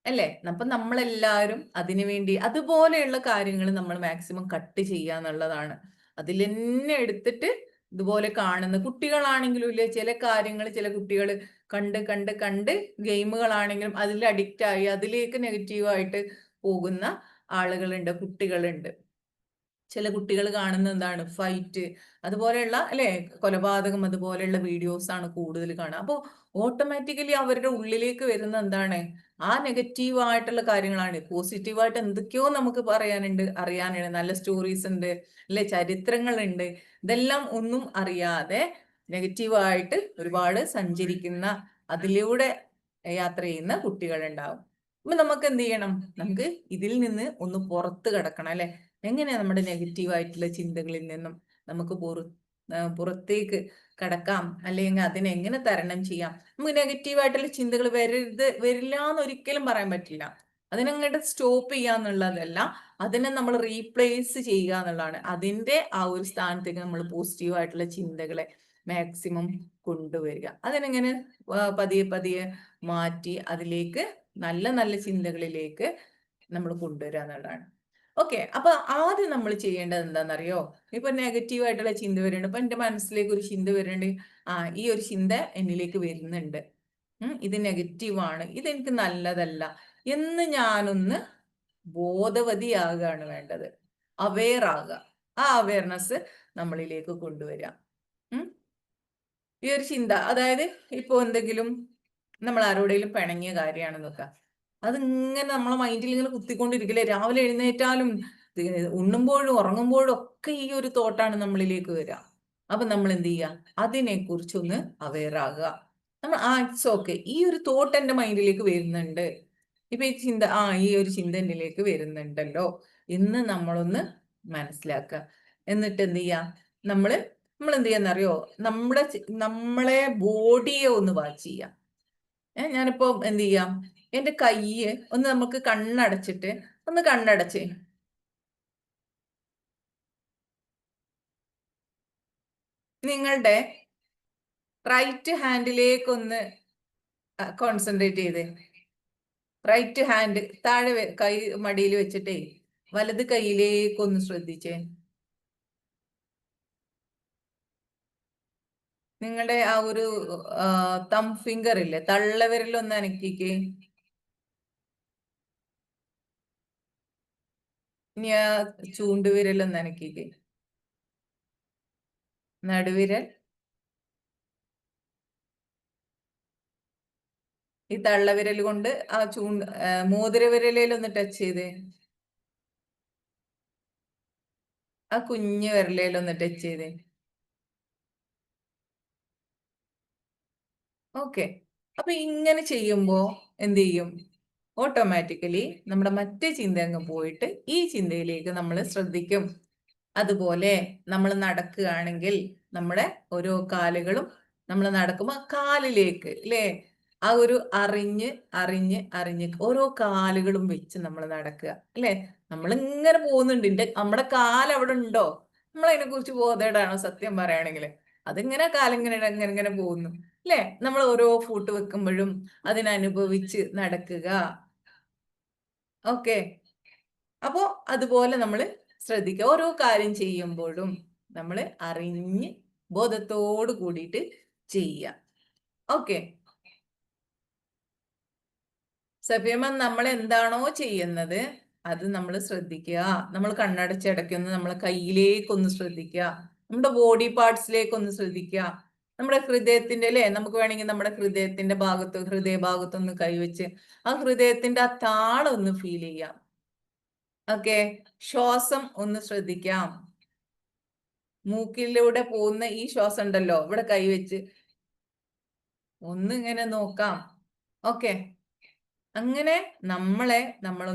അല്ലേ? അപ്പൊ നമ്മളെല്ലാവരും അതിനു വേണ്ടി അതുപോലെയുള്ള കാര്യങ്ങൾ നമ്മൾ മാക്സിമം കട്ട് ചെയ്യാന്നുള്ളതാണ്. അതിലെന്നെ എടുത്തിട്ട് ഇതുപോലെ കാണുന്ന കുട്ടികളാണെങ്കിലും ഇല്ലേ, ചില കാര്യങ്ങൾ ചില കുട്ടികൾ കണ്ട് കണ്ട് കണ്ട് ഗെയിമുകളാണെങ്കിലും അതിൽ അഡിക്റ്റ് ആയി അതിലേക്ക് നെഗറ്റീവായിട്ട് പോകുന്ന ആളുകളുണ്ട്, കുട്ടികളുണ്ട്. ചില കുട്ടികൾ കാണുന്ന എന്താണ് ഫൈറ്റ്, അതുപോലെയുള്ള അല്ലെ കൊലപാതകം, അതുപോലെയുള്ള വീഡിയോസ് ആണ് കൂടുതൽ കാണുക. അപ്പോൾ ഓട്ടോമാറ്റിക്കലി അവരുടെ ഉള്ളിലേക്ക് വരുന്ന എന്താണ്, ആ നെഗറ്റീവ് ആയിട്ടുള്ള കാര്യങ്ങളാണ്. പോസിറ്റീവായിട്ട് എന്തൊക്കെയോ നമുക്ക് പറയാനുണ്ട്, അറിയാനുണ്ട്, നല്ല സ്റ്റോറീസ് ഉണ്ട് അല്ലെ, ചരിത്രങ്ങളുണ്ട്. ഇതെല്ലാം ഒന്നും അറിയാതെ നെഗറ്റീവായിട്ട് ഒരുപാട് സഞ്ചരിക്കുന്ന, അതിലൂടെ യാത്ര ചെയ്യുന്ന കുട്ടികളുണ്ടാവും. അപ്പൊ നമുക്ക് എന്ത് ചെയ്യണം? നമുക്ക് ഇതിൽ നിന്ന് ഒന്ന് പുറത്ത് കിടക്കണം അല്ലെ. എങ്ങനെയാ നമ്മുടെ നെഗറ്റീവ് ആയിട്ടുള്ള ചിന്തകളിൽ നിന്നും നമുക്ക് പുറത്തേക്ക് കടക്കാം, അല്ലെങ്കിൽ അതിനെ എങ്ങനെ തരണം ചെയ്യാം? നമുക്ക് നെഗറ്റീവ് ആയിട്ടുള്ള ചിന്തകൾ വരില്ല എന്ന് ഒരിക്കലും പറയാൻ പറ്റില്ല. അതിനങ്ങോട്ട് സ്റ്റോപ്പ് ചെയ്യാന്നുള്ളതല്ല, അതിനെ നമ്മൾ റീപ്ലേസ് ചെയ്യുക എന്നുള്ളതാണ്. അതിന്റെ ആ ഒരു സ്ഥാനത്തേക്ക് നമ്മൾ പോസിറ്റീവ് ആയിട്ടുള്ള ചിന്തകളെ മാക്സിമം കൊണ്ടുവരിക. അതിനെങ്ങനെ പതിയെ പതിയെ മാറ്റി അതിലേക്ക് നല്ല നല്ല ചിന്തകളിലേക്ക് നമ്മൾ കൊണ്ടുവരിക എന്നുള്ളതാണ്. ഓക്കെ, അപ്പൊ ആദ്യം നമ്മൾ ചെയ്യേണ്ടത് എന്താണെന്നറിയോ? ഇപ്പൊ നെഗറ്റീവ് ആയിട്ടുള്ള ചിന്ത വരുന്നുണ്ട്. ഇപ്പൊ എന്റെ മനസ്സിലേക്ക് ഒരു ചിന്ത വരുന്നുണ്ട്, ഈ ഒരു ചിന്ത എന്നിലേക്ക് വരുന്നുണ്ട്, ഇത് നെഗറ്റീവാണ്, ഇതെനിക്ക് നല്ലതല്ല എന്ന് ഞാനൊന്ന് ബോധവതിയാകുകയാണ് വേണ്ടത്. അവെയർ ആകുക. ആ അവയർനെസ് നമ്മളിലേക്ക് കൊണ്ടുവരിക. ഈ ഒരു ചിന്ത, അതായത് ഇപ്പൊ എന്തെങ്കിലും നമ്മൾ ആരോടെങ്കിലും പിണങ്ങിയ കാര്യമാണെന്ന് നോക്കാം, അതിങ്ങനെ നമ്മളെ മൈൻഡിൽ ഇങ്ങനെ കുത്തിക്കൊണ്ടിരിക്കില്ലേ? രാവിലെ എഴുന്നേറ്റാലും ഉണ്ണുമ്പോഴും ഉറങ്ങുമ്പോഴും ഒക്കെ ഈ ഒരു തോട്ടാണ് നമ്മളിലേക്ക് വരിക. അപ്പൊ നമ്മൾ എന്ത് ചെയ്യുക? അതിനെ കുറിച്ചൊന്ന് അവെയർ ആകുക. നമ്മൾ ഇറ്റ്സ് ഓക്കെ, ഈ ഒരു തോട്ട് എന്റെ മൈൻഡിലേക്ക് വരുന്നുണ്ട്, ഇപ്പൊ ഈ ചിന്ത ഈ ഒരു ചിന്ത എന്നിലേക്ക് വരുന്നുണ്ടല്ലോ എന്ന് നമ്മളൊന്ന് മനസ്സിലാക്കുക. എന്നിട്ട് എന്ത് ചെയ്യാ? നമ്മൾ എന്ത് ചെയ്യാന്നറിയോ? നമ്മളെ ബോഡിയെ ഒന്ന് വാച്ച് ചെയ്യാം. ഞാനിപ്പോ എന്ത് ചെയ്യാം? എന്റെ കയ്യ് ഒന്ന് നമുക്ക് കണ്ണടച്ചിട്ട് ഒന്ന് കണ്ണടച്ച് നിങ്ങളുടെ റൈറ്റ് ഹാൻഡിലേക്ക് ഒന്ന് കോൺസെൻട്രേറ്റ് ചെയ്ത്, റൈറ്റ് ഹാൻഡ് താഴെ കൈ മടിയിൽ വെച്ചിട്ടേ വലത് കൈയിലേക്ക് ഒന്ന് ശ്രദ്ധിച്ചേ. നിങ്ങളുടെ ആ ഒരു തം ഫിംഗർ ഇല്ലേ, തള്ളവിരലൊന്ന് അനക്കിക്ക്. ഇനി ആ ചൂണ്ടുവിരലൊന്ന് അനക്കിക്ക്. നടുവിരൽ, ഈ തള്ളവിരൽ കൊണ്ട് ആ മോതിരവിരലൊന്ന് ടച്ച് ചെയ്ത്, ആ കുഞ്ഞു വിരലൊന്ന് ടച്ച് ചെയ്ത്. ഓക്കെ, അപ്പൊ ഇങ്ങനെ ചെയ്യുമ്പോ എന്ത് ചെയ്യും? ഓട്ടോമാറ്റിക്കലി നമ്മുടെ മറ്റേ ചിന്ത അങ്ങ് പോയിട്ട് ഈ ചിന്തയിലേക്ക് നമ്മൾ ശ്രദ്ധിക്കും. അതുപോലെ നമ്മൾ നടക്കുകയാണെങ്കിൽ നമ്മുടെ ഓരോ കാലുകളും നമ്മൾ നടക്കുമ്പോൾ കാലിലേക്ക് അല്ലേ, ആ ഒരു അറിഞ്ഞ് അറിഞ്ഞ് അറിഞ്ഞ് ഓരോ കാലുകളും വെച്ച് നമ്മൾ നടക്കുക അല്ലേ. നമ്മൾ ഇങ്ങനെ പോകുന്നുണ്ട്, നമ്മുടെ കാല് അവിടെ ഉണ്ടോ? നമ്മൾ അതിനെ കുറിച്ച് ബോധേടാണോ? സത്യം പറയുകയാണെങ്കിൽ അതിങ്ങനെ കാലിങ്ങനെ ഇങ്ങനെ ഇങ്ങനെ പോകുന്നു അല്ലേ. നമ്മൾ ഓരോ ഫൂട്ട് വെക്കുമ്പോഴും അതിനനുഭവിച്ച് നടക്കുക. ഓക്കെ, അപ്പോ അതുപോലെ നമ്മൾ ശ്രദ്ധിക്കുക. ഓരോ കാര്യം ചെയ്യുമ്പോഴും നമ്മൾ അറിഞ്ഞ് ബോധത്തോട് കൂടിയിട്ട് ചെയ്യുക. ഓക്കെ, സഫിയമ്മ, നമ്മൾ എന്താണോ ചെയ്യുന്നത് അത് നമ്മൾ ശ്രദ്ധിക്കുക. നമ്മൾ കണ്ണടച്ചിടയ്ക്കൊന്ന് നമ്മളെ കയ്യിലേക്കൊന്ന് ശ്രദ്ധിക്കുക, നമ്മുടെ ബോഡി പാർട്സിലേക്കൊന്ന് ശ്രദ്ധിക്കുക. നമ്മുടെ ഹൃദയത്തിന്റെ അല്ലേ, നമുക്ക് വേണമെങ്കിൽ നമ്മുടെ ഹൃദയത്തിന്റെ ഹൃദയഭാഗത്തൊന്ന് കൈവച്ച് ആ ഹൃദയത്തിന്റെ ആ താളം ഒന്ന് ഫീൽ ചെയ്യാം. ഓക്കെ, ശ്വാസം ഒന്ന് ശ്രദ്ധിക്കാം. മൂക്കിലൂടെ പോകുന്ന ഈ ശ്വാസം ഉണ്ടല്ലോ, ഇവിടെ കൈവച്ച് ഒന്ന് ഇങ്ങനെ നോക്കാം. ഓക്കെ, അങ്ങനെ നമ്മൾ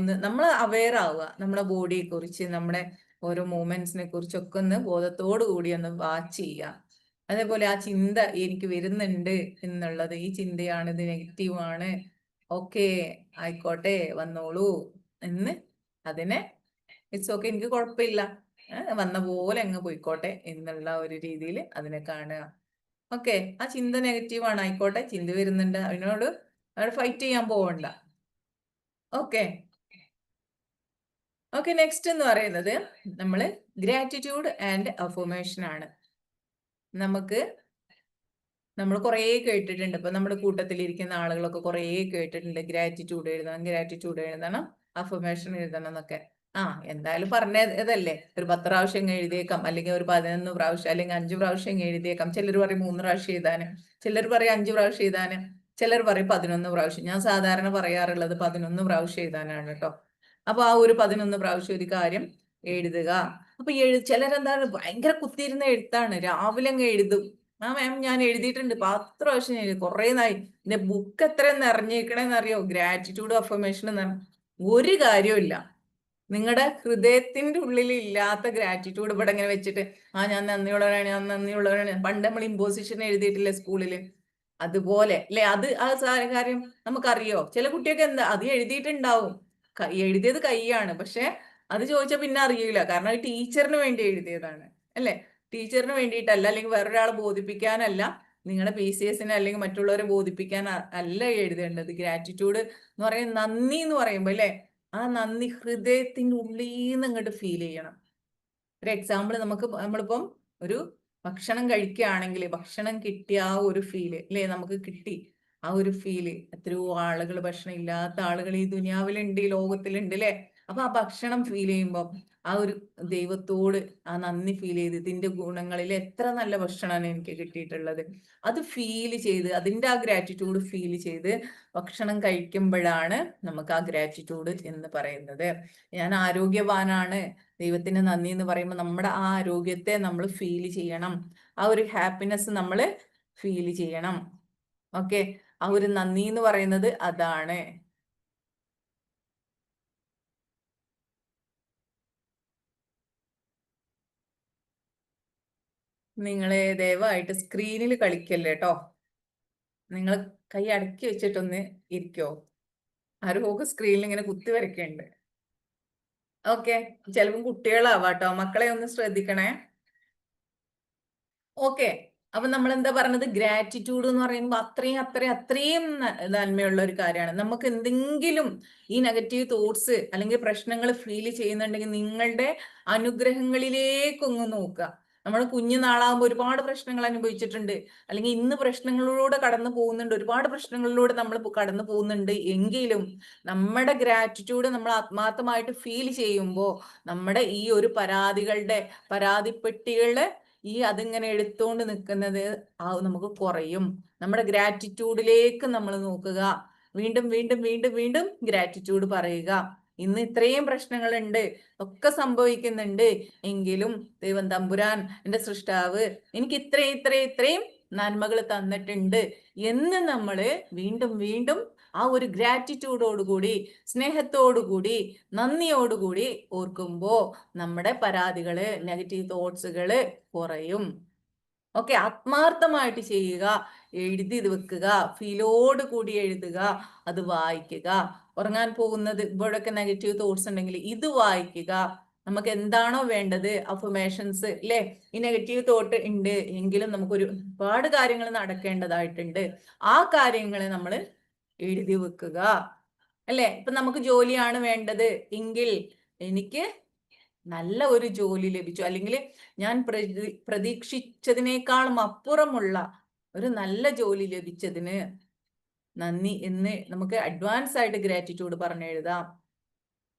അവെയർ ആവുക, നമ്മുടെ ബോഡിയെ കുറിച്ച്, നമ്മുടെ ഓരോ മൂവ്മെന്റ്സിനെ കുറിച്ചൊക്കെ ഒന്ന് ബോധത്തോടു കൂടി ഒന്ന് വാച്ച് ചെയ്യുക. അതേപോലെ ആ ചിന്ത എനിക്ക് വരുന്നുണ്ട് എന്നുള്ളത്, ഈ ചിന്തയാണ്, ഇത് നെഗറ്റീവ് ആണ്, ഓക്കെ ആയിക്കോട്ടെ വന്നോളൂ എന്ന് അതിനെ ഇറ്റ്സ് ഓക്കെ, എനിക്ക് കുഴപ്പമില്ല, വന്ന പോലെ അങ്ങ് പോയിക്കോട്ടെ എന്നുള്ള ഒരു രീതിയിൽ അതിനെ കാണുക. ഓക്കെ, ആ ചിന്ത നെഗറ്റീവാണ്, ആയിക്കോട്ടെ, ചിന്ത വരുന്നുണ്ട്, അതിനോട് ഫൈറ്റ് ചെയ്യാൻ പോവണ്ട. ഓക്കെ ഓക്കെ, നെക്സ്റ്റ് എന്ന് പറയുന്നത് നമ്മൾ ഗ്രാറ്റിറ്റ്യൂഡ് ആൻഡ് അഫർമേഷൻ ആണ്. നമ്മൾ കുറേ കേട്ടിട്ടുണ്ട്, ഇപ്പൊ നമ്മുടെ കൂട്ടത്തിലിരിക്കുന്ന ആളുകളൊക്കെ കുറേ കേട്ടിട്ടുണ്ട്, ഗ്രാറ്റിറ്റ്യൂഡ് എഴുതണം, അഫർമേഷൻ എഴുതണം എന്നൊക്കെ. എന്തായാലും പറഞ്ഞതല്ലേ, ഒരു 10 പ്രാവശ്യം എഴുതിയേക്കാം, അല്ലെങ്കിൽ ഒരു 11 പ്രാവശ്യം, അല്ലെങ്കിൽ 5 പ്രാവശ്യം എഴുതിയേക്കാം. ചിലർ പറയും 3 പ്രാവശ്യം എഴുതാന്, ചിലർ പറയും 5 പ്രാവശ്യം എഴുതാന്, ചിലർ പറയും 11 പ്രാവശ്യം. ഞാൻ സാധാരണ പറയാറുള്ളത് 11 പ്രാവശ്യം എഴുതാനാണ് കേട്ടോ. അപ്പൊ ആ ഒരു 11 പ്രാവശ്യം ഒരു കാര്യം എഴുതുക. അപ്പൊ ചിലരെന്താണ് ഭയങ്കര കുത്തിയിരുന്ന എഴുത്താണ്, രാവിലെ അങ്ങ് എഴുതും. മാം ഞാൻ എഴുതിയിട്ടുണ്ട് 10 പ്രാവശ്യം എഴുതി, കുറെ നായി, എന്റെ ബുക്ക് എത്ര നിറഞ്ഞേക്കണേന്ന് അറിയോ, ഗ്രാറ്റിറ്റ്യൂഡ് അഫർമേഷൻ. ഒരു കാര്യമില്ല, നിങ്ങളുടെ ഹൃദയത്തിന്റെ ഉള്ളിൽ ഇല്ലാത്ത ഗ്രാറ്റിറ്റ്യൂഡ് ഇവിടെ ഇങ്ങനെ വെച്ചിട്ട് ഞാൻ നന്ദിയുള്ളവരാണ്. പണ്ട് നമ്മൾ ഇമ്പോസിഷൻ എഴുതിയിട്ടില്ലേ സ്കൂളില്, അതുപോലെ അല്ലെ, ആ കാര്യം നമുക്കറിയോ. ചില കുട്ടിയൊക്കെ എന്താ അത് എഴുതിയിട്ടുണ്ടാവും, എഴുതിയത് കൈയാണ്, പക്ഷെ അത് ചോദിച്ചാൽ പിന്നെ അറിയില്ല, കാരണം അത് ടീച്ചറിന് വേണ്ടി എഴുതിയതാണ്, അല്ലെ. ടീച്ചറിന് വേണ്ടിയിട്ടല്ല, അല്ലെങ്കിൽ വേറൊരാളെ ബോധിപ്പിക്കാനല്ല, നിങ്ങളുടെ PCSനെ അല്ലെങ്കിൽ മറ്റുള്ളവരെ ബോധിപ്പിക്കാൻ അല്ല എഴുതേണ്ടത്. ഗ്രാറ്റിറ്റ്യൂഡ് എന്ന് പറയുന്നത്, നന്ദി എന്ന് പറയുമ്പോൾ അല്ലെ, ആ നന്ദി ഹൃദയത്തിന്റെ ഉള്ളിൽ നിന്ന് അങ്ങോട്ട് ഫീൽ ചെയ്യണം. ഒരു എക്സാമ്പിൾ, നമ്മളിപ്പം ഒരു ഭക്ഷണം കഴിക്കുകയാണെങ്കിൽ, ഭക്ഷണം കിട്ടിയ ആ ഒരു ഫീല് അല്ലെ, നമുക്ക് കിട്ടി ആ ഒരു ഫീല്. എത്രയോ ആളുകൾ, ഭക്ഷണം ഇല്ലാത്ത ആളുകൾ ഈ ദുനിയാവിലുണ്ട്, ഈ ലോകത്തിലുണ്ട് അല്ലെ. അപ്പൊ ആ ഭക്ഷണം ഫീൽ ചെയ്യുമ്പോൾ ആ ഒരു ദൈവത്തോട് ആ നന്ദി ഫീൽ ചെയ്ത്, ഇതിന്റെ ഗുണങ്ങളിൽ എത്ര നല്ല ഭക്ഷണമാണ് എനിക്ക് കിട്ടിയിട്ടുള്ളത്, അത് ഫീൽ ചെയ്ത്, അതിന്റെ ആ ഗ്രാറ്റിറ്റ്യൂഡ് ഫീൽ ചെയ്ത് ഭക്ഷണം കഴിക്കുമ്പോഴാണ് നമുക്ക് ആ ഗ്രാറ്റിറ്റ്യൂഡ് എന്ന് പറയുന്നത്. ഞാൻ ആരോഗ്യവാനാണ്, ദൈവത്തിന് നന്ദി എന്ന് പറയുമ്പോൾ നമ്മുടെ ആ ആരോഗ്യത്തെ നമ്മൾ ഫീൽ ചെയ്യണം, ആ ഒരു ഹാപ്പിനെസ് നമ്മൾ ഫീൽ ചെയ്യണം. ഓക്കെ, ആ ഒരു നന്ദി എന്ന് പറയുന്നത് അതാണ്. നിങ്ങളെ ദയവായിട്ട് സ്ക്രീനിൽ കളിക്കല്ലേ കേട്ടോ. നിങ്ങൾ കൈ അടക്കി വെച്ചിട്ടൊന്ന് ഇരിക്കോ. ആരും സ്ക്രീനിൽ ഇങ്ങനെ കുത്തി വരയ്ക്കുന്നുണ്ട്. ഓക്കെ, ചിലപ്പം കുട്ടികളാവാട്ടോ, മക്കളെ ഒന്ന് ശ്രദ്ധിക്കണേ. ഓക്കെ, അപ്പൊ നമ്മൾ എന്താ പറഞ്ഞത്, ഗ്രാറ്റിറ്റ്യൂഡ് എന്ന് പറയുമ്പോൾ അത്രയും നന്മയുള്ള ഒരു കാര്യമാണ്. നമുക്ക് എന്തെങ്കിലും ഈ നെഗറ്റീവ് തോട്ട്സ് അല്ലെങ്കിൽ പ്രശ്നങ്ങൾ ഫീൽ ചെയ്യുന്നുണ്ടെങ്കിൽ, നിങ്ങളുടെ അനുഗ്രഹങ്ങളിലേക്കൊന്ന് നോക്കുക. നമ്മൾ കുഞ്ഞുനാളാകുമ്പോൾ ഒരുപാട് പ്രശ്നങ്ങൾ അനുഭവിച്ചിട്ടുണ്ട്, അല്ലെങ്കിൽ ഇന്ന് പ്രശ്നങ്ങളിലൂടെ കടന്നു പോകുന്നുണ്ട്, ഒരുപാട് പ്രശ്നങ്ങളിലൂടെ നമ്മൾ കടന്നു പോകുന്നുണ്ട്. എങ്കിലും നമ്മുടെ ഗ്രാറ്റിറ്റ്യൂഡ് നമ്മൾ ആത്മാർത്ഥമായിട്ട് ഫീൽ ചെയ്യുമ്പോൾ, നമ്മുടെ ഈ ഒരു പരാതിപ്പെട്ടികളുടെ അതിങ്ങനെ എടുത്തുകൊണ്ട് നിൽക്കുന്നത് നമുക്ക് കുറയും. നമ്മുടെ ഗ്രാറ്റിറ്റ്യൂഡിലേക്ക് നമ്മൾ നോക്കുക, വീണ്ടും വീണ്ടും വീണ്ടും വീണ്ടും ഗ്രാറ്റിറ്റ്യൂഡ് പറയുക. ഇന്ന് ഇത്രയും പ്രശ്നങ്ങളുണ്ട്, ഒക്കെ സംഭവിക്കുന്നുണ്ട്, എങ്കിലും ദൈവം തമ്പുരാൻ, എൻ്റെ സൃഷ്ടാവ് എനിക്ക് ഇത്രയും നന്മകൾ തന്നിട്ടുണ്ട് എന്ന് നമ്മൾ വീണ്ടും വീണ്ടും ആ ഒരു ഗ്രാറ്റിറ്റ്യൂഡോടുകൂടി, സ്നേഹത്തോടുകൂടി, നന്ദിയോടുകൂടി ഓർക്കുമ്പോൾ നമ്മുടെ പരാതികള്, നെഗറ്റീവ് തോട്ട്സുകള് കുറയും. ഓക്കെ, ആത്മാർത്ഥമായിട്ട് ചെയ്യുക, എഴുതി വെക്കുക, ഫീലോട് കൂടി എഴുതുക, അത് വായിക്കുക. ഉറങ്ങാൻ പോകുന്നത് ഇവിടെയൊക്കെ നെഗറ്റീവ് തോട്ട്സ് ഉണ്ടെങ്കിൽ ഇത് വായിക്കുക. നമുക്ക് എന്താണോ വേണ്ടത്, അഫർമേഷൻസ് അല്ലെ, ഈ നെഗറ്റീവ് തോട്ട് ഉണ്ട് എങ്കിലും നമുക്കൊരു ഒരുപാട് കാര്യങ്ങൾ നടക്കേണ്ടതായിട്ടുണ്ട്, ആ കാര്യങ്ങളെ നമ്മൾ എഴുതി വെക്കുക. അല്ലെ, ഇപ്പൊ നമുക്ക് ജോലിയാണ് വേണ്ടത് എങ്കിൽ, എനിക്ക് നല്ല ഒരു ജോലി ലഭിച്ചു, അല്ലെങ്കിൽ ഞാൻ പ്രതീക്ഷിച്ചതിനേക്കാളും അപ്പുറമുള്ള ഒരു നല്ല ജോലി ലഭിച്ചതിന് നന്ദി എന്ന് നമുക്ക് അഡ്വാൻസ് ആയിട്ട് ഗ്രാറ്റിറ്റ്യൂഡ് പറഞ്ഞെഴുതാം.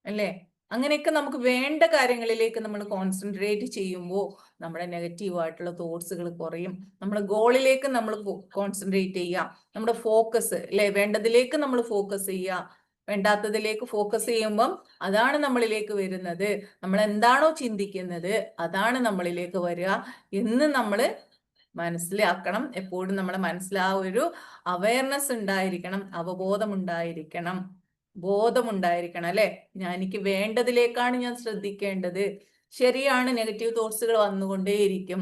അല്ലേ, അങ്ങനെയൊക്കെ നമുക്ക് വേണ്ട കാര്യങ്ങളിലേക്ക് നമ്മൾ കോൺസെൻട്രേറ്റ് ചെയ്യുമ്പോൾ നമ്മുടെ നെഗറ്റീവ് ആയിട്ടുള്ള തോട്ട്സുകൾ കുറയും. നമ്മുടെ ഗോളിലേക്ക് നമ്മൾ കോൺസെൻട്രേറ്റ് ചെയ്യുക, നമ്മുടെ ഫോക്കസ് അല്ലെ, വേണ്ടതിലേക്ക് നമ്മൾ ഫോക്കസ് ചെയ്യുക. വേണ്ടാത്തതിലേക്ക് ഫോക്കസ് ചെയ്യുമ്പം അതാണ് നമ്മളിലേക്ക് വരുന്നത്. നമ്മൾ എന്താണോ ചിന്തിക്കുന്നത് അതാണ് നമ്മളിലേക്ക് വരിക എന്ന് നമ്മൾ മനസ്സിലാക്കണം. എപ്പോഴും നമ്മളെ മനസ്സിൽ ആ ഒരു അവയർനെസ് ഉണ്ടായിരിക്കണം, അവബോധം ഉണ്ടായിരിക്കണം, ബോധമുണ്ടായിരിക്കണം. അല്ലെ, എനിക്ക് വേണ്ടതിലേക്കാണ് ഞാൻ ശ്രദ്ധിക്കേണ്ടത്. ശരിയാണ്, നെഗറ്റീവ് തോട്ട്സുകൾ വന്നുകൊണ്ടേയിരിക്കും,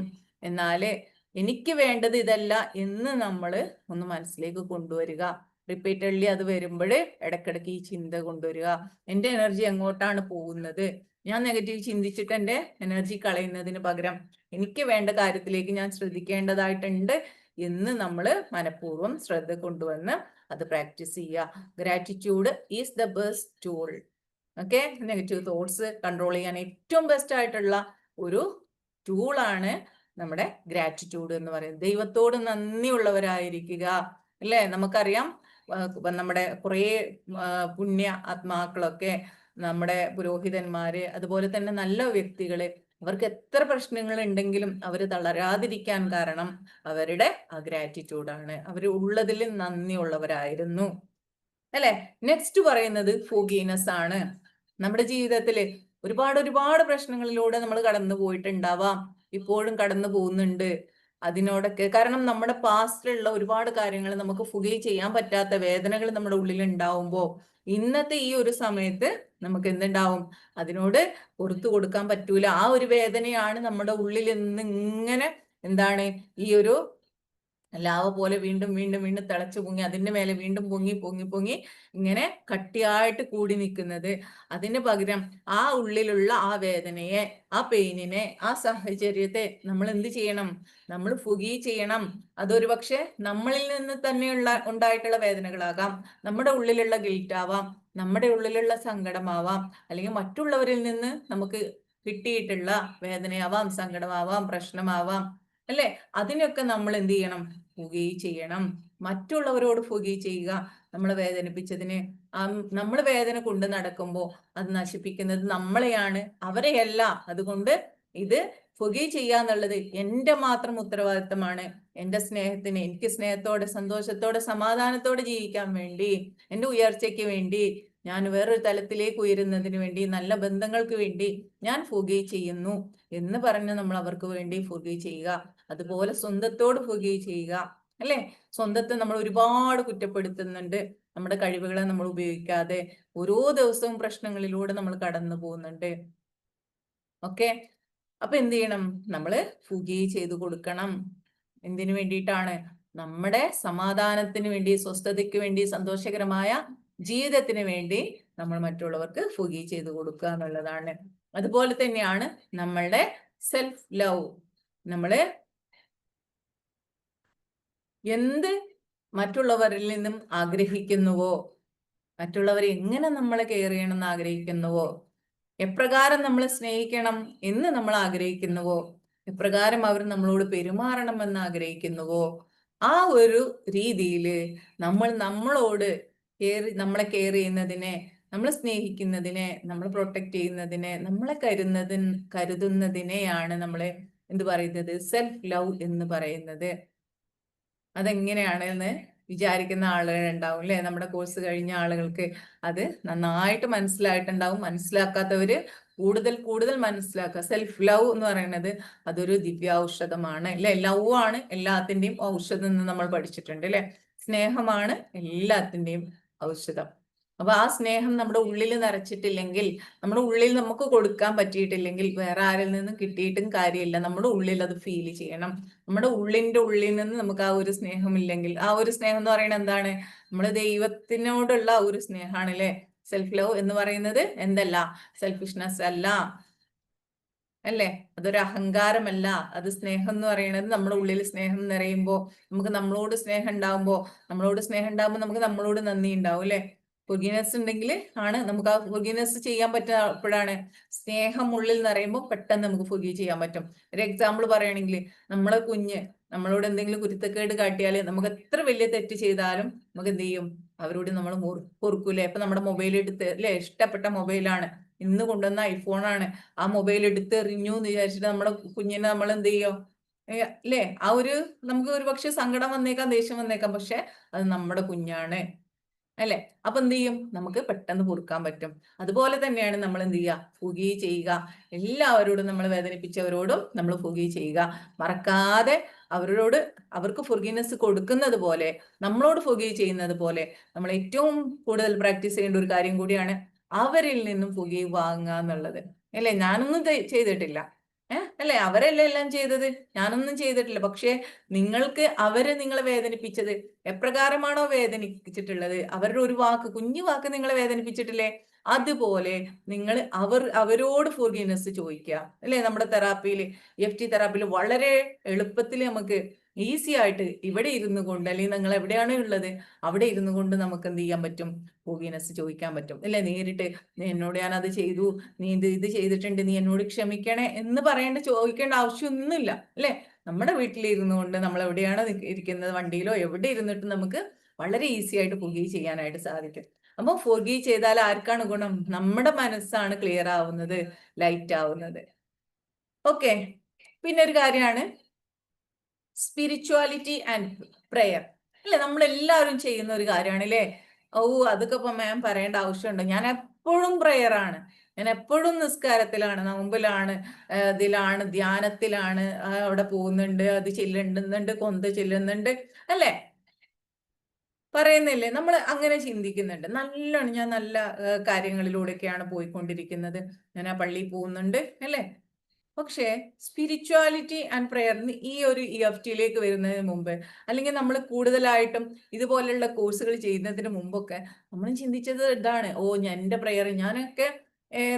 എന്നാല് എനിക്ക് വേണ്ടത് ഇതല്ല എന്ന് നമ്മൾ ഒന്ന് മനസ്സിലേക്ക് കൊണ്ടുവരിക. റിപ്പീറ്റഡ്ലി അത് വരുമ്പോൾ ഇടയ്ക്കിടയ്ക്ക് ഈ ചിന്ത കൊണ്ടുവരിക, എൻ്റെ എനർജി എങ്ങോട്ടാണ് പോകുന്നത്, ഞാൻ നെഗറ്റീവ് ചിന്തിച്ചിട്ട് എൻ്റെ എനർജി കളയുന്നതിന് പകരം എനിക്ക് വേണ്ട കാര്യത്തിലേക്ക് ഞാൻ ശ്രദ്ധിക്കേണ്ടതായിട്ടുണ്ട് എന്ന് നമ്മൾ മനഃപൂർവ്വം ശ്രദ്ധ കൊണ്ടുവന്ന് അത് പ്രാക്ടീസ് ചെയ്യുക. Gratitude is the best tool. Okay, negative thoughts control ചെയ്യാൻ ഏറ്റവും ബെസ്റ്റ് ആയിട്ടുള്ള ഒരു ടൂളാണ് നമ്മുടെ ഗ്രാറ്റിറ്റ്യൂഡ് എന്ന് പറയുന്നത്. ദൈവത്തോട് നന്ദിയുള്ളവരായിരിക്കുക, അല്ലേ? നമുക്കറിയാം നമ്മുടെ കുറേ പുണ്യ ആത്മാക്കളൊക്കെ, നമ്മുടെ പുരോഹിതന്മാര്, അതുപോലെ തന്നെ നല്ല വ്യക്തികള്, അവർക്ക് എത്ര പ്രശ്നങ്ങൾ ഉണ്ടെങ്കിലും അവർ തളരാതിരിക്കാൻ കാരണം അവരുടെ ആ ഗ്രാറ്റിറ്റ്യൂഡാണ്. അവർ ഉള്ളതിൽ നന്ദിയുള്ളവരായിരുന്നു, അല്ലെ? നെക്സ്റ്റ് പറയുന്നത് ഫോഗീനെസ് ആണ്. നമ്മുടെ ജീവിതത്തിൽ ഒരുപാട് പ്രശ്നങ്ങളിലൂടെ നമ്മൾ കടന്നു പോയിട്ടുണ്ടാവാം, ഇപ്പോഴും കടന്നു പോകുന്നുണ്ട്. അതിനോടൊക്കെ കാരണം നമ്മുടെ പാസ്റ്റിലുള്ള ഒരുപാട് കാര്യങ്ങൾ നമുക്ക് ഫുഗേയ് ചെയ്യാൻ പറ്റാത്ത വേദനകൾ നമ്മുടെ ഉള്ളിൽ ഉണ്ടാവുമ്പോൾ ഇന്നത്തെ ഈ ഒരു സമയത്ത് നമുക്ക് എന്തുണ്ടാവും? അതിനോട് പുറത്തു കൊടുക്കാൻ പറ്റൂല. ആ ഒരു വേദനയാണ് നമ്മുടെ ഉള്ളിൽ നിന്ന് ഇങ്ങനെ എന്താണ് ഈ ഒരു ലാവ പോലെ വീണ്ടും വീണ്ടും വീണ്ടും തിളച്ചു പൊങ്ങി അതിന്റെ മേലെ വീണ്ടും പൊങ്ങി ഇങ്ങനെ കട്ടിയായിട്ട് കൂടി നിൽക്കുന്നത്. അതിന് പകരം ആ ഉള്ളിലുള്ള ആ വേദനയെ, ആ പെയിനിനെ, ആ സാഹചര്യത്തെ നമ്മൾ എന്ത് ചെയ്യണം? നമ്മൾ ഫുഗീ ചെയ്യണം. അതൊരു പക്ഷെ നമ്മളിൽ നിന്ന് തന്നെയുള്ള ഉണ്ടായിട്ടുള്ള വേദനകളാകാം, നമ്മുടെ ഉള്ളിലുള്ള ഗിൽറ്റ് ആവാം, നമ്മുടെ ഉള്ളിലുള്ള സങ്കടമാവാം, അല്ലെങ്കിൽ മറ്റുള്ളവരിൽ നിന്ന് നമുക്ക് കിട്ടിയിട്ടുള്ള വേദനയാവാം, സങ്കടമാവാം, പ്രശ്നമാവാം, അല്ലെ? അതിനൊക്കെ നമ്മൾ എന്ത് ചെയ്യണം? ഫുഗീ ചെയ്യണം. മറ്റുള്ളവരോട് ഫുഗീ ചെയ്യുക. നമ്മളെ വേദനിപ്പിച്ചതിന് നമ്മൾ വേദന കൊണ്ട് നടക്കുമ്പോൾ അത് നശിപ്പിക്കുന്നത് നമ്മളെയാണ്, അവരെയല്ല. അതുകൊണ്ട് ഇത് ഫുഗീ ചെയ്യാന്നുള്ളത് എൻ്റെ മാത്രം ഉത്തരവാദിത്തമാണ്. എൻ്റെ സ്നേഹത്തിന്, എനിക്ക് സ്നേഹത്തോടെ, സന്തോഷത്തോടെ, സമാധാനത്തോടെ ജീവിക്കാൻ വേണ്ടി, എൻ്റെ ഉയർച്ചയ്ക്ക് വേണ്ടി, ഞാൻ വേറൊരു തലത്തിലേക്ക് ഉയരുന്നതിന് വേണ്ടി, നല്ല ബന്ധങ്ങൾക്ക് വേണ്ടി ഞാൻ ഫുഗീ ചെയ്യുന്നു എന്ന് പറഞ്ഞ് നമ്മൾ അവർക്ക് വേണ്ടി ഫുഗീ ചെയ്യുക. അതുപോലെ സ്വന്തത്തോട് ഫുഗീ ചെയ്യുക, അല്ലെ? സ്വന്തത്തെ നമ്മൾ ഒരുപാട് കുറ്റപ്പെടുത്തുന്നുണ്ട്, നമ്മുടെ കഴിവുകളെ നമ്മൾ ഉപയോഗിക്കാതെ ഓരോ ദിവസവും പ്രശ്നങ്ങളിലൂടെ നമ്മൾ കടന്നു പോകുന്നുണ്ട്. ഓക്കെ, അപ്പൊ എന്ത് ചെയ്യണം? നമ്മള് ഫുഗീ ചെയ്തു കൊടുക്കണം. എന്തിനു വേണ്ടിയിട്ടാണ്? നമ്മുടെ സമാധാനത്തിന് വേണ്ടി, സ്വസ്ഥതയ്ക്ക് വേണ്ടി, സന്തോഷകരമായ ജീവിതത്തിന് വേണ്ടി നമ്മൾ മറ്റുള്ളവർക്ക് ഫുഗീ ചെയ്തു കൊടുക്കുക എന്നുള്ളതാണ്. അതുപോലെ തന്നെയാണ് നമ്മളുടെ സെൽഫ് ലവ്. നമ്മള് എന്ത് മറ്റുള്ളവരിൽ നിന്നും ആഗ്രഹിക്കുന്നുവോ, മറ്റുള്ളവരെ എങ്ങനെ നമ്മളെ കെയർ ചെയ്യണമെന്ന് ആഗ്രഹിക്കുന്നുവോ, എപ്രകാരം നമ്മൾ സ്നേഹിക്കണം എന്ന് നമ്മൾ ആഗ്രഹിക്കുന്നുവോ, എപ്രകാരം അവർ നമ്മളോട് പെരുമാറണമെന്ന് ആഗ്രഹിക്കുന്നുവോ, ആ ഒരു രീതിയിൽ നമ്മൾ നമ്മളോട് നമ്മളെ കെയർ ചെയ്യുന്നതിനെ, നമ്മളെ സ്നേഹിക്കുന്നതിനെ, നമ്മൾ പ്രൊട്ടക്ട് ചെയ്യുന്നതിനെ, നമ്മളെ കരുതുന്നതിനെയാണ് നമ്മളെ എന്ത് പറയുന്നത്? സെൽഫ് ലവ് എന്ന് പറയുന്നത്. അതെങ്ങനെയാണെന്ന് വിചാരിക്കുന്ന ആളുകൾ ഉണ്ടാവും, അല്ലെ? നമ്മുടെ കോഴ്സ് കഴിഞ്ഞ ആളുകൾക്ക് അത് നന്നായിട്ട് മനസ്സിലായിട്ടുണ്ടാവും. മനസ്സിലാക്കാത്തവര് കൂടുതൽ മനസ്സിലാക്കുക. സെൽഫ് ലവ് എന്ന് പറയുന്നത് അതൊരു ദിവ്യൌഷധമാണ്, അല്ലെ? ലവ് ആണ് എല്ലാത്തിന്റെയും ഔഷധം എന്ന് നമ്മൾ പഠിച്ചിട്ടുണ്ട്, അല്ലെ? സ്നേഹമാണ് എല്ലാത്തിന്റെയും ഔഷധം. അപ്പൊ ആ സ്നേഹം നമ്മുടെ ഉള്ളിൽ നിറച്ചിട്ടില്ലെങ്കിൽ, നമ്മുടെ ഉള്ളിൽ നമുക്ക് കൊടുക്കാൻ പറ്റിയിട്ടില്ലെങ്കിൽ വേറെ ആരിൽ നിന്നും കിട്ടിയിട്ടും കാര്യമില്ല. നമ്മുടെ ഉള്ളിൽ അത് ഫീൽ ചെയ്യണം. നമ്മുടെ ഉള്ളിന്റെ ഉള്ളിൽ നിന്ന് നമുക്ക് ആ ഒരു സ്നേഹം ഇല്ലെങ്കിൽ, ആ ഒരു സ്നേഹം എന്ന് പറയുന്നത് എന്താണ്? നമ്മുടെ ദൈവത്തിനോടുള്ള ഒരു സ്നേഹമാണ്, അല്ലെ? സെൽഫ് ലവ് എന്ന് പറയുന്നത് എന്തല്ല? സെൽഫിഷ്നെസ് അല്ല, അല്ലേ? അതൊരു അഹങ്കാരമല്ല. അത് സ്നേഹം എന്ന് പറയുന്നത് നമ്മുടെ ഉള്ളിൽ സ്നേഹം നിറയുമ്പോൾ, നമുക്ക് നമ്മളോട് സ്നേഹം ഉണ്ടാവുമ്പോൾ നമുക്ക് നമ്മളോട് നന്ദി ഉണ്ടാവും, അല്ലെ? ഫൊർഗീവ്നെസ് ഉണ്ടെങ്കിൽ ആണ് നമുക്ക് ആ ഫൊർഗീവ്നെസ് ചെയ്യാൻ പറ്റുമ്പോഴാണ്. സ്നേഹം ഉള്ളിൽ നിറയുമ്പോൾ പെട്ടെന്ന് നമുക്ക് ഫൊർഗീവ് ചെയ്യാൻ പറ്റും. ഒരു എക്സാമ്പിൾ പറയുകയാണെങ്കിൽ, നമ്മളെ കുഞ്ഞ് നമ്മളോട് എന്തെങ്കിലും കുരുത്തക്കേട് കാട്ടിയാൽ, നമുക്ക് എത്ര വലിയ തെറ്റ് ചെയ്താലും നമുക്ക് എന്ത് ചെയ്യും? അവരോട് നമ്മൾ പൊറുക്കൂലേ? ഇപ്പൊ നമ്മുടെ മൊബൈൽ എടുത്ത്, അല്ലെ? ഇഷ്ടപ്പെട്ട മൊബൈലാണ്, ഇന്ന് കൊണ്ടുവന്ന ഐഫോണാണ്, ആ മൊബൈൽ എടുത്ത് എറിഞ്ഞു എന്ന് വിചാരിച്ചിട്ട് നമ്മുടെ കുഞ്ഞിനെ നമ്മൾ എന്ത് ചെയ്യോ? അല്ലേ? ആ ഒരു നമുക്ക് ഒരു പക്ഷെ സങ്കടം വന്നേക്കാം, ദേഷ്യം വന്നേക്കാം, പക്ഷെ അത് നമ്മുടെ കുഞ്ഞാണ്, അല്ലെ? അപ്പൊ എന്ത് ചെയ്യും? നമുക്ക് പെട്ടെന്ന് പൊറുക്കാൻ പറ്റും. അതുപോലെ തന്നെയാണ് നമ്മൾ എന്ത് ചെയ്യുക? ഫുഗീവ് ചെയ്യുക. എല്ലാവരോടും, നമ്മൾ വേദനിപ്പിച്ചവരോടും നമ്മൾ ഫുഗീവ് ചെയ്യുക. മറക്കാതെ അവർക്ക് ഫൊർഗീവ്നെസ് കൊടുക്കുന്നത് പോലെ, നമ്മളോട് ഫുഗീവ് ചെയ്യുന്നത് പോലെ നമ്മൾ ഏറ്റവും കൂടുതൽ പ്രാക്ടീസ് ചെയ്യേണ്ട ഒരു കാര്യം കൂടിയാണ് അവരിൽ നിന്നും ഫുഗീവ് വാങ്ങുക എന്നുള്ളത്, അല്ലെ? ഞാനൊന്നും ചെയ്തിട്ടില്ല, അല്ലെ? അവരല്ലേ എല്ലാം ചെയ്തത്, ഞാനൊന്നും ചെയ്തിട്ടില്ല. പക്ഷെ നിങ്ങളെ വേദനിപ്പിച്ചത് എപ്രകാരമാണോ വേദനിപ്പിച്ചിട്ടുള്ളത്, അവരുടെ ഒരു വാക്ക്, കുഞ്ഞു വാക്ക് നിങ്ങളെ വേദനിപ്പിച്ചിട്ടില്ലേ? അതുപോലെ നിങ്ങൾ അവരോട് ഫോർഗീവ്നെസ് ചോദിക്കുക, അല്ലെ? നമ്മുടെ തെറാപ്പിയിൽ, EFT തെറാപ്പിയിൽ വളരെ എളുപ്പത്തിൽ നമുക്ക് ഈസി ആയിട്ട് ഇവിടെ ഇരുന്നു കൊണ്ട്, അല്ലെങ്കിൽ നിങ്ങൾ എവിടെയാണ് ഉള്ളത് അവിടെ ഇരുന്നു കൊണ്ട് നമുക്ക് എന്ത് ചെയ്യാൻ പറ്റും? ഫോർഗീവ്നെസ് ചോദിക്കാൻ പറ്റും, അല്ലെ? നേരിട്ട് നീ എന്നോട് ഞാൻ അത് ചെയ്തു, നീ ഇത് ചെയ്തിട്ടുണ്ട്, നീ എന്നോട് ക്ഷമിക്കണേ എന്ന് ചോദിക്കേണ്ട ആവശ്യമൊന്നുമില്ല, അല്ലെ? നമ്മുടെ വീട്ടിലിരുന്നു കൊണ്ട് നമ്മൾ എവിടെയാണ് ഇരിക്കുന്നത്, വണ്ടിയിലോ എവിടെ ഇരുന്നിട്ട് നമുക്ക് വളരെ ഈസി ആയിട്ട് ഫോർഗീവ് ചെയ്യാനായിട്ട് സാധിക്കും. അപ്പൊ ഫോർഗീവ് ചെയ്താൽ ആർക്കാണ് ഗുണം? നമ്മുടെ മനസ്സാണ് ക്ലിയർ ആവുന്നത്, ലൈറ്റ് ആവുന്നത്. ഓക്കെ. പിന്നെ ഒരു കാര്യമാണ് സ്പിരിച്വാലിറ്റി ആൻഡ് പ്രെയർ, അല്ലെ? നമ്മളെല്ലാവരും ചെയ്യുന്ന ഒരു കാര്യമാണ്, അല്ലേ? ഓ, അതൊക്കെ ഇപ്പൊ മാം പറയേണ്ട ആവശ്യമുണ്ടോ? ഞാൻ എപ്പോഴും പ്രെയർ ആണ്, ഞാൻ എപ്പോഴും നിസ്കാരത്തിലാണ്, നോമ്പിലാണ്, ഇതിലാണ്, ധ്യാനത്തിലാണ്, അവിടെ പോകുന്നുണ്ട്, അത് ചെല്ലുന്നുണ്ട്, കൊന്ത ചെല്ലുന്നുണ്ട്, അല്ലെ? പറയുന്നില്ലേ? നമ്മൾ അങ്ങനെ ചിന്തിക്കുന്നുണ്ട്. നല്ലോണം ഞാൻ നല്ല കാര്യങ്ങളിലൂടെയൊക്കെയാണ് പോയിക്കൊണ്ടിരിക്കുന്നത്, ഞാൻ ആ പള്ളിയിൽ പോകുന്നുണ്ട്, അല്ലേ? പക്ഷേ സ്പിരിച്വാലിറ്റി ആൻഡ് പ്രെയറിന് ഈ ഒരു EFTയിലേക്ക് വരുന്നതിന് മുമ്പ്, അല്ലെങ്കിൽ നമ്മൾ കൂടുതലായിട്ടും ഇതുപോലെയുള്ള കോഴ്സുകൾ ചെയ്യുന്നതിന് മുമ്പൊക്കെ നമ്മൾ ചിന്തിച്ചത് ഇതാണ്: ഓ, എൻ്റെ പ്രെയർ ഞാനൊക്കെ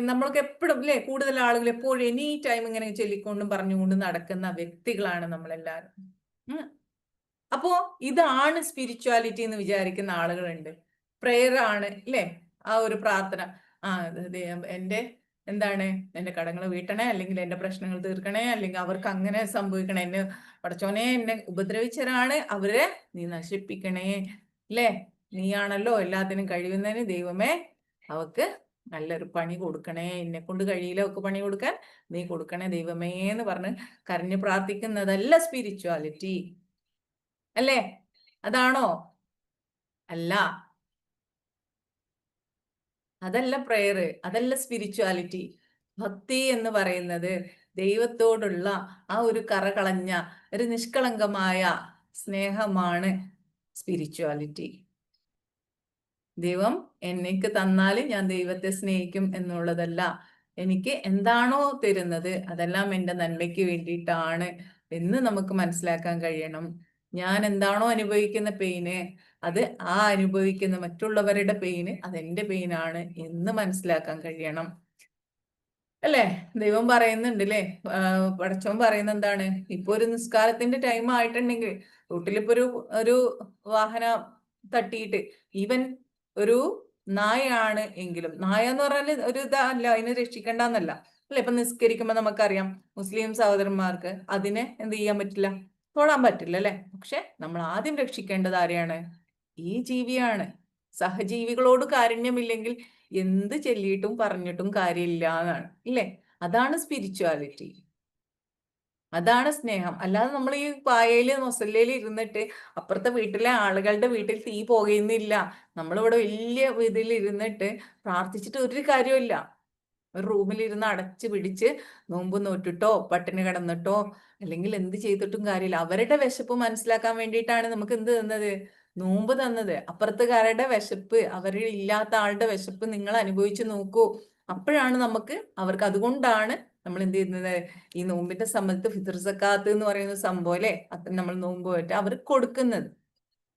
നമ്മൾക്ക് എപ്പോഴും, അല്ലേ, കൂടുതൽ ആളുകൾ എപ്പോഴും എനി ടൈം ഇങ്ങനെ ചൊല്ലിക്കൊണ്ടും പറഞ്ഞുകൊണ്ടും നടക്കുന്ന വ്യക്തികളാണ് നമ്മളെല്ലാവരും. അപ്പോ ഇതാണ് സ്പിരിച്വാലിറ്റി എന്ന് വിചാരിക്കുന്ന ആളുകളുണ്ട്. പ്രെയർ ആണ്, അല്ലേ? ആ ഒരു പ്രാർത്ഥന. ആ, എൻ്റെ എന്താണ്, എൻ്റെ കടങ്ങൾ വീട്ടണേ, അല്ലെങ്കിൽ എൻ്റെ പ്രശ്നങ്ങൾ തീർക്കണേ, അല്ലെങ്കിൽ അവർക്ക് അങ്ങനെ സംഭവിക്കണേ, എന്നെ പടച്ചോനെ, എന്നെ ഉപദ്രവിച്ചവരാണ് അവരെ നീ നശിപ്പിക്കണേ, അല്ലേ? നീയാണല്ലോ എല്ലാത്തിനും കഴിയുന്നതിന്, ദൈവമേ അവക്ക് നല്ലൊരു പണി കൊടുക്കണേ, എന്നെ കൊണ്ട് കഴിയില്ല അവക്ക് പണി കൊടുക്കാൻ, നീ കൊടുക്കണേ ദൈവമേ എന്ന് പറഞ്ഞ് കരഞ്ഞ് പ്രാർത്ഥിക്കുന്നതല്ല സ്പിരിച്വാലിറ്റി, അല്ലേ? അതാണോ? അല്ല, അതല്ല പ്രെയർ, അതല്ല സ്പിരിച്വാലിറ്റി. ഭക്തി എന്ന് പറയുന്നത് ദൈവത്തോടുള്ള ആ ഒരു കറകളഞ്ഞ ഒരു നിഷ്കളങ്കമായ സ്നേഹമാണ് സ്പിരിച്വാലിറ്റി. ദൈവം എനിക്ക് തന്നാൽ ഞാൻ ദൈവത്തെ സ്നേഹിക്കും എന്നുള്ളതല്ല. എനിക്ക് എന്താണോ തരുന്നത് അതെല്ലാം എൻ്റെ നന്മയ്ക്ക് വേണ്ടിയിട്ടാണ് എന്ന് നമുക്ക് മനസ്സിലാക്കാൻ കഴിയണം. ഞാൻ എന്താണോ അനുഭവിക്കുന്ന പെയിന്, അത് ആ അനുഭവിക്കുന്ന മറ്റുള്ളവരുടെ പെയിന് അതെന്റെ പെയിനാണ് എന്ന് മനസ്സിലാക്കാൻ കഴിയണം, അല്ലേ? ദൈവം പറയുന്നുണ്ട്, അല്ലേ? പടച്ചോൻ പറയുന്ന എന്താണ്? ഇപ്പൊ ഒരു നിസ്കാരത്തിന്റെ ടൈം ആയിട്ടുണ്ടെങ്കിൽ റൂട്ടിലിപ്പോ ഒരു വാഹനം തട്ടിയിട്ട്, ഈവൻ ഒരു നായയാണ് എങ്കിലും, നായ എന്ന് പറഞ്ഞാൽ ഒരു ഇതല്ല, അതിനെ രക്ഷിക്കണ്ടെന്നല്ല, അല്ലെ? ഇപ്പൊ നിസ്കരിക്കുമ്പോ നമുക്കറിയാം, മുസ്ലിം സഹോദരന്മാർക്ക് അതിനെ എന്ത് ചെയ്യാൻ പറ്റില്ല, തൊടാൻ പറ്റില്ല, അല്ലെ? പക്ഷെ നമ്മൾ ആദ്യം രക്ഷിക്കേണ്ടത് ആരെയാണ്? ഈ ജീവിയാണ്. സഹജീവികളോട് കാരുണ്യമില്ലെങ്കിൽ എന്ത് ചൊല്ലിയിട്ടും പറഞ്ഞിട്ടും കാര്യമില്ല എന്നാണ്, ഇല്ലേ? അതാണ് സ്പിരിച്വാലിറ്റി, അതാണ് സ്നേഹം. അല്ലാതെ നമ്മൾ ഈ പായയില് മൊസല്ലയിൽ ഇരുന്നിട്ട് അപ്പുറത്തെ വീട്ടിലെ ആളുകളുടെ വീട്ടിൽ തീ പോകുന്നില്ല, നമ്മളിവിടെ വലിയ ഇതിൽ ഇരുന്നിട്ട് പ്രാർത്ഥിച്ചിട്ട് ഒരു കാര്യമില്ല. ഒരു റൂമിലിരുന്ന് അടച്ചു പിടിച്ച് നോമ്പ് നോറ്റിട്ടോ പട്ടിണി കിടന്നിട്ടോ അല്ലെങ്കിൽ എന്ത് ചെയ്തിട്ടും കാര്യമില്ല. അവരുടെ വിശപ്പ് മനസ്സിലാക്കാൻ വേണ്ടിയിട്ടാണ് നമുക്ക് എന്ത് തന്നത്? നോമ്പ് തന്നത്. അപ്പുറത്തുകാരുടെ വിശപ്പ്, അവരിൽ ഇല്ലാത്ത ആളുടെ വിശപ്പ് നിങ്ങൾ അനുഭവിച്ചു നോക്കൂ. അപ്പോഴാണ് നമുക്ക് അവർക്ക്, അതുകൊണ്ടാണ് നമ്മൾ എന്ത് ചെയ്യുന്നത്? ഈ നോമ്പിന്റെ സമയത്ത് ഫിത്ർ സക്കാത്ത് എന്ന് പറയുന്ന സംഭവം, അല്ലെ? അത് നമ്മൾ നോമ്പ് പോയിട്ട് അവർക്ക് കൊടുക്കുന്നത്,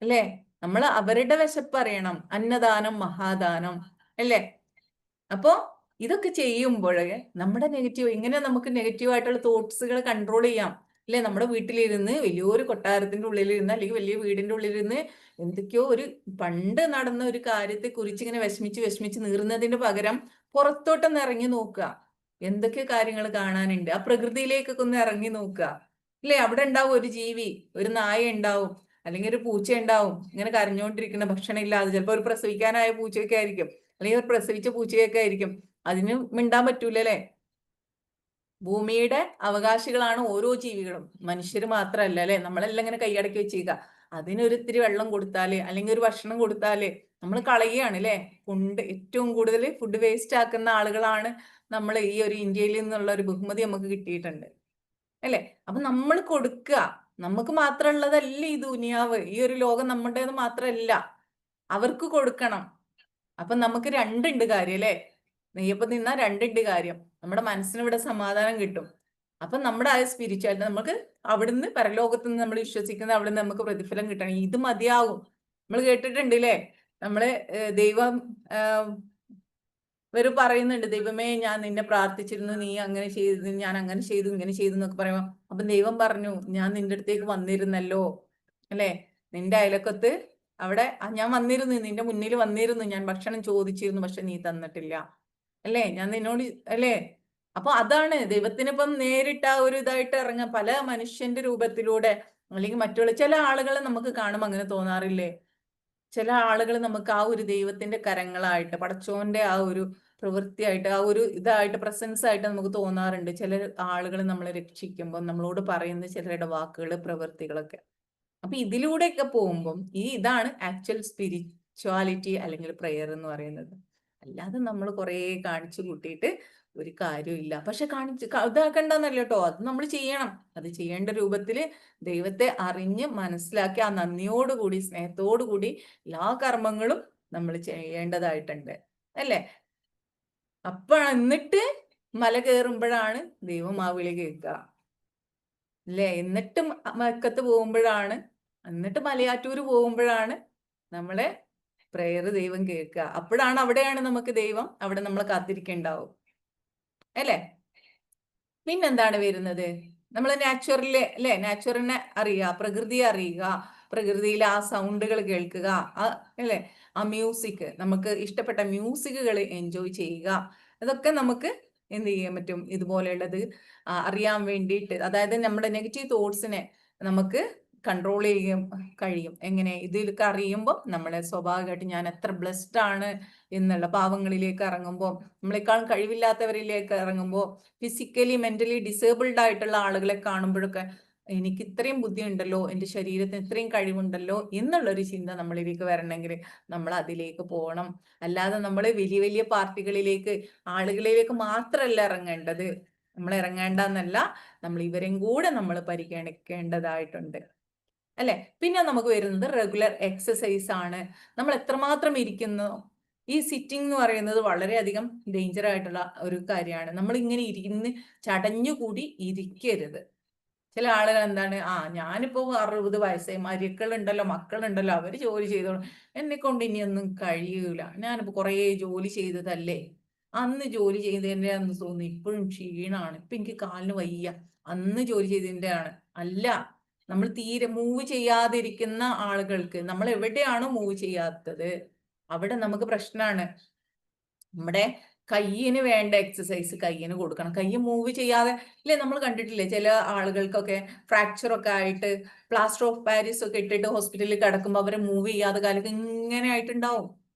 അല്ലേ? നമ്മൾ അവരുടെ വിശപ്പ് അറിയണം. അന്നദാനം മഹാദാനം, അല്ലേ? അപ്പോ ഇതൊക്കെ ചെയ്യുമ്പോഴേ നമ്മുടെ ഇങ്ങനെ നമുക്ക് നെഗറ്റീവായിട്ടുള്ള തോട്ട്സുകൾ കൺട്രോൾ ചെയ്യാം, അല്ലെ? നമ്മുടെ വീട്ടിലിരുന്ന് വലിയൊരു കൊട്ടാരത്തിന്റെ ഉള്ളിലിരുന്ന്, അല്ലെങ്കിൽ വലിയ വീടിന്റെ ഉള്ളിലിരുന്ന് എന്തൊക്കെയോ ഒരു പണ്ട് നടന്ന ഒരു കാര്യത്തെ കുറിച്ച് ഇങ്ങനെ വിഷമിച്ച് നീറുന്നതിന് പകരം പുറത്തോട്ടൊന്ന് ഇറങ്ങി നോക്കുക. എന്തൊക്കെ കാര്യങ്ങൾ കാണാനുണ്ട്, ആ പ്രകൃതിയിലേക്കൊക്കെ ഒന്ന് ഇറങ്ങി നോക്കുക, അല്ലെ? അവിടെ ഉണ്ടാവും ഒരു ജീവി, ഒരു നായ ഉണ്ടാവും, അല്ലെങ്കിൽ ഒരു പൂച്ച ഉണ്ടാവും, ഇങ്ങനെ കരഞ്ഞുകൊണ്ടിരിക്കുന്ന, ഭക്ഷണം ഇല്ലാതെ, ചിലപ്പോൾ ഒരു പ്രസവിക്കാനായ പൂച്ചയൊക്കെ ആയിരിക്കും, അല്ലെങ്കിൽ ഒരു പ്രസവിച്ച പൂച്ചയൊക്കെ ആയിരിക്കും. അതിന് മിണ്ടാൻ പറ്റൂലല്ലേ? ഭൂമിയുടെ അവകാശികളാണ് ഓരോ ജീവികളും, മനുഷ്യർ മാത്രമല്ല, അല്ലെ? നമ്മളെല്ലാം ഇങ്ങനെ കൈയടക്കി വെച്ചേക്കുക. അതിനൊരിത്തിരി വെള്ളം കൊടുത്താല്, അല്ലെങ്കിൽ ഒരു ഭക്ഷണം കൊടുത്താല് നമ്മൾ കളയുകയാണ്, അല്ലെ? ഏറ്റവും കൂടുതൽ ഫുഡ് വേസ്റ്റ് ആക്കുന്ന ആളുകളാണ് നമ്മൾ. ഈ ഒരു ഇന്ത്യയിൽ നിന്നുള്ള ഒരു ബഹുമതി നമുക്ക് കിട്ടിയിട്ടുണ്ട്, അല്ലെ? അപ്പൊ നമ്മൾ കൊടുക്കുക. നമുക്ക് മാത്രമുള്ളതല്ല ഈ ദുനിയാവ്, ഈ ഒരു ലോകം നമ്മുടേത് മാത്രമല്ല, അവർക്ക് കൊടുക്കണം. അപ്പൊ നമുക്ക് രണ്ടുണ്ട് കാര്യം, അല്ലെ? നെയ്യപ്പം നിന്നാ രണ്ടുണ്ട് കാര്യം. നമ്മുടെ മനസ്സിന് ഇവിടെ സമാധാനം കിട്ടും. അപ്പൊ നമ്മുടെ ആ സ്പിരിച്വാലിറ്റി നമുക്ക് അവിടുന്ന്, പരലോകത്ത് നിന്ന് നമ്മൾ വിശ്വസിക്കുന്ന അവിടുന്ന് നമുക്ക് പ്രതിഫലം കിട്ടണം. ഇത് മതിയാകും. നമ്മൾ കേട്ടിട്ടുണ്ട്, അല്ലേ? നമ്മള് ദൈവം ഇവര് പറയുന്നുണ്ട്, ദൈവമേ ഞാൻ നിന്നെ പ്രാർത്ഥിച്ചിരുന്നു, നീ അങ്ങനെ ചെയ്തു, ഞാൻ അങ്ങനെ ചെയ്തു, ഇങ്ങനെ ചെയ്തു എന്നൊക്കെ പറയുമ്പോ, അപ്പൊ ദൈവം പറഞ്ഞു, ഞാൻ നിന്റെ അടുത്തേക്ക് വന്നിരുന്നല്ലോ, അല്ലെ? നിന്റെ അയലക്കത്ത് അവിടെ ഞാൻ വന്നിരുന്നു, നിന്റെ മുന്നിൽ വന്നിരുന്നു, ഞാൻ ഭക്ഷണം ചോദിച്ചിരുന്നു, പക്ഷെ നീ തന്നിട്ടില്ല, അല്ലേ? ഞാൻ നിന്നോട്, അല്ലേ? അപ്പൊ അതാണ് ദൈവത്തിനിപ്പം നേരിട്ട് ആ ഒരു ഇതായിട്ട് ഇറങ്ങാൻ പല മനുഷ്യന്റെ രൂപത്തിലൂടെ, അല്ലെങ്കിൽ മറ്റുള്ള ചില ആളുകളെ നമുക്ക് കാണുമ്പോൾ അങ്ങനെ തോന്നാറില്ലേ? ചില ആളുകൾ നമുക്ക് ആ ഒരു ദൈവത്തിന്റെ കരങ്ങളായിട്ട്, പടച്ചോന്റെ ആ ഒരു പ്രവൃത്തിയായിട്ട്, ആ ഒരു ഇതായിട്ട്, പ്രസൻസ് ആയിട്ട് നമുക്ക് തോന്നാറുണ്ട്. ചില ആളുകൾ നമ്മളെ രക്ഷിക്കുമ്പോൾ നമ്മളോട് പറയുന്ന ചിലരുടെ വാക്കുകൾ, പ്രവൃത്തികളൊക്കെ. അപ്പൊ ഇതിലൂടെയൊക്കെ പോകുമ്പം ഇതാണ് ആക്ച്വൽ സ്പിരിച്വാലിറ്റി അല്ലെങ്കിൽ പ്രെയർ എന്ന് പറയുന്നത്. അല്ലാതെ നമ്മൾ കുറേ കാണിച്ചു കൂട്ടിയിട്ട് ഒരു കാര്യമില്ല. പക്ഷെ ഇതാക്കണ്ടെന്നല്ല കേട്ടോ, അത് നമ്മൾ ചെയ്യണം. അത് ചെയ്യേണ്ട രൂപത്തില് ദൈവത്തെ അറിഞ്ഞ് മനസ്സിലാക്കി ആ നന്ദിയോടുകൂടി, സ്നേഹത്തോടുകൂടി എല്ലാ കർമ്മങ്ങളും നമ്മൾ ചെയ്യേണ്ടതായിട്ടുണ്ട്, അല്ലേ? എന്നിട്ട് മല കയറുമ്പോഴാണ് ദൈവം ആ വിളി കേൾക്കുക, അല്ലേ? എന്നിട്ട് മക്കത്ത് പോകുമ്പോഴാണ്, എന്നിട്ട് മലയാറ്റൂര് പോകുമ്പോഴാണ് നമ്മളെ പ്രേയർ ദൈവം കേൾക്കുക. അപ്പോഴാണ്, അവിടെയാണ് നമുക്ക് ദൈവം അവിടെ നമ്മളെ കാത്തിരിക്കേണ്ടാവും, അല്ലേ? പിന്നെന്താണ് വരുന്നത്? നമ്മൾ നാച്ചുറലിലെ, അല്ലെ, നാച്ചുറലിനെ അറിയുക, പ്രകൃതിയെ അറിയുക, പ്രകൃതിയിലെ ആ സൗണ്ടുകൾ കേൾക്കുക, അല്ലെ, ആ മ്യൂസിക്, നമുക്ക് ഇഷ്ടപ്പെട്ട മ്യൂസിക്കുകൾ എൻജോയ് ചെയ്യുക. ഇതൊക്കെ നമുക്ക് എന്ത് ചെയ്യാൻ പറ്റും? ഇതുപോലെയുള്ളത് അറിയാൻ വേണ്ടിയിട്ട്, അതായത് നമ്മുടെ നെഗറ്റീവ് തോട്ട്സിനെ നമുക്ക് കൺട്രോൾ ചെയ്യാൻ കഴിയും. എങ്ങനെ? ഇതിലൊക്കെ അറിയുമ്പോൾ നമ്മളെ സ്വാഭാവികമായിട്ട് ഞാൻ എത്ര ബ്ലെസ്ഡ് ആണ് എന്നുള്ള, പാവങ്ങളിലേക്ക് ഇറങ്ങുമ്പോൾ, നമ്മളെക്കാളും കഴിവില്ലാത്തവരിലേക്ക് ഇറങ്ങുമ്പോൾ, ഫിസിക്കലി മെന്റലി ഡിസേബിൾഡ് ആയിട്ടുള്ള ആളുകളെ കാണുമ്പോഴൊക്കെ എനിക്ക് ഇത്രയും ബുദ്ധി ഉണ്ടല്ലോ, എൻ്റെ ശരീരത്തിന് ഇത്രയും കഴിവുണ്ടല്ലോ എന്നുള്ളൊരു ചിന്ത നമ്മളിലേക്ക് വരണമെങ്കിൽ നമ്മൾ അതിലേക്ക് പോകണം. അല്ലാതെ നമ്മൾ വലിയ വലിയ പാർട്ടികളിലേക്ക്, ആളുകളിലേക്ക് മാത്രമല്ല ഇറങ്ങേണ്ടത്. നമ്മൾ ഇറങ്ങേണ്ടെന്നല്ല, നമ്മൾ ഇവരെയും കൂടെ നമ്മൾ പരിഗണിക്കേണ്ടതായിട്ടുണ്ട്, അല്ലെ? പിന്നെ നമുക്ക് വരുന്നത് റെഗുലർ എക്സസൈസ് ആണ്. നമ്മൾ എത്രമാത്രം ഇരിക്കുന്നു, ഈ സിറ്റിംഗ് എന്ന് പറയുന്നത് വളരെയധികം ഡേഞ്ചർ ആയിട്ടുള്ള ഒരു കാര്യമാണ്. നമ്മൾ ഇങ്ങനെ ഇരുന്ന് ചടഞ്ഞുകൂടി ഇരിക്കരുത്. ചില ആളുകൾ എന്താണ്, ഞാനിപ്പോ 60 വയസ്സായി, മരുക്കളുണ്ടല്ലോ, മക്കളുണ്ടല്ലോ, അവര് ജോലി ചെയ്തോളും, എന്നെ കൊണ്ട് ഇനിയൊന്നും കഴിയൂല, ഞാനിപ്പോ കുറേ ജോലി ചെയ്തതല്ലേ, അന്ന് ജോലി ചെയ്തതിന്റെ അന്ന് തോന്നി, ഇപ്പോഴും ക്ഷീണാണ്, ഇപ്പൊ എനിക്ക് കാലിന് വയ്യ, അന്ന് ജോലി ചെയ്തതിന്റെ ആണ്. അല്ല, നമ്മൾ തീരെ മൂവ് ചെയ്യാതിരിക്കുന്ന ആളുകൾക്ക്, നമ്മൾ എവിടെയാണോ മൂവ് ചെയ്യാത്തത് അവിടെ നമുക്ക് പ്രശ്നമാണ്. നമ്മുടെ കയ്യിന് വേണ്ട എക്സസൈസ് കയ്യിന് കൊടുക്കണം. കയ്യ് മൂവ് ചെയ്യാതെ, ഇല്ലേ, നമ്മൾ കണ്ടിട്ടില്ലേ ചില ആളുകൾക്കൊക്കെ ഫ്രാക്ചർ ഒക്കെ ആയിട്ട് പ്ലാസ്റ്റർ ഓഫ് പാരീസ് ഒക്കെ ഇട്ടിട്ട് ഹോസ്പിറ്റലിൽ കിടക്കുമ്പോൾ അവരെ മൂവ് ചെയ്യാതെ കാലൊക്കെ ഇങ്ങനെ ആയിട്ടുണ്ടാവും.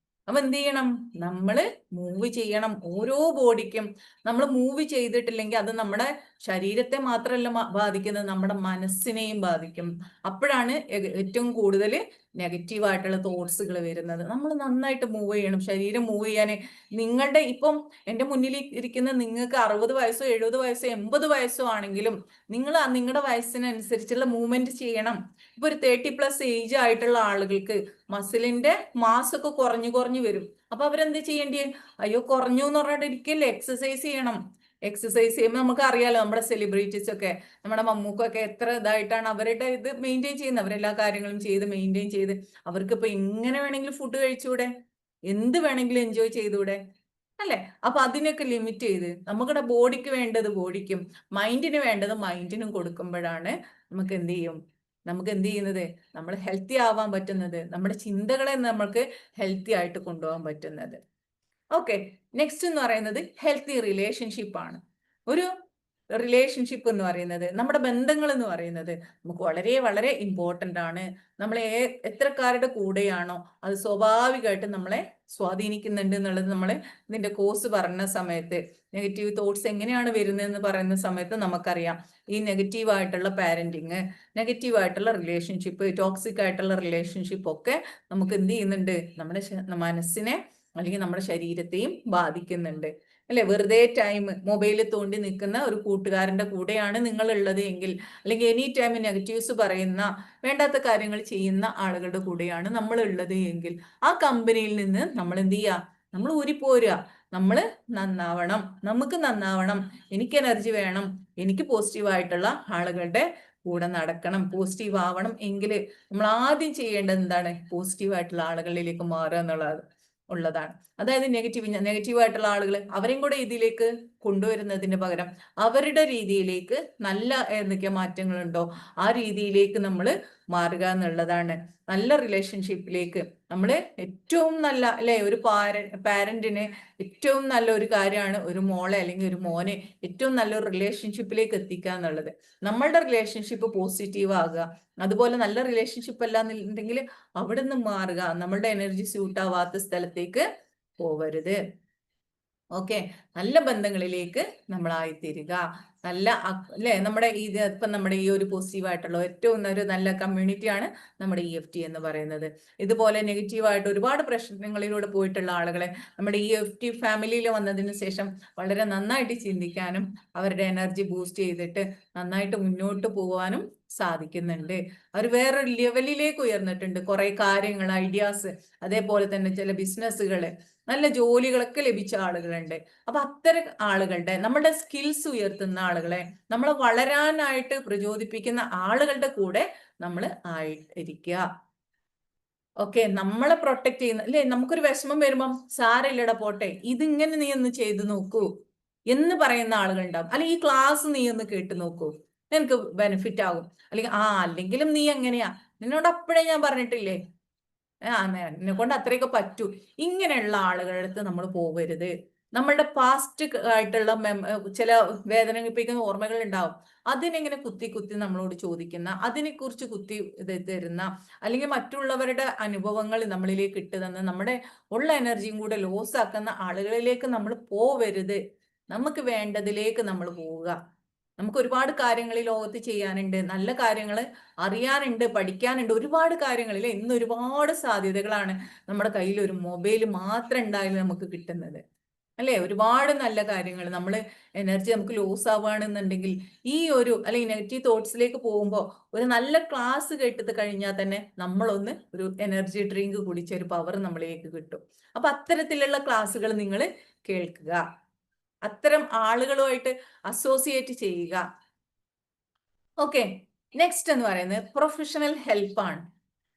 അപ്പൊ എന്ത് ചെയ്യണം? നമ്മള് മൂവ് ചെയ്യണം. ഓരോ ബോഡിക്കും നമ്മൾ മൂവ് ചെയ്തിട്ടില്ലെങ്കിൽ അത് നമ്മുടെ ശരീരത്തെ മാത്രമല്ല ബാധിക്കുന്നത്, നമ്മുടെ മനസ്സിനെയും ബാധിക്കും. അപ്പോഴാണ് ഏറ്റവും കൂടുതൽ നെഗറ്റീവായിട്ടുള്ള തോട്ട്സുകൾ വരുന്നത്. നമ്മൾ നന്നായിട്ട് മൂവ് ചെയ്യണം. ശരീരം മൂവ് ചെയ്യാൻ, നിങ്ങളുടെ ഇപ്പം എൻ്റെ മുന്നിൽ ഇരിക്കുന്ന നിങ്ങൾക്ക് 60 വയസ്സോ 70 വയസ്സോ 80 വയസ്സോ ആണെങ്കിലും നിങ്ങൾ നിങ്ങളുടെ വയസ്സിനനുസരിച്ചുള്ള മൂവ്മെന്റ് ചെയ്യണം. ഇപ്പൊ ഒരു 30+ ഏജ് ആയിട്ടുള്ള ആളുകൾക്ക് മസിലിന്റെ മാസ് ഒക്കെ കുറഞ്ഞു കുറഞ്ഞു വരും. അപ്പൊ അവരെന്ത് ചെയ്യേണ്ടി? അയ്യോ കുറഞ്ഞു എന്ന് പറഞ്ഞിട്ട് ഇരിക്കല്ലേ, എക്സസൈസ് ചെയ്യണം. എക്സസൈസ് ചെയ്യുമ്പോൾ നമുക്ക് അറിയാലോ, നമ്മുടെ സെലിബ്രിറ്റീസ് ഒക്കെ, നമ്മുടെ മമ്മൂക്കൊക്കെ എത്ര ഇതായിട്ടാണ് അവരുടെ ഇത് മെയിൻറ്റെയിൻ ചെയ്യുന്നത്. അവരെല്ലാ കാര്യങ്ങളും ചെയ്ത് മെയിൻറ്റെയിൻ ചെയ്ത് അവർക്ക് ഇപ്പൊ എങ്ങനെ വേണമെങ്കിലും ഫുഡ് കഴിച്ചുകൂടെ, എന്ത് വേണമെങ്കിലും എൻജോയ് ചെയ്തൂടെ, അല്ലെ? അപ്പൊ അതിനൊക്കെ ലിമിറ്റ് ചെയ്ത് നമ്മുടെ ബോഡിക്ക് വേണ്ടത് ബോഡിക്കും, മൈൻഡിന് വേണ്ടത് മൈൻഡിനും കൊടുക്കുമ്പോഴാണ് നമുക്ക് എന്ത് ചെയ്യും, നമുക്ക് എന്ത് ചെയ്യുന്നത്, നമ്മൾ ഹെൽത്തി ആവാൻ പറ്റുന്നത്, നമ്മുടെ ചിന്തകളെ നമുക്ക് ഹെൽത്തി ആയിട്ട് കൊണ്ടുപോകാൻ പറ്റുന്നത്. ഓക്കെ, നെക്സ്റ്റ് എന്ന് പറയുന്നത് ഹെൽത്തി റിലേഷൻഷിപ്പ് ആണ്. ഒരു റിലേഷൻഷിപ്പ് എന്ന് പറയുന്നത്, നമ്മുടെ ബന്ധങ്ങൾ എന്ന് പറയുന്നത് നമുക്ക് വളരെ വളരെ ഇമ്പോർട്ടൻ്റ് ആണ്. നമ്മളെ എത്രക്കാരുടെ കൂടെയാണോ അത് സ്വാഭാവികമായിട്ട് നമ്മളെ സ്വാധീനിക്കുന്നുണ്ട് എന്നുള്ളത് നമ്മൾ ഇതിന്റെ കോഴ്സ് പറഞ്ഞ സമയത്ത്, നെഗറ്റീവ് തോട്ട്സ് എങ്ങനെയാണ് വരുന്നതെന്ന് പറയുന്ന സമയത്ത് നമുക്കറിയാം. ഈ നെഗറ്റീവ് ആയിട്ടുള്ള പാരന്റിങ്, നെഗറ്റീവ് ആയിട്ടുള്ള റിലേഷൻഷിപ്പ്, ടോക്സിക് ആയിട്ടുള്ള റിലേഷൻഷിപ്പ് ഒക്കെ നമുക്ക് എന്ത് ചെയ്യുന്നുണ്ട്, നമ്മുടെ മനസ്സിനെ അല്ലെങ്കിൽ നമ്മുടെ ശരീരത്തെയും ബാധിക്കുന്നുണ്ട്, അല്ലെ? വെറുതെ ടൈം മൊബൈൽ തോണ്ടി നിൽക്കുന്ന ഒരു കൂട്ടുകാരന്റെ കൂടെയാണ് നിങ്ങൾ ഉള്ളത് എങ്കിൽ, അല്ലെങ്കിൽ എനി ടൈം നെഗറ്റീവ്സ് പറയുന്ന, വേണ്ടാത്ത കാര്യങ്ങൾ ചെയ്യുന്ന ആളുകളുടെ കൂടെയാണ് നമ്മൾ ഉള്ളത് എങ്കിൽ, ആ കമ്പനിയിൽ നിന്ന് നമ്മൾ എന്ത് ചെയ്യുക, നമ്മൾ ഊരിപ്പോരുക. നമ്മൾ നന്നാവണം, നമുക്ക് നന്നാവണം, എനിക്ക് എനർജി വേണം, എനിക്ക് പോസിറ്റീവായിട്ടുള്ള ആളുകളുടെ കൂടെ നടക്കണം, പോസിറ്റീവ് ആവണം എങ്കിൽ നമ്മൾ ആദ്യം ചെയ്യേണ്ടത് എന്താണ്? പോസിറ്റീവായിട്ടുള്ള ആളുകളിലേക്ക് മാറുക എന്നുള്ളത്. ഉള്ളതാണ്. അതായത് നെഗറ്റീവായിട്ടുള്ള ആളുകൾ അവരെയും കൂടെ ഇതിലേക്ക് കൊണ്ടുവരുന്നതിന് പകരം അവരുടെ രീതിയിലേക്ക് നല്ല എന്തൊക്കെ മാറ്റങ്ങളുണ്ടോ ആ രീതിയിലേക്ക് നമ്മൾ മാറുക എന്നുള്ളതാണ്. നല്ല റിലേഷൻഷിപ്പിലേക്ക് നമ്മൾ ഏറ്റവും നല്ല അല്ലെ, ഒരു പാരന്റിന് ഏറ്റവും നല്ല ഒരു കാര്യമാണ് ഒരു മോളെ അല്ലെങ്കിൽ ഒരു മോനെ ഏറ്റവും നല്ലൊരു റിലേഷൻഷിപ്പിലേക്ക് എത്തിക്കുക എന്നുള്ളത്. നമ്മളുടെ റിലേഷൻഷിപ്പ് പോസിറ്റീവ് ആകുക, അതുപോലെ നല്ല റിലേഷൻഷിപ്പ് അല്ല എന്നുണ്ടെങ്കിൽ അവിടെ നിന്ന് മാറുക, നമ്മളുടെ എനർജി സ്യൂട്ട് ആവാത്ത സ്ഥലത്തേക്ക് പോവരുത്. ഓക്കെ, നല്ല ബന്ധങ്ങളിലേക്ക് നമ്മളായിത്തീരുക. നല്ല അല്ലെ, നമ്മുടെ ഇപ്പം നമ്മുടെ ഈ ഒരു പോസിറ്റീവായിട്ടുള്ള ഏറ്റവും ഒരു നല്ല കമ്മ്യൂണിറ്റിയാണ് നമ്മുടെ EFT എന്ന് പറയുന്നത്. ഇതുപോലെ നെഗറ്റീവായിട്ട് ഒരുപാട് പ്രശ്നങ്ങളിലൂടെ പോയിട്ടുള്ള ആളുകളെ നമ്മുടെ EFT ഫാമിലിയിൽ വന്നതിന് ശേഷം വളരെ നന്നായിട്ട് ചിന്തിക്കാനും അവരുടെ എനർജി ബൂസ്റ്റ് ചെയ്തിട്ട് നന്നായിട്ട് മുന്നോട്ട് പോകാനും സാധിക്കുന്നുണ്ട്. അവർ വേറൊരു ലെവലിലേക്ക് ഉയർന്നിട്ടുണ്ട്. കുറെ കാര്യങ്ങൾ, ഐഡിയാസ്, അതേപോലെ തന്നെ ചില ബിസിനസ്സുകള്, നല്ല ജോലികളൊക്കെ ലഭിച്ച ആളുകളുണ്ട്. അപ്പൊ അത്തരം ആളുകളുടെ, നമ്മുടെ സ്കിൽസ് ഉയർത്തുന്ന ആളുകളെ, നമ്മളെ വളരാനായിട്ട് പ്രചോദിപ്പിക്കുന്ന ആളുകളുടെ കൂടെ നമ്മൾ ആയിരിക്കുക. ഓക്കെ, നമ്മളെ പ്രൊട്ടക്ട് ചെയ്യുന്ന അല്ലേ, നമുക്കൊരു വിഷമം വരുമ്പം സാരമില്ലടാ പോട്ടെ, ഇതിങ്ങനെ നീ ഒന്ന് ചെയ്തു നോക്കൂ എന്ന് പറയുന്ന ആളുകളുണ്ടാവും. അല്ലെങ്കിൽ ഈ ക്ലാസ് നീ ഒന്ന് കേട്ട് നോക്കൂ, നിനക്ക് ബെനിഫിറ്റ് ആകും. അല്ലെങ്കിൽ അല്ലെങ്കിലും നീ എങ്ങനെയാ, നിന്നോട് അപ്പോഴേ ഞാൻ പറഞ്ഞിട്ടില്ലേ, എന്നെ കൊണ്ട് അത്രയൊക്കെ പറ്റൂ. ഇങ്ങനെയുള്ള ആളുകളുടെ അടുത്ത് നമ്മൾ പോകരുത്. നമ്മളുടെ പാസ്റ്റ് ആയിട്ടുള്ള ചില വേദനിപ്പിക്കുന്ന ഓർമ്മകൾ ഉണ്ടാവും. അതിനെങ്ങനെ കുത്തി കുത്തി നമ്മളോട് ചോദിക്കുന്ന, അതിനെക്കുറിച്ച് കുത്തി തരുന്ന, അല്ലെങ്കിൽ മറ്റുള്ളവരുടെ അനുഭവങ്ങൾ നമ്മളിലേക്ക് ഇട്ട് തന്ന് നമ്മുടെ ഉള്ള എനർജിയും കൂടെ ലോസ് ആക്കുന്ന ആളുകളിലേക്ക് നമ്മൾ പോവരുത്. നമുക്ക് വേണ്ടതിലേക്ക് നമ്മൾ പോവുക. നമുക്ക് ഒരുപാട് കാര്യങ്ങൾ ഈ ലോകത്ത് ചെയ്യാനുണ്ട്, നല്ല കാര്യങ്ങൾ അറിയാനുണ്ട്, പഠിക്കാനുണ്ട്, ഒരുപാട് കാര്യങ്ങളിൽ ഇന്ന് ഒരുപാട് സാധ്യതകളാണ് നമ്മുടെ കയ്യിൽ ഒരു മൊബൈൽ മാത്രം ഉണ്ടായാലും നമുക്ക് കിട്ടുന്നത്, അല്ലെ? ഒരുപാട് നല്ല കാര്യങ്ങൾ, നമ്മൾ എനർജി നമുക്ക് ലോസ് ആവുകയാണെന്നുണ്ടെങ്കിൽ ഈ ഒരു അല്ലെങ്കിൽ നെഗറ്റീവ് തോട്ട്സിലേക്ക് പോകുമ്പോൾ ഒരു നല്ല ക്ലാസ് കേട്ടത് കഴിഞ്ഞാൽ തന്നെ നമ്മളൊന്ന് ഒരു എനർജി ഡ്രിങ്ക് കുടിച്ച ഒരു പവർ നമ്മളിലേക്ക് കിട്ടും. അപ്പൊ അത്തരത്തിലുള്ള ക്ലാസ്സുകൾ നിങ്ങൾ കേൾക്കുക, അത്തരം ആളുകളുമായിട്ട് അസോസിയേറ്റ് ചെയ്യുക. ഓക്കെ, നെക്സ്റ്റ് എന്ന് പറയുന്നത് പ്രൊഫഷണൽ ഹെൽപ്പാണ്.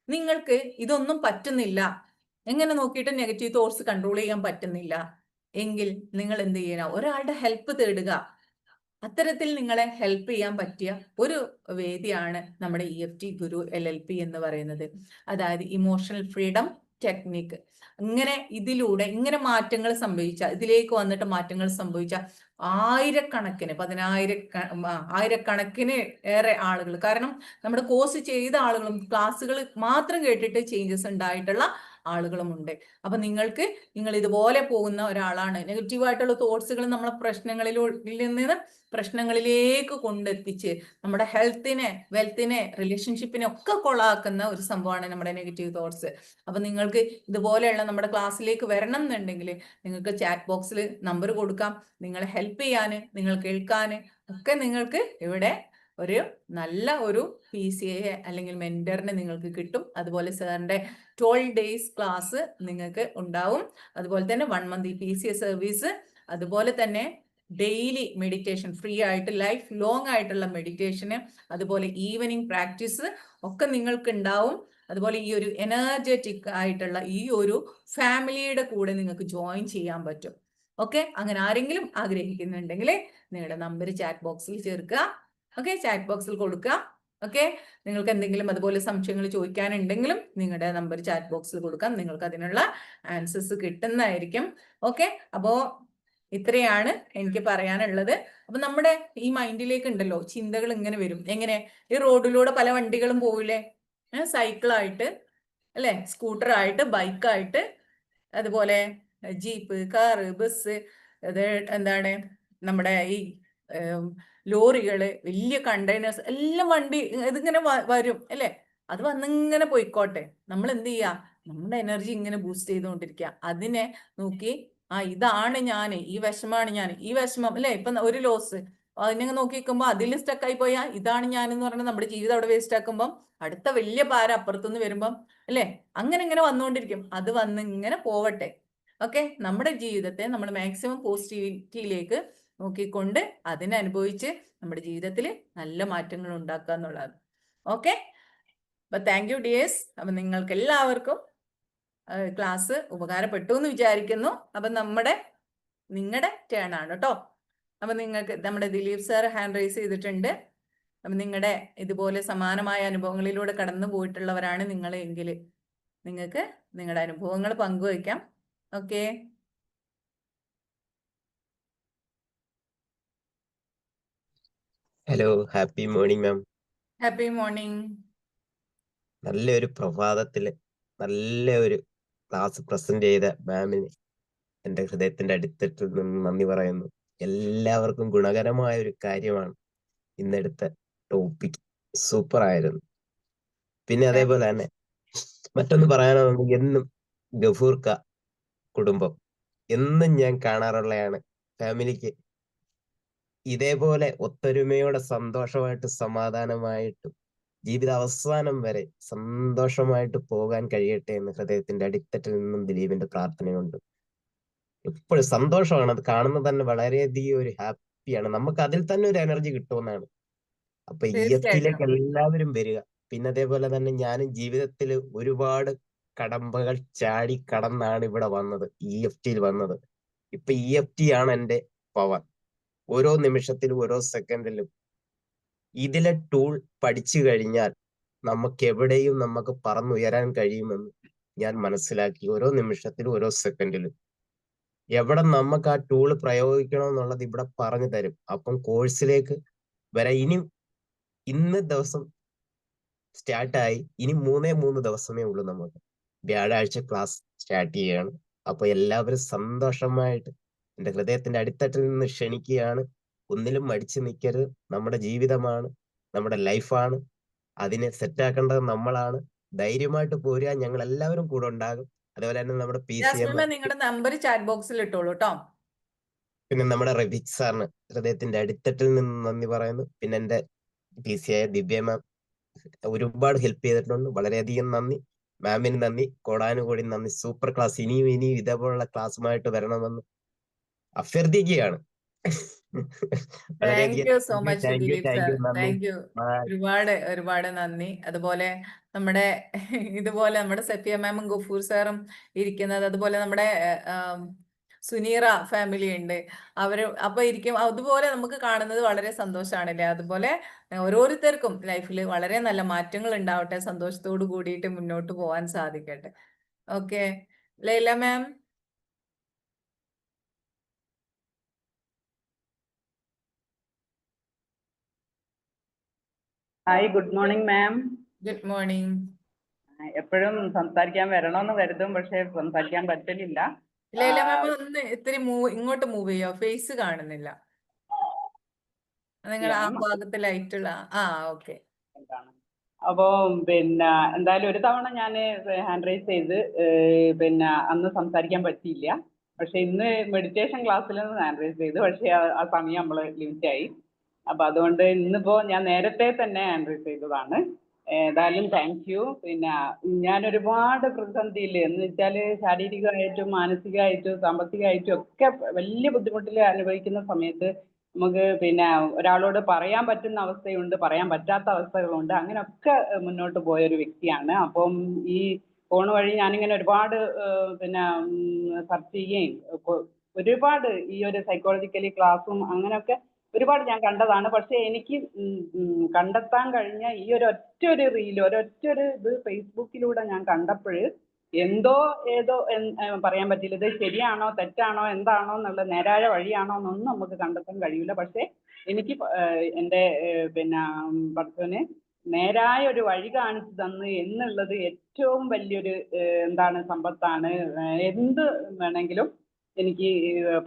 നിങ്ങൾക്ക് ഇതൊന്നും പറ്റുന്നില്ല, എങ്ങനെ നോക്കിയിട്ട് നെഗറ്റീവ് തോട്ട്സ് കൺട്രോൾ ചെയ്യാൻ പറ്റുന്നില്ല എങ്കിൽ നിങ്ങൾ എന്ത് ചെയ്യണം, ഒരാളുടെ ഹെൽപ്പ് തേടുക. അത്തരത്തിൽ നിങ്ങളെ ഹെൽപ്പ് ചെയ്യാൻ പറ്റിയ ഒരു വേദിയാണ് നമ്മുടെ EFT ഗുരു LLP എന്ന് പറയുന്നത്. അതായത് ഇമോഷണൽ ഫ്രീഡം ടെക്നിക്ക്. ഇതിലൂടെ ഇങ്ങനെ മാറ്റങ്ങൾ സംഭവിച്ച, ഇതിലേക്ക് വന്നിട്ട് മാറ്റങ്ങൾ സംഭവിച്ച ആയിരക്കണക്കിന്, ആയിരക്കണക്കിന് ഏറെ ആളുകൾ, കാരണം നമ്മുടെ കോഴ്സ് ചെയ്ത ആളുകളും ക്ലാസ്സുകൾ മാത്രം കേട്ടിട്ട് ചേഞ്ചസ് ഉണ്ടായിട്ടുള്ള ആളുകളുമുണ്ട്. അപ്പൊ നിങ്ങൾ ഇതുപോലെ പോകുന്ന ഒരാളാണ്, നെഗറ്റീവായിട്ടുള്ള തോട്ട്സുകൾ നമ്മളെ പ്രശ്നങ്ങളിലേക്ക് കൊണ്ടെത്തിച്ച് നമ്മുടെ ഹെൽത്തിനെ, വെൽത്തിനെ, റിലേഷൻഷിപ്പിനെ ഒക്കെ കൊളാക്കുന്ന ഒരു സംഭവമാണ് നമ്മുടെ നെഗറ്റീവ് തോട്ട്സ്. അപ്പൊ നിങ്ങൾക്ക് ഇതുപോലെയുള്ള നമ്മുടെ ക്ലാസ്സിലേക്ക് വരണം എന്നുണ്ടെങ്കിൽ നിങ്ങൾക്ക് ചാറ്റ് ബോക്സിൽ നമ്പർ കൊടുക്കാം. നിങ്ങളെ ഹെൽപ്പ് ചെയ്യാൻ, നിങ്ങൾ കേൾക്കാൻ ഒക്കെ നിങ്ങൾക്ക് ഇവിടെ ഒരു നല്ല ഒരു PCA അല്ലെങ്കിൽ മെന്ററിനെ നിങ്ങൾക്ക് കിട്ടും. അതുപോലെ സാറിന്റെ 12 days ക്ലാസ് നിങ്ങൾക്ക് ഉണ്ടാവും. അതുപോലെ തന്നെ 1 month PCA സർവീസ്, അതുപോലെ തന്നെ ഡെയിലി മെഡിറ്റേഷൻ ഫ്രീ ആയിട്ട്, ലൈഫ് ലോങ് ആയിട്ടുള്ള മെഡിറ്റേഷന്, അതുപോലെ ഈവനിങ് പ്രാക്ടീസ് ഒക്കെ നിങ്ങൾക്ക് ഉണ്ടാവും. അതുപോലെ ഈ ഒരു എനർജറ്റിക് ആയിട്ടുള്ള ഈ ഒരു ഫാമിലിയുടെ കൂടെ നിങ്ങൾക്ക് ജോയിൻ ചെയ്യാൻ പറ്റും. ഓക്കെ, അങ്ങനെ ആരെങ്കിലും ആഗ്രഹിക്കുന്നുണ്ടെങ്കിൽ നിങ്ങളുടെ നമ്പർ ചാറ്റ് ബോക്സിൽ ചേർക്കുക. ഓക്കെ, ചാറ്റ് ബോക്സിൽ കൊടുക്കുക. ഓക്കെ, നിങ്ങൾക്ക് എന്തെങ്കിലും അതുപോലെ സംശയങ്ങൾ ചോദിക്കാനുണ്ടെങ്കിലും നിങ്ങളുടെ നമ്പർ ചാറ്റ് ബോക്സിൽ കൊടുക്കാം, നിങ്ങൾക്ക് അതിനുള്ള ആൻസേഴ്സ് കിട്ടുന്നതായിരിക്കും. ഓക്കെ, അപ്പോ ഇത്രയാണ് എനിക്ക് പറയാനുള്ളത്. അപ്പൊ നമ്മുടെ ഈ മൈൻഡിലേക്ക് ഉണ്ടല്ലോ ചിന്തകൾ ഇങ്ങനെ വരും. എങ്ങനെ? ഈ റോഡിലൂടെ പല വണ്ടികളും പോവില്ലേ, സൈക്കിളായിട്ട് അല്ലെ, സ്കൂട്ടറായിട്ട്, ബൈക്കായിട്ട്, അതുപോലെ ജീപ്പ്, കാറ്, ബസ്, അത് എന്താണ് നമ്മുടെ ഈ ലോറികള്, വലിയ കണ്ടെയ്നേഴ്സ് എല്ലാം വണ്ടി ഇതിങ്ങനെ വരും അല്ലെ. അത് വന്നിങ്ങനെ പോയിക്കോട്ടെ, നമ്മൾ എന്ത് ചെയ്യാ, നമ്മുടെ എനർജി ഇങ്ങനെ ബൂസ്റ്റ് ചെയ്തുകൊണ്ടിരിക്കുക. അതിനെ നോക്കി ഇതാണ് ഞാൻ, ഈ വിഷമാണ് ഞാൻ, ഈ വിഷമം അല്ലെ, ഇപ്പൊ ഒരു ലോസ്, അതിനെ നോക്കി നിൽക്കുമ്പോ അതിൽ സ്റ്റക്കായി പോയാ ഇതാണ് ഞാൻ എന്ന് പറഞ്ഞാൽ നമ്മുടെ ജീവിതം അവിടെ വേസ്റ്റ് ആക്കുമ്പം അടുത്ത വലിയ ഭാരം അപ്പുറത്തുനിന്ന് വരുമ്പം അല്ലെ, അങ്ങനെ ഇങ്ങനെ വന്നുകൊണ്ടിരിക്കും. അത് വന്ന് ഇങ്ങനെ പോവട്ടെ. ഓക്കെ, നമ്മുടെ ജീവിതത്തെ നമ്മൾ മാക്സിമം പോസിറ്റിവിറ്റിയിലേക്ക് നോക്കിക്കൊണ്ട് അതിനനുഭവിച്ച് നമ്മുടെ ജീവിതത്തിൽ നല്ല മാറ്റങ്ങൾ ഉണ്ടാക്കുക എന്നുള്ളതാണ്. ഓക്കെ, അപ്പൊ താങ്ക് യു ഡിയേഴ്സ്. അപ്പൊ നിങ്ങൾക്ക് എല്ലാവർക്കും ക്ലാസ് ഉപകാരപ്പെട്ടു എന്ന് വിചാരിക്കുന്നു. അപ്പം നിങ്ങളുടെ ടേൺ ആണ് കേട്ടോ. അപ്പം നിങ്ങൾക്ക് നമ്മുടെ ദിലീപ് സാർ ഹാൻഡ് റൈസ് ചെയ്തിട്ടുണ്ട്. അപ്പം നിങ്ങളുടെ ഇതുപോലെ സമാനമായ അനുഭവങ്ങളിലൂടെ കടന്നു പോയിട്ടുള്ളവരാണ് നിങ്ങൾ എങ്കിൽ നിങ്ങൾക്ക് നിങ്ങളുടെ അനുഭവങ്ങൾ പങ്കുവയ്ക്കാം. Okay, hello, happy morning ma'am. Happy morning. നല്ലൊരു പ്രഭാതത്തില് നല്ല ഒരു ക്ലാസ് പ്രസന്റ് ചെയ്ത മാമിന് എന്റെ ഹൃദയത്തിന്റെ അടിത്തട്ടിൽ നിന്ന് നന്ദി പറയുന്നു. എല്ലാവർക്കും ഗുണകരമായ ഒരു കാര്യമാണ് ഇന്നെടുത്ത ടോപ്പിക്. സൂപ്പർ ആയിരുന്നു. പിന്നെ അതേപോലെ തന്നെ മറ്റൊന്ന് പറയാനാണെങ്കിൽ എന്നും ഗഫൂർക്ക കുടുംബം എന്നും ഞാൻ കാണാറുള്ളതാണ്. ഫാമിലിക്ക് ഇതേപോലെ ഒത്തൊരുമയോടെ സന്തോഷമായിട്ട് സമാധാനമായിട്ടും ജീവിത അവസാനം വരെ സന്തോഷമായിട്ട് പോകാൻ കഴിയട്ടെ എന്ന് ഹൃദയത്തിന്റെ അടിത്തട്ടിൽ നിന്നും ദിലീപിന്റെ പ്രാർത്ഥനയുണ്ട്. എപ്പോഴും സന്തോഷമാണ്. അത് കാണുന്നത് തന്നെ വളരെയധികം ഒരു ഹാപ്പിയാണ്. നമുക്ക് അതിൽ തന്നെ ഒരു എനർജി കിട്ടുമെന്നാണ്. അപ്പൊ EFT യിലേക്ക് എല്ലാവരും വരിക. പിന്നെ അതേപോലെ തന്നെ ഞാനും ജീവിതത്തിൽ ഒരുപാട് കടമ്പകൾ ചാടി കടന്നാണ് ഇവിടെ വന്നത്, EFT യിൽ വന്നത്. ഇപ്പൊ EFT ആണ് എന്റെ പവർ. ഓരോ നിമിഷത്തിലും ഓരോ സെക്കൻഡിലും ഇതിലെ ടൂൾ പഠിച്ചു കഴിഞ്ഞാൽ നമുക്ക് എവിടെയും നമുക്ക് പറന്നുയരാൻ കഴിയുമെന്ന് ഞാൻ മനസ്സിലാക്കി. ഓരോ നിമിഷത്തിലും ഓരോ സെക്കൻഡിലും എവിടെ നമുക്ക് ആ ടൂൾ പ്രയോഗിക്കണമെന്നുള്ളത് ഇവിടെ പറഞ്ഞു തരും. അപ്പം കോഴ്സിലേക്ക് വരാൻ ഇന്ന് ദിവസം സ്റ്റാർട്ടായി. ഇനി 3 ദിവസമേ ഉള്ളൂ. നമുക്ക് വ്യാഴാഴ്ച ക്ലാസ് സ്റ്റാർട്ട് ചെയ്യാണ്. അപ്പൊ എല്ലാവരും സന്തോഷമായിട്ട് എന്റെ ഹൃദയത്തിന്റെ അടിത്തട്ടിൽ നിന്ന് ക്ഷണിക്കുകയാണ്. ഒന്നിലും മടിച്ചു നിൽക്കരുത്. നമ്മുടെ ജീവിതമാണ്, നമ്മുടെ ലൈഫാണ്. അതിനെ സെറ്റാക്കേണ്ടത് നമ്മളാണ്. ധൈര്യമായിട്ട് പോരുക. ഞങ്ങൾ എല്ലാവരും കൂടെ ഉണ്ടാകും. അതേപോലെ തന്നെ നമ്മുടെ PCM, നിങ്ങളുടെ നമ്പർ ചാറ്റ് ബോക്സിൽ ഇട്ടോളൂ കേട്ടോ. പിന്നെ നമ്മുടെ റബീഖ് സാറിന് ഹൃദയത്തിന്റെ അടിത്തട്ടിൽ നിന്ന് നന്ദി പറയുന്നു. പിന്നെ എന്റെ PC ആയ ദിവ്യ മാം ഒരുപാട് ഹെൽപ്പ് ചെയ്തിട്ടുണ്ട്. വളരെയധികം നന്ദി മാമിന്. നന്ദി, കോടാനുകൂടി നന്ദി. Super class. ഇനിയും ഇതേപോലുള്ള ക്ലാസ്സുമായിട്ട് വരണമെന്ന് അഭ്യർത്ഥിക്കുകയാണ്. Thank you so much Dileep sir. നന്ദി. താങ്ക് യു, ഒരുപാട് നന്ദി. അതുപോലെ നമ്മുടെ സഫിയ മാമും ഗഫൂർ സാറും ഇരിക്കുന്നത്, അതുപോലെ നമ്മുടെ സുനീറ ഫാമിലി ഉണ്ട്. അപ്പൊ അതുപോലെ നമുക്ക് കാണുന്നത് വളരെ സന്തോഷമാണല്ലേ. അതുപോലെ ഓരോരുത്തർക്കും ലൈഫിൽ വളരെ നല്ല മാറ്റങ്ങൾ ഉണ്ടാവട്ടെ. സന്തോഷത്തോട് കൂടിയിട്ട് മുന്നോട്ട് പോകാൻ സാധിക്കട്ടെ. Okay, Laila ma'am. Hi, good morning ma'am. Good morning. എപ്പോഴും സംസാരിക്കാൻ വരണമെന്ന് കരുതും, പക്ഷെ സംസാരിക്കാൻ പറ്റലില്ല. ഒന്ന് ഇത്തിരി ഇങ്ങോട്ട് മൂവ് ചെയ്യോ? ഫേസ് കാണുന്നില്ല. നിങ്ങൾ ആ ഭാഗത്ത് ലൈറ്റുള്ള. ഓക്കെ. അപ്പോ പിന്നെ എന്തായാലും ഒരു തവണ ഞാൻ ഹാൻഡ് റൈസ് ചെയ്ത് പിന്നെ അന്ന് സംസാരിക്കാൻ പറ്റിയില്ല. പക്ഷെ ഇന്ന് മെഡിറ്റേഷൻ ക്ലാസ്സിൽ ഹാൻഡ് റൈസ് ചെയ്ത്, പക്ഷെ ആ സമയം നമ്മൾ ലിമിറ്റായി. അപ്പൊ അതുകൊണ്ട് ഇന്നിപ്പോ ഞാൻ നേരത്തെ തന്നെ ഹാൻഡ് റൈസ് ചെയ്തതാണ്. ഏതായാലും താങ്ക് യു. പിന്നെ ഞാൻ ഒരുപാട് പ്രതിസന്ധിയിൽ എന്ന് വെച്ചാൽ ശാരീരികമായിട്ടും മാനസികമായിട്ടും സാമ്പത്തികമായിട്ടും ഒക്കെ വലിയ ബുദ്ധിമുട്ടിൽ അനുഭവിക്കുന്ന സമയത്ത് നമുക്ക് പിന്നെ ഒരാളോട് പറയാൻ പറ്റുന്ന അവസ്ഥയുണ്ട്, പറയാൻ പറ്റാത്ത അവസ്ഥകളുണ്ട്. അങ്ങനെയൊക്കെ മുന്നോട്ട് പോയൊരു വ്യക്തിയാണ്. അപ്പം ഈ ഫോൺ വഴി ഞാനിങ്ങനെ ഒരുപാട് പിന്നെ സെർച്ച് ചെയ്യുകയും ഒരുപാട് ഈ ഒരു സൈക്കോളജിക്കലി ക്ലാസ്സും അങ്ങനെയൊക്കെ ഒരുപാട് ഞാൻ കണ്ടതാണ്. പക്ഷെ എനിക്ക് കണ്ടെത്താൻ കഴിഞ്ഞ ഈ ഒരൊറ്റൊരു റീല്, ഒരൊറ്റൊരു ഇത് ഫേസ്ബുക്കിലൂടെ ഞാൻ കണ്ടപ്പോൾ ഏതോ പറയാൻ പറ്റില്ല. ഇത് ശരിയാണോ തെറ്റാണോ എന്താണോ എന്നുള്ള നേരായ വഴിയാണോ എന്നൊന്നും നമുക്ക് കണ്ടെത്താൻ കഴിയില്ല. പക്ഷെ എനിക്ക് എൻ്റെ പിന്നെ ഭർത്താവിന് നേരായ ഒരു വഴി കാണിച്ചു തന്നു എന്നുള്ളത് ഏറ്റവും വലിയൊരു സമ്പത്താണ്. എന്ത് വേണമെങ്കിലും എനിക്ക്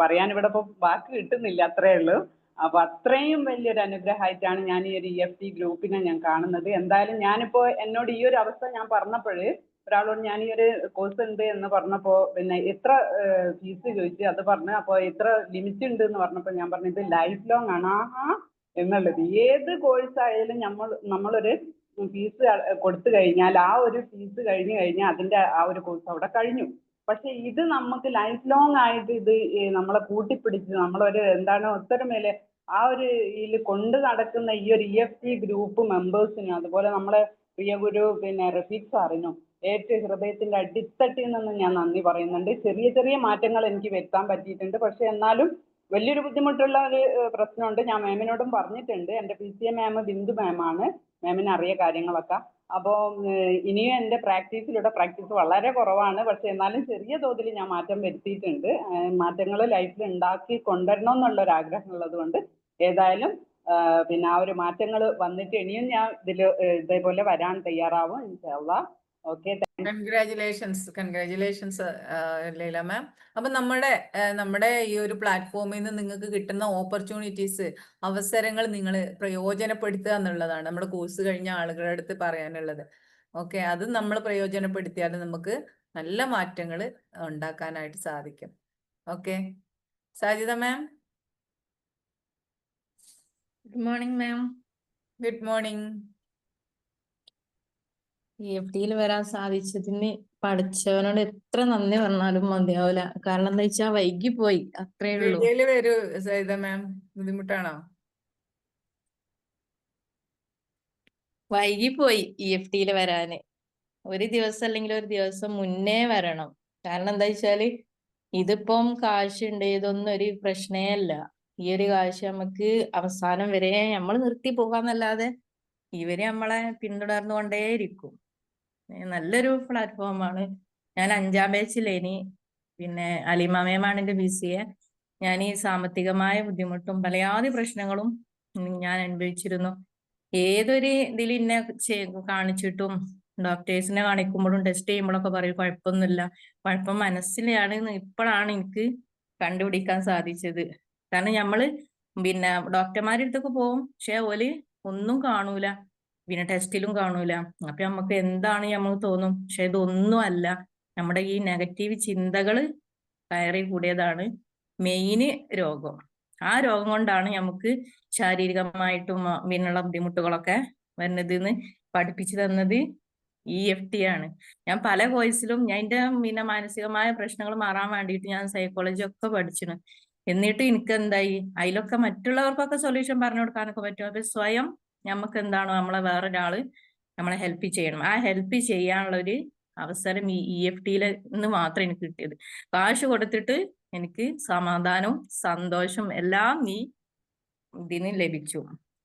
പറയാൻ ഇവിടെ ഇപ്പോൾ വാക്ക് കിട്ടുന്നില്ല, അത്രേ ഉള്ളൂ. അപ്പൊ അത്രയും വലിയൊരു അനുഗ്രഹമായിട്ടാണ് ഞാൻ ഈ ഒരു EFT ഗ്രൂപ്പിനെ ഞാൻ കാണുന്നത്. എന്തായാലും ഞാനിപ്പോ എന്നോട് ഈ ഒരു അവസ്ഥ ഞാൻ പറഞ്ഞപ്പോൾ ഒരാളോട് ഞാൻ ഈ ഒരു കോഴ്സ് ഉണ്ട് എന്ന് പറഞ്ഞപ്പോൾ പിന്നെ എത്ര ഫീസ് ചോദിച്ചു. അത് പറഞ്ഞു. അപ്പോൾ എത്ര ലിമിറ്റ് ഉണ്ട് എന്ന് പറഞ്ഞപ്പോൾ ഞാൻ പറഞ്ഞു ഇത് ലൈഫ് ലോങ് ആണ് എന്നുള്ളത്. ഏത് കോഴ്സ് ആയാലും നമ്മളൊരു ഫീസ് കൊടുത്തു കഴിഞ്ഞാൽ ആ ഒരു ഫീസ് കഴിഞ്ഞു കഴിഞ്ഞാൽ അതിന്റെ ആ ഒരു കോഴ്സ് അവിടെ കഴിഞ്ഞു. പക്ഷെ ഇത് നമുക്ക് ലൈഫ് ലോങ് ആയിട്ട് ഇത് നമ്മളെ കൂട്ടിപ്പിടിച്ച് നമ്മളൊരു ഒത്തൊരുമേലെ ആ ഒരു ഇതിൽ കൊണ്ട് നടക്കുന്ന ഈ ഒരു EFT ഗ്രൂപ്പ് മെമ്പേഴ്സിനും അതുപോലെ നമ്മളെ പ്രിയ ഗുരു പിന്നെ റഫീഖ് സാറിനും ഏറ്റവും ഹൃദയത്തിന്റെ അടിത്തട്ടിൽ നിന്ന് ഞാൻ നന്ദി പറയുന്നുണ്ട്. ചെറിയ ചെറിയ മാറ്റങ്ങൾ എനിക്ക് വരുത്താൻ പറ്റിയിട്ടുണ്ട്. പക്ഷെ എന്നാലും വലിയൊരു ബുദ്ധിമുട്ടുള്ള ഒരു പ്രശ്നമുണ്ട്. ഞാൻ മാമിനോടും പറഞ്ഞിട്ടുണ്ട്. എൻ്റെ PCA മാം ബിന്ദു മാമാണ്. മാമിന് അറിയ കാര്യങ്ങളൊക്കെ. അപ്പോൾ ഇനിയും എൻ്റെ പ്രാക്ടീസ് വളരെ കുറവാണ്. പക്ഷെ എന്നാലും ചെറിയ തോതിൽ ഞാൻ മാറ്റം വരുത്തിയിട്ടുണ്ട്. മാറ്റങ്ങൾ ലൈഫിൽ ഉണ്ടാക്കി കൊണ്ടുവരണം എന്നുള്ളൊരു ആഗ്രഹം ഉള്ളത് കൊണ്ട് ഏതായാലും പിന്നെ ആ ഒരു മാറ്റങ്ങൾ വന്നിട്ട് ഇനിയും ഞാൻ ഇതേപോലെ വരാൻ തയ്യാറാവും ഇൻഷാ അല്ലാഹ്. ഓക്കെ, കൺഗ്രാജുലേഷൻസ് ലൈല മാം. അപ്പൊ നമ്മുടെ ഈ ഒരു പ്ലാറ്റ്ഫോമിൽ നിന്ന് നിങ്ങൾക്ക് കിട്ടുന്ന ഓപ്പർച്യൂണിറ്റീസ്, അവസരങ്ങൾ നിങ്ങൾ പ്രയോജനപ്പെടുത്തുക എന്നുള്ളതാണ് നമ്മുടെ കോഴ്സ് കഴിഞ്ഞ ആളുകളുടെ അടുത്ത് പറയാനുള്ളത്. ഓക്കെ, അത് നമ്മൾ പ്രയോജനപ്പെടുത്തിയാൽ നമുക്ക് നല്ല മാറ്റങ്ങൾ ഉണ്ടാക്കാനായിട്ട് സാധിക്കും. Okay, Sajida ma'am. Good morning ma'am. Good morning. EFT വരാൻ സാധിച്ചതിന് പഠിച്ചവനോട് എത്ര നന്ദി പറഞ്ഞാലും മതിയാവില്ല. കാരണം എന്താ വെച്ചാ വൈകി പോയി, അത്രേ ഉള്ളൂ. വീഡിയോയില് വരൂ സജിദ മാം, ബുദ്ധിമുട്ടാണോ? വൈകി പോയി EFT വരാന്. ഒരു ദിവസം അല്ലെങ്കിൽ ഒരു ദിവസം മുന്നേ വരണം. കാരണം എന്താ വെച്ചാല് ഇതിപ്പം കാശുണ്ട്, ഇതൊന്നും ഒരു പ്രശ്നേ അല്ല. ഈ ഒരു കാശ് നമുക്ക് അവസാനം വരെ നമ്മൾ നിർത്തി പോകാന്നല്ലാതെ ഇവര് നമ്മളെ പിന്തുടർന്നുകൊണ്ടേയിരിക്കും. നല്ലൊരു പ്ലാറ്റ്ഫോമാണ്. ഞാൻ 5ാം ബാച്ചിലേനി. പിന്നെ അലിമാമയാണ് എന്റെ BCA. ഞാൻ ഈ സാമ്പത്തികമായ ബുദ്ധിമുട്ടും പലയാതി പ്രശ്നങ്ങളും ഞാൻ അനുഭവിച്ചിരുന്നു. ഏതൊരു ഇതിൽ എന്നെ കാണിച്ചിട്ടും ഡോക്ടേഴ്സിനെ കാണിക്കുമ്പോഴും ടെസ്റ്റ് ചെയ്യുമ്പോഴൊക്കെ പറയും കുഴപ്പമൊന്നുമില്ല. കുഴപ്പം മനസ്സിലാണ്. ഇപ്പോഴാണ് എനിക്ക് കണ്ടുപിടിക്കാൻ സാധിച്ചത്. കാരണം നമ്മള് പിന്നെ ഡോക്ടർമാരുടെ അടുത്തൊക്കെ പോകും, പക്ഷെ ഓല് ഒന്നും കാണൂല, പിന്നെ ടെസ്റ്റിലും കാണൂല. അപ്പൊ നമുക്ക് എന്താണ് നമ്മൾ തോന്നും, പക്ഷെ ഇതൊന്നും അല്ല. നമ്മുടെ ഈ നെഗറ്റീവ് ചിന്തകള് കയറി കൂടിയതാണ് മെയിന് രോഗം. ആ രോഗം കൊണ്ടാണ് നമുക്ക് ശാരീരികമായിട്ടും പിന്നുള്ള ബുദ്ധിമുട്ടുകളൊക്കെ വരുന്നതെന്ന് പഠിപ്പിച്ചു തന്നത് EFT ആണ്. ഞാൻ പല കോഴ്സിലും ഞാൻ എൻ്റെ പിന്നെ മാനസികമായ പ്രശ്നങ്ങൾ മാറാൻ വേണ്ടിയിട്ട് ഞാൻ സൈക്കോളജി ഒക്കെ പഠിച്ചിരുന്നു. എന്നിട്ട് എനിക്ക് എന്തായി, അതിലൊക്കെ മറ്റുള്ളവർക്കൊക്കെ സൊല്യൂഷൻ പറഞ്ഞു കൊടുക്കാനൊക്കെ പറ്റും. അപ്പൊ സ്വയം നമുക്ക് എന്താണോ നമ്മളെ വേറൊരാള് നമ്മളെ ഹെൽപ്പ് ചെയ്യണം. ആ ഹെൽപ്പ് ചെയ്യാനുള്ള ഒരു അവസരം ഈ EFT നിന്ന് മാത്രം എനിക്ക് കിട്ടിയത്. കാശ് കൊടുത്തിട്ട് എനിക്ക് സമാധാനവും സന്തോഷവും എല്ലാം ഇതിന് ലഭിച്ചു.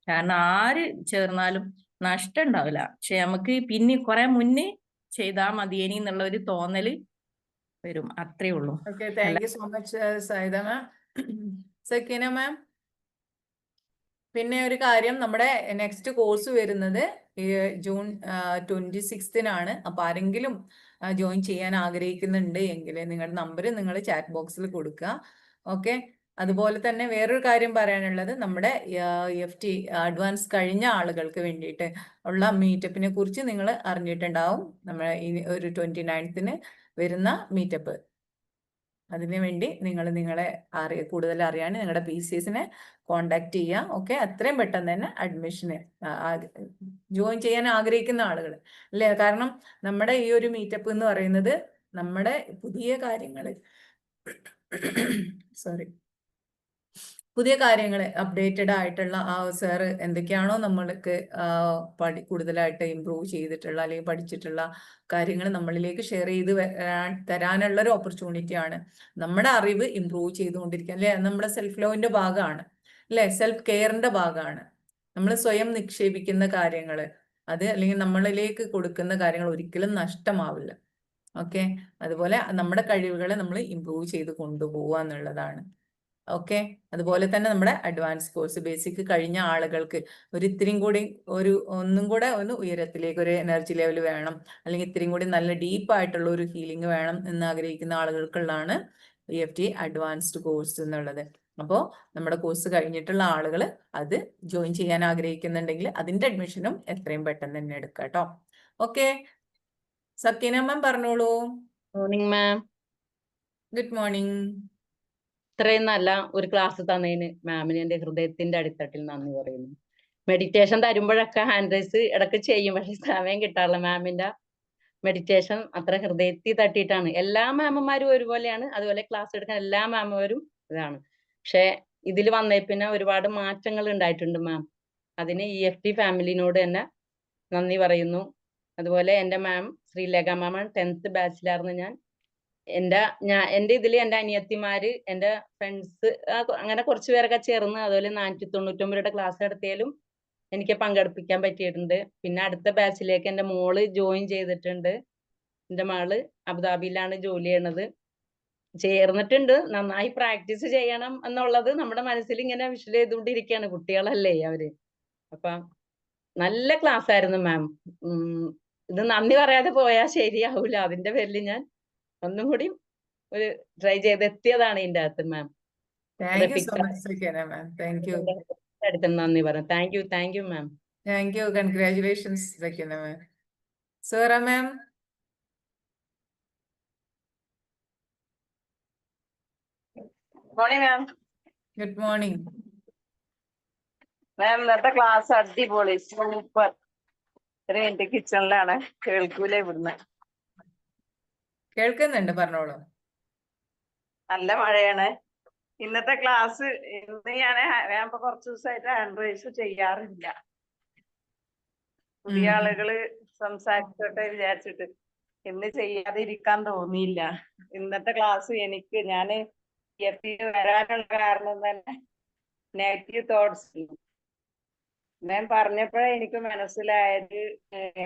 കാരണം ആര് ചേർന്നാലും നഷ്ടം ഉണ്ടാവില്ല. പക്ഷെ നമുക്ക് പിന്നെ കുറെ മുന്നേ ചെയ്താൽ മതിയേനി എന്നുള്ള ഒരു തോന്നല് വരും, അത്രേ ഉള്ളൂ. Okay, thank you so much Sajida ma'am. Sakina ma'am, പിന്നെ ഒരു കാര്യം, നമ്മുടെ നെക്സ്റ്റ് കോഴ്സ് വരുന്നത് ജൂൺ 26-നാണ്. അപ്പൊ ആരെങ്കിലും ജോയിൻ ചെയ്യാൻ ആഗ്രഹിക്കുന്നുണ്ട് എങ്കിൽ നിങ്ങളുടെ നമ്പർ നിങ്ങൾ ചാറ്റ് ബോക്സിൽ കൊടുക്കുക. ഓക്കെ, അതുപോലെ തന്നെ വേറൊരു കാര്യം പറയാനുള്ളത്, നമ്മുടെ EFT അഡ്വാൻസ് കഴിഞ്ഞ ആളുകൾക്ക് വേണ്ടിയിട്ട് ഉള്ള മീറ്റപ്പിനെ കുറിച്ച് നിങ്ങൾ അറിഞ്ഞിട്ടുണ്ടാവും. നമ്മുടെ ഒരു 29th വരുന്ന മീറ്റപ്പ്. അതിനുവേണ്ടി നിങ്ങളെ കൂടുതൽ അറിയാൻ നിങ്ങളുടെ PCSനെ കോണ്ടാക്ട് ചെയ്യുക. ഓക്കെ, അത്രയും പെട്ടെന്ന് തന്നെ അഡ്മിഷന് ജോയിൻ ചെയ്യാൻ ആഗ്രഹിക്കുന്ന ആളുകൾ അല്ലേ. കാരണം നമ്മുടെ ഈ ഒരു മീറ്റപ്പ് എന്ന് പറയുന്നത് നമ്മുടെ പുതിയ കാര്യങ്ങൾ പുതിയ കാര്യങ്ങൾ അപ്ഡേറ്റഡ് ആയിട്ടുള്ള ആ സാറ് എന്തൊക്കെയാണോ നമ്മൾക്ക് കൂടുതലായിട്ട് ഇമ്പ്രൂവ് ചെയ്തിട്ടുള്ള അല്ലെങ്കിൽ പഠിച്ചിട്ടുള്ള കാര്യങ്ങൾ നമ്മളിലേക്ക് ഷെയർ ചെയ്ത് തരാനുള്ള ഒരു ഓപ്പർച്യൂണിറ്റിയാണ്. നമ്മുടെ അറിവ് ഇമ്പ്രൂവ് ചെയ്തുകൊണ്ടിരിക്കുക അല്ലെ, നമ്മുടെ സെൽഫ് ലവിന്റെ ഭാഗമാണ് അല്ലെ, സെൽഫ് കെയറിന്റെ ഭാഗമാണ്. നമ്മൾ സ്വയം നിക്ഷേപിക്കുന്ന കാര്യങ്ങൾ അത് അല്ലെങ്കിൽ നമ്മളിലേക്ക് കൊടുക്കുന്ന കാര്യങ്ങൾ ഒരിക്കലും നഷ്ടമാവില്ല. ഓക്കെ, അതുപോലെ നമ്മുടെ കഴിവുകളെ നമ്മൾ ഇമ്പ്രൂവ് ചെയ്ത് കൊണ്ടുപോവുക എന്നുള്ളതാണ്. ഓക്കെ, അതുപോലെ തന്നെ നമ്മുടെ അഡ്വാൻസ് കോഴ്സ് ബേസിക് കഴിഞ്ഞ ആളുകൾക്ക് ഇത്തിരിയും കൂടി ഒന്നും കൂടെ ഉയരത്തിലേക്ക് ഒരു എനർജി ലെവൽ വേണം, അല്ലെങ്കിൽ ഇത്തിരിയും കൂടി നല്ല ഡീപ്പായിട്ടുള്ള ഒരു ഹീലിംഗ് വേണം എന്ന് ആഗ്രഹിക്കുന്ന ആളുകൾക്കുള്ളതാണ് EFT അഡ്വാൻസ്ഡ് കോഴ്സ് എന്നുള്ളത്. അപ്പോൾ നമ്മുടെ കോഴ്സ് കഴിഞ്ഞിട്ടുള്ള ആളുകൾ അത് ജോയിൻ ചെയ്യാൻ ആഗ്രഹിക്കുന്നുണ്ടെങ്കിൽ അതിന്റെ അഡ്മിഷനും എത്രയും പെട്ടെന്ന് തന്നെ എടുക്കാം കേട്ടോ. ഓക്കെ, സക്കീന മാം പറഞ്ഞോളൂ. Morning ma'am. Good morning. ഇത്രയും നല്ല ഒരു ക്ലാസ് തന്നതിന് മാമിന് എൻ്റെ ഹൃദയത്തിന്റെ അടിത്തട്ടിൽ നന്ദി പറയുന്നു. മെഡിറ്റേഷൻ തരുമ്പോഴൊക്കെ ഹാൻഡ് റൈസ് ഇടയ്ക്ക് ചെയ്യും, പക്ഷെ സമയം കിട്ടാറില്ല. മാമിന്റെ മെഡിറ്റേഷൻ അത്ര ഹൃദയത്തിൽ തട്ടിയിട്ടാണ്. എല്ലാ മാമന്മാരും ഒരുപോലെയാണ്, അതുപോലെ ക്ലാസ് എടുക്കാൻ എല്ലാ മാമന്മാരും ഇതാണ്. പക്ഷെ ഇതിൽ വന്നേ പിന്നെ ഒരുപാട് മാറ്റങ്ങൾ ഉണ്ടായിട്ടുണ്ട് മാം. അതിന് EFT ഫാമിലിനോട് തന്നെ നന്ദി പറയുന്നു. അതുപോലെ എൻ്റെ മാം ശ്രീലേഖ മാമാണ് 10th ബാച്ചിലായിരുന്നു ഞാൻ. എൻ്റെ ഇതിൽ എൻ്റെ അനിയത്തിമാര്, എൻ്റെ ഫ്രണ്ട്സ്, അങ്ങനെ കുറച്ച് പേരൊക്കെ ചേർന്ന് അതുപോലെ 499 ക്ലാസ് നടത്തിയാലും എനിക്ക് പങ്കെടുപ്പിക്കാൻ പറ്റിയിട്ടുണ്ട്. പിന്നെ അടുത്ത ബാച്ചിലേക്ക് എൻ്റെ മോള് ജോയിൻ ചെയ്തിട്ടുണ്ട്. എൻ്റെ മകള് അബുദാബിയിലാണ് ജോലി ചെയ്യണത്. ചേർന്നിട്ടുണ്ട്. നന്നായി പ്രാക്ടീസ് ചെയ്യണം എന്നുള്ളത് നമ്മുടെ മനസ്സിൽ ഇങ്ങനെ വിഷ്വൽ ചെയ്തുകൊണ്ടിരിക്കുകയാണ്. കുട്ടികളല്ലേ അവര്. അപ്പൊ നല്ല ക്ലാസ് ആയിരുന്നു മാം. ഇത് നന്ദി പറയാതെ പോയാൽ ശരിയാവൂല. അതിന്റെ പേരിൽ ഞാൻ ഒന്നും കൂടി ഒരു ട്രൈ ചെയ്തെത്തിയതാണ് ഇതിന്റെ അകത്ത് ma'am. Thank you so much Sakina ma'am. Thank you. നന്ദി പറയാം. Thank you ma'am. Thank you. Congratulations Sakina ma'am. Sora ma'am. Morning ma'am. Good morning ma'am. ഇന്നത്തെ ക്ലാസ് അടിപൊളി, സൂപ്പർ. ഒരു മിനിറ്റ്, കിച്ചണിലാണ്, കേൾക്കൂല ഇവിടുന്ന്. കേൾക്കുന്നുണ്ട്, പറഞ്ഞോളൂ. നല്ല മഴയാണ്. ഇന്നത്തെ ക്ലാസ് ഇന്ന് ഞാൻ ഇപ്പൊ കുറച്ച് ദിവസമായിട്ട് ഹാൻഡ് റൈസ് ചെയ്യാറില്ല. പുതിയ ആളുകള് സംസാരിച്ചോട്ടെ വിചാരിച്ചിട്ട് ഇന്ന് ചെയ്യാതെ ഇരിക്കാൻ തോന്നിയില്ല. ഇന്നത്തെ ക്ലാസ് എനിക്ക് ഞാന് വരാനുള്ള കാരണം തന്നെ നെഗറ്റീവ് തോട്ട്സ് ഞാൻ പറഞ്ഞപ്പോഴേ എനിക്ക് മനസ്സിലായത്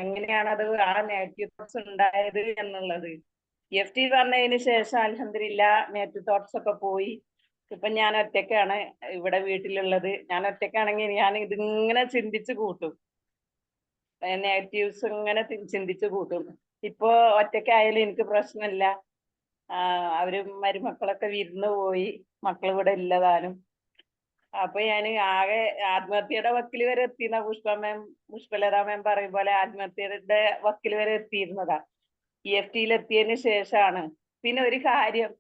എങ്ങനെയാണത് ആ നെഗറ്റീവ് തോട്ട്സ് ഉണ്ടായത് എന്നുള്ളത്. EFT പറഞ്ഞതിന് ശേഷം അൽഹംദുലില്ലാ നെഗറ്റീവ് തോട്ട്സ് ഒക്കെ പോയി. ഇപ്പൊ ഞാൻ ഒറ്റയ്ക്കാണ് ഇവിടെ വീട്ടിലുള്ളത്. ഞാൻ ഒറ്റയ്ക്കാണെങ്കിൽ ഞാൻ ഇതിങ്ങനെ ചിന്തിച്ചു കൂട്ടും, നെഗറ്റീവ്സ് ഇങ്ങനെ ചിന്തിച്ചു കൂട്ടും. ഇപ്പൊ ഒറ്റയ്ക്കായാലും എനിക്ക് പ്രശ്നമില്ല. അവര് മരുമക്കളൊക്കെ വിരുന്ന് പോയി, മക്കൾ ഇവിടെ ഇല്ലതാനും. അപ്പൊ ഞാൻ ആകെ ആത്മഹത്യയുടെ വക്കിൽ വരെ എത്തിയെന്ന പുഷ്പലത മാം പറയും പോലെ ആത്മഹത്യയുടെ വക്കിൽ വരെ എത്തിയിരുന്നതാ. EFT എത്തിയതിന് ശേഷമാണ്. പിന്നെ ഒരു കാര്യം,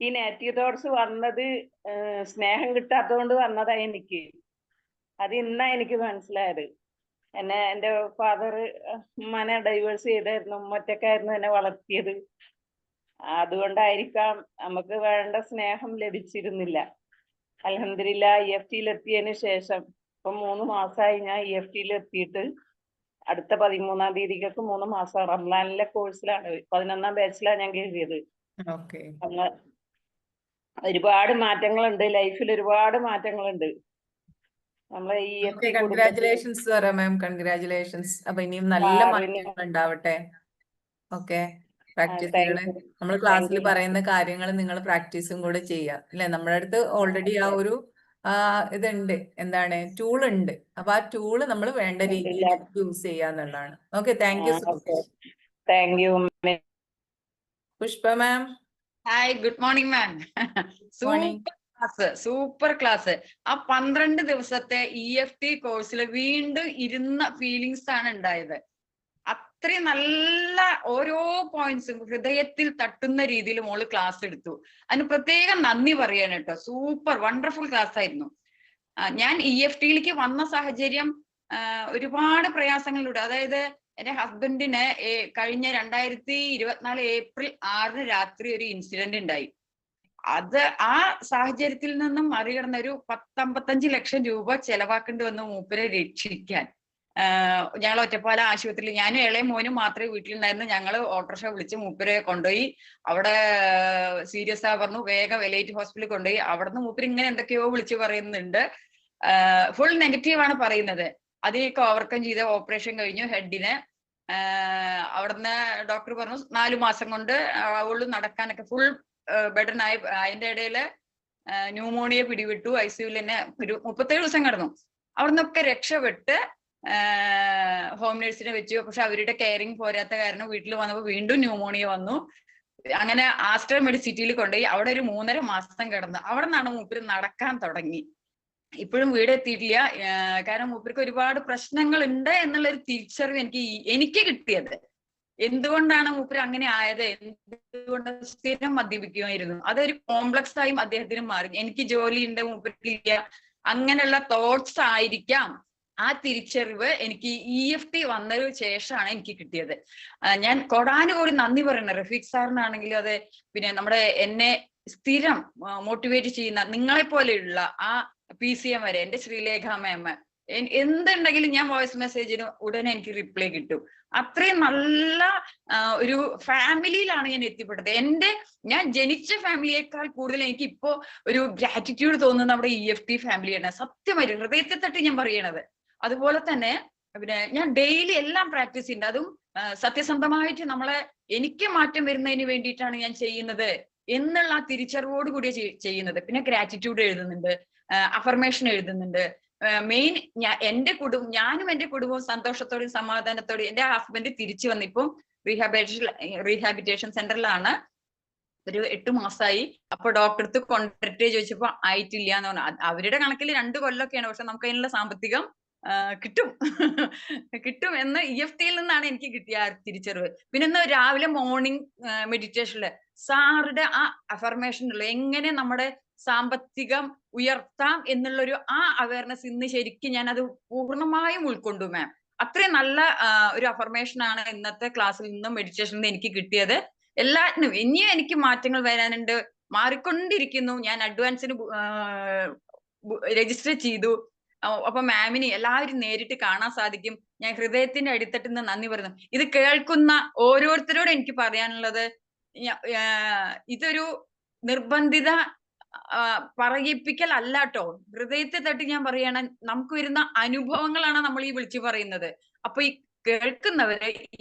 ഈ നെഗറ്റീവ് തോട്ട്സ് വന്നത് സ്നേഹം കിട്ടാത്തതുകൊണ്ട് വന്നതാ എനിക്ക്. അത് ഇന്നാ എനിക്ക് മനസ്സിലായത്. എൻ്റെ ഫാദർ ഉമ്മനെ ഡൈവേഴ്സ് ചെയ്തായിരുന്നു, ഒറ്റക്കായിരുന്നു എന്നെ വളർത്തിയത്. അതുകൊണ്ടായിരിക്കാം നമുക്ക് വേണ്ട സ്നേഹം ലഭിച്ചിരുന്നില്ല. അൽഹംദുലില്ലാ EFT എത്തിയതിന് ശേഷം ഇപ്പൊ 3 മാസമായി ഞാൻ EFT എത്തിയിട്ട്. അടുത്ത 13-ാം തീയതിക്കൊക്കെ 3 മാസം. റംലാനിലെ കോഴ്സിലാണ്, 11ാം ബാച്ചിലാണ് ഞാൻ കയറിയത്. ഒരുപാട് മാറ്റങ്ങളുണ്ട് ലൈഫിൽ, ഒരുപാട് മാറ്റങ്ങളുണ്ട്. നമ്മളെ ഈ കൺഗ്രാറ്റുലേഷൻസ് മാം, കൺഗ്രാറ്റുലേഷൻസ്. അപ്പൊ ഇനിയും നല്ല മാറ്റങ്ങൾ ഉണ്ടാവട്ടെ. ഓക്കെ, പ്രാക്ടീസുകള് നമ്മൾ ക്ലാസ്സിൽ പറയുന്ന കാര്യങ്ങൾ നിങ്ങൾ പ്രാക്ടീസും കൂടെ ചെയ്യുക അല്ലെ. നമ്മുടെ അടുത്ത് ഓൾറെഡി ആ ഒരു ഇതുണ്ട്, എന്താണ്, ടൂൾ ഉണ്ട്. അപ്പൊ ആ ടൂള് നമ്മൾ വേണ്ട രീതിയിൽ യൂസ് ചെയ്യാന്നുള്ളതാണ്. Okay, thank you so much. Thank you. Pushpa ma'am. Hi, good morning ma'am. Super class. ആ 12 ദിവസത്തെ EFT കോഴ്സിൽ വീണ്ടും ഇരുന്ന ഫീലിങ്സ് ആണ് ഉണ്ടായത്. അത്രയും നല്ല ഓരോ പോയിന്റ്സും ഹൃദയത്തിൽ തട്ടുന്ന രീതിയിൽ മോള് ക്ലാസ് എടുത്തു. അതിന് പ്രത്യേകം നന്ദി പറയാണ് കേട്ടോ. സൂപ്പർ വണ്ടർഫുൾ ക്ലാസ് ആയിരുന്നു. ഞാൻ EFT വന്ന സാഹചര്യം ഒരുപാട് പ്രയാസങ്ങളിലൂടെ, അതായത് എന്റെ ഹസ്ബൻഡിന് കഴിഞ്ഞ 2024 ഏപ്രിൽ 6 രാത്രി ഒരു ഇൻസിഡന്റ് ഉണ്ടായി. അത് ആ സാഹചര്യത്തിൽ നിന്നും മറികടന്ന ഒരു 10-55 ലക്ഷം രൂപ ചെലവാക്കേണ്ടി വന്നു മൂപ്പരെ രക്ഷിക്കാൻ. ഞങ്ങൾ ഒറ്റപ്പാലം ആശുപത്രിയിൽ, ഞാനും ഇളയ മോനും മാത്രമേ വീട്ടിലുണ്ടായിരുന്നു. ഞങ്ങള് ഓട്ടോറിക്ഷ വിളിച്ച് മൂപ്പരെ കൊണ്ടുപോയി. അവിടെ സീരിയസ് ആ പറഞ്ഞു, വേഗം എലൈറ്റ് ഹോസ്പിറ്റലിൽ കൊണ്ടുപോയി. അവിടുന്ന് മൂപ്പര് ഇങ്ങനെ എന്തൊക്കെയോ വിളിച്ച് പറയുന്നുണ്ട്. ഫുൾ നെഗറ്റീവാണ് പറയുന്നത്. അതിനൊക്കെ ഓവർകം ചെയ്ത് ഓപ്പറേഷൻ കഴിഞ്ഞു ഹെഡിന്. അവിടുന്ന് ഡോക്ടർ പറഞ്ഞു 4 മാസം കൊണ്ട് അവള് നടക്കാനൊക്കെ ഫുൾ ബെഡനായി. അതിന്റെ ഇടയില് ന്യൂമോണിയ പിടിവിട്ടു. ICUവിൽ തന്നെ ഒരു 37 ദിവസം കിടന്നു. അവിടുന്നൊക്കെ രക്ഷപ്പെട്ട് ഹോം നേഴ്സിനെ വെച്ചു. പക്ഷെ അവരുടെ കെയറിങ് പോരാത്ത കാരണം വീട്ടിൽ വന്നപ്പോൾ വീണ്ടും ന്യൂമോണിയ വന്നു. അങ്ങനെ ആസ്റ്റർ മെഡിസിറ്റിയിൽ കൊണ്ടുപോയി. അവിടെ ഒരു 3.5 മാസം കിടന്നു. അവിടെ നിന്നാണ് മൂപ്പര് നടക്കാൻ തുടങ്ങി. ഇപ്പോഴും വീട് എത്തിയിട്ടില്ല. കാരണം മൂപ്പർക്ക് ഒരുപാട് പ്രശ്നങ്ങൾ ഉണ്ട് എന്നുള്ളൊരു തിരിച്ചറിവ് എനിക്ക് കിട്ടിയത്. എന്തുകൊണ്ടാണ് മൂപ്പര് അങ്ങനെ ആയത്, എന്തുകൊണ്ട് സ്ഥിരം മദ്യപിക്കുമായിരുന്നു, അതൊരു കോംപ്ലക്സ് ആയും അദ്ദേഹത്തിന് മാറി. എനിക്ക് ജോലി ഉണ്ട്, മൂപ്പർക്കില്ല, അങ്ങനെയുള്ള തോട്ട്സ് ആയിരിക്കാം. ആ തിരിച്ചറിവ് എനിക്ക് EFT വന്നതിന് ശേഷമാണ് എനിക്ക് കിട്ടിയത്. ഞാൻ കൊടാനുകൂടി നന്ദി പറയുന്നത് റഫീഖ് സാറിനാണെങ്കിലും അതെ, പിന്നെ നമ്മുടെ എന്നെ സ്ഥിരം മോട്ടിവേറ്റ് ചെയ്യുന്ന നിങ്ങളെ പോലെയുള്ള ആ PCM വരെ, എന്റെ ശ്രീലേഖ മാം, എന്തുണ്ടെങ്കിലും ഞാൻ വോയിസ് മെസ്സേജിന് ഉടനെ എനിക്ക് റിപ്ലൈ കിട്ടും. അത്രയും നല്ല ഒരു ഫാമിലിയിലാണ് ഞാൻ എത്തിപ്പെട്ടത്. ഞാൻ ജനിച്ച ഫാമിലിയേക്കാൾ കൂടുതൽ എനിക്ക് ഇപ്പോ ഒരു ഗ്രാറ്റിറ്റ്യൂഡ് തോന്നുന്നത് നമ്മുടെ EFT ഫാമിലിയാണ്. സത്യമായിട്ട് ഹൃദയത്തെ തട്ടി ഞാൻ പറയണത്. അതുപോലെ തന്നെ പിന്നെ ഞാൻ ഡെയിലി എല്ലാം പ്രാക്ടീസ് ചെയ്യുന്നുണ്ട്. അതും സത്യസന്ധമായിട്ട് എനിക്ക് മാറ്റം വരുന്നതിന് വേണ്ടിയിട്ടാണ് ഞാൻ ചെയ്യുന്നത് എന്നുള്ള ആ തിരിച്ചറിവോട് കൂടിയ ചെയ്യുന്നത്. പിന്നെ ഗ്രാറ്റിറ്റ്യൂഡ് എഴുതുന്നുണ്ട്, അഫർമേഷൻ എഴുതുന്നുണ്ട്. മെയിൻ ഞാനും എന്റെ കുടുംബവും സന്തോഷത്തോടെയും സമാധാനത്തോടെയും. എന്റെ ഹസ്ബൻഡ് തിരിച്ചു വന്നിപ്പം റീഹാബിറ്റേഷൻ സെന്ററിലാണ്. ഒരു 8 മാസമായി. അപ്പൊ ഡോക്ടർ അടുത്ത് കൊണ്ടിട്ട് ചോദിച്ചപ്പോ ആയിട്ടില്ല എന്ന് പറഞ്ഞു. അവരുടെ കണക്കിൽ 2 കൊല്ലമൊക്കെയാണ്. പക്ഷെ നമുക്ക് അതിനുള്ള സാമ്പത്തികം കിട്ടും എന്ന് EFTയിൽ നിന്നാണ് എനിക്ക് കിട്ടിയ തിരിച്ചറിവ്. പിന്നെ ഇന്ന് രാവിലെ മോർണിംഗ് മെഡിറ്റേഷനില് സാറുടെ ആ അഫർമേഷനുള്ള എങ്ങനെ നമ്മുടെ സാമ്പത്തികം ഉയർത്താം എന്നുള്ളൊരു ആ അവയർനെസ് ഇന്ന് ശരിക്കും ഞാൻ അത് പൂർണ്ണമായും ഉൾക്കൊണ്ടു മാം. അത്രയും നല്ല ഒരു അഫർമേഷൻ ആണ് ഇന്നത്തെ ക്ലാസ്സിൽ നിന്നും മെഡിറ്റേഷനിൽ നിന്ന് എനിക്ക് കിട്ടിയത്. എല്ലാറ്റിനും ഇനിയും എനിക്ക് മാറ്റങ്ങൾ വരാനുണ്ട്, മാറിക്കൊണ്ടിരിക്കുന്നു. ഞാൻ അഡ്വാൻസിന് രജിസ്റ്റർ ചെയ്തു. അപ്പൊ മാമിന് എല്ലാവരും നേരിട്ട് കാണാൻ സാധിക്കും. ഞാൻ ഹൃദയത്തിന്റെ അടിത്തട്ടിൽ നിന്ന് നന്ദി പറയുന്നു. ഇത് കേൾക്കുന്ന ഓരോരുത്തരോടും എനിക്ക് പറയാനുള്ളത്, ഇതൊരു നിർബന്ധിത പറയിപ്പിക്കൽ അല്ല കേട്ടോ. ഹൃദയത്തെ തട്ടി ഞാൻ പറയണ നമുക്ക് വരുന്ന അനുഭവങ്ങളാണ് നമ്മൾ ഈ വിളിച്ചു പറയുന്നത്. അപ്പൊ ഈ കേൾക്കുന്നവരെ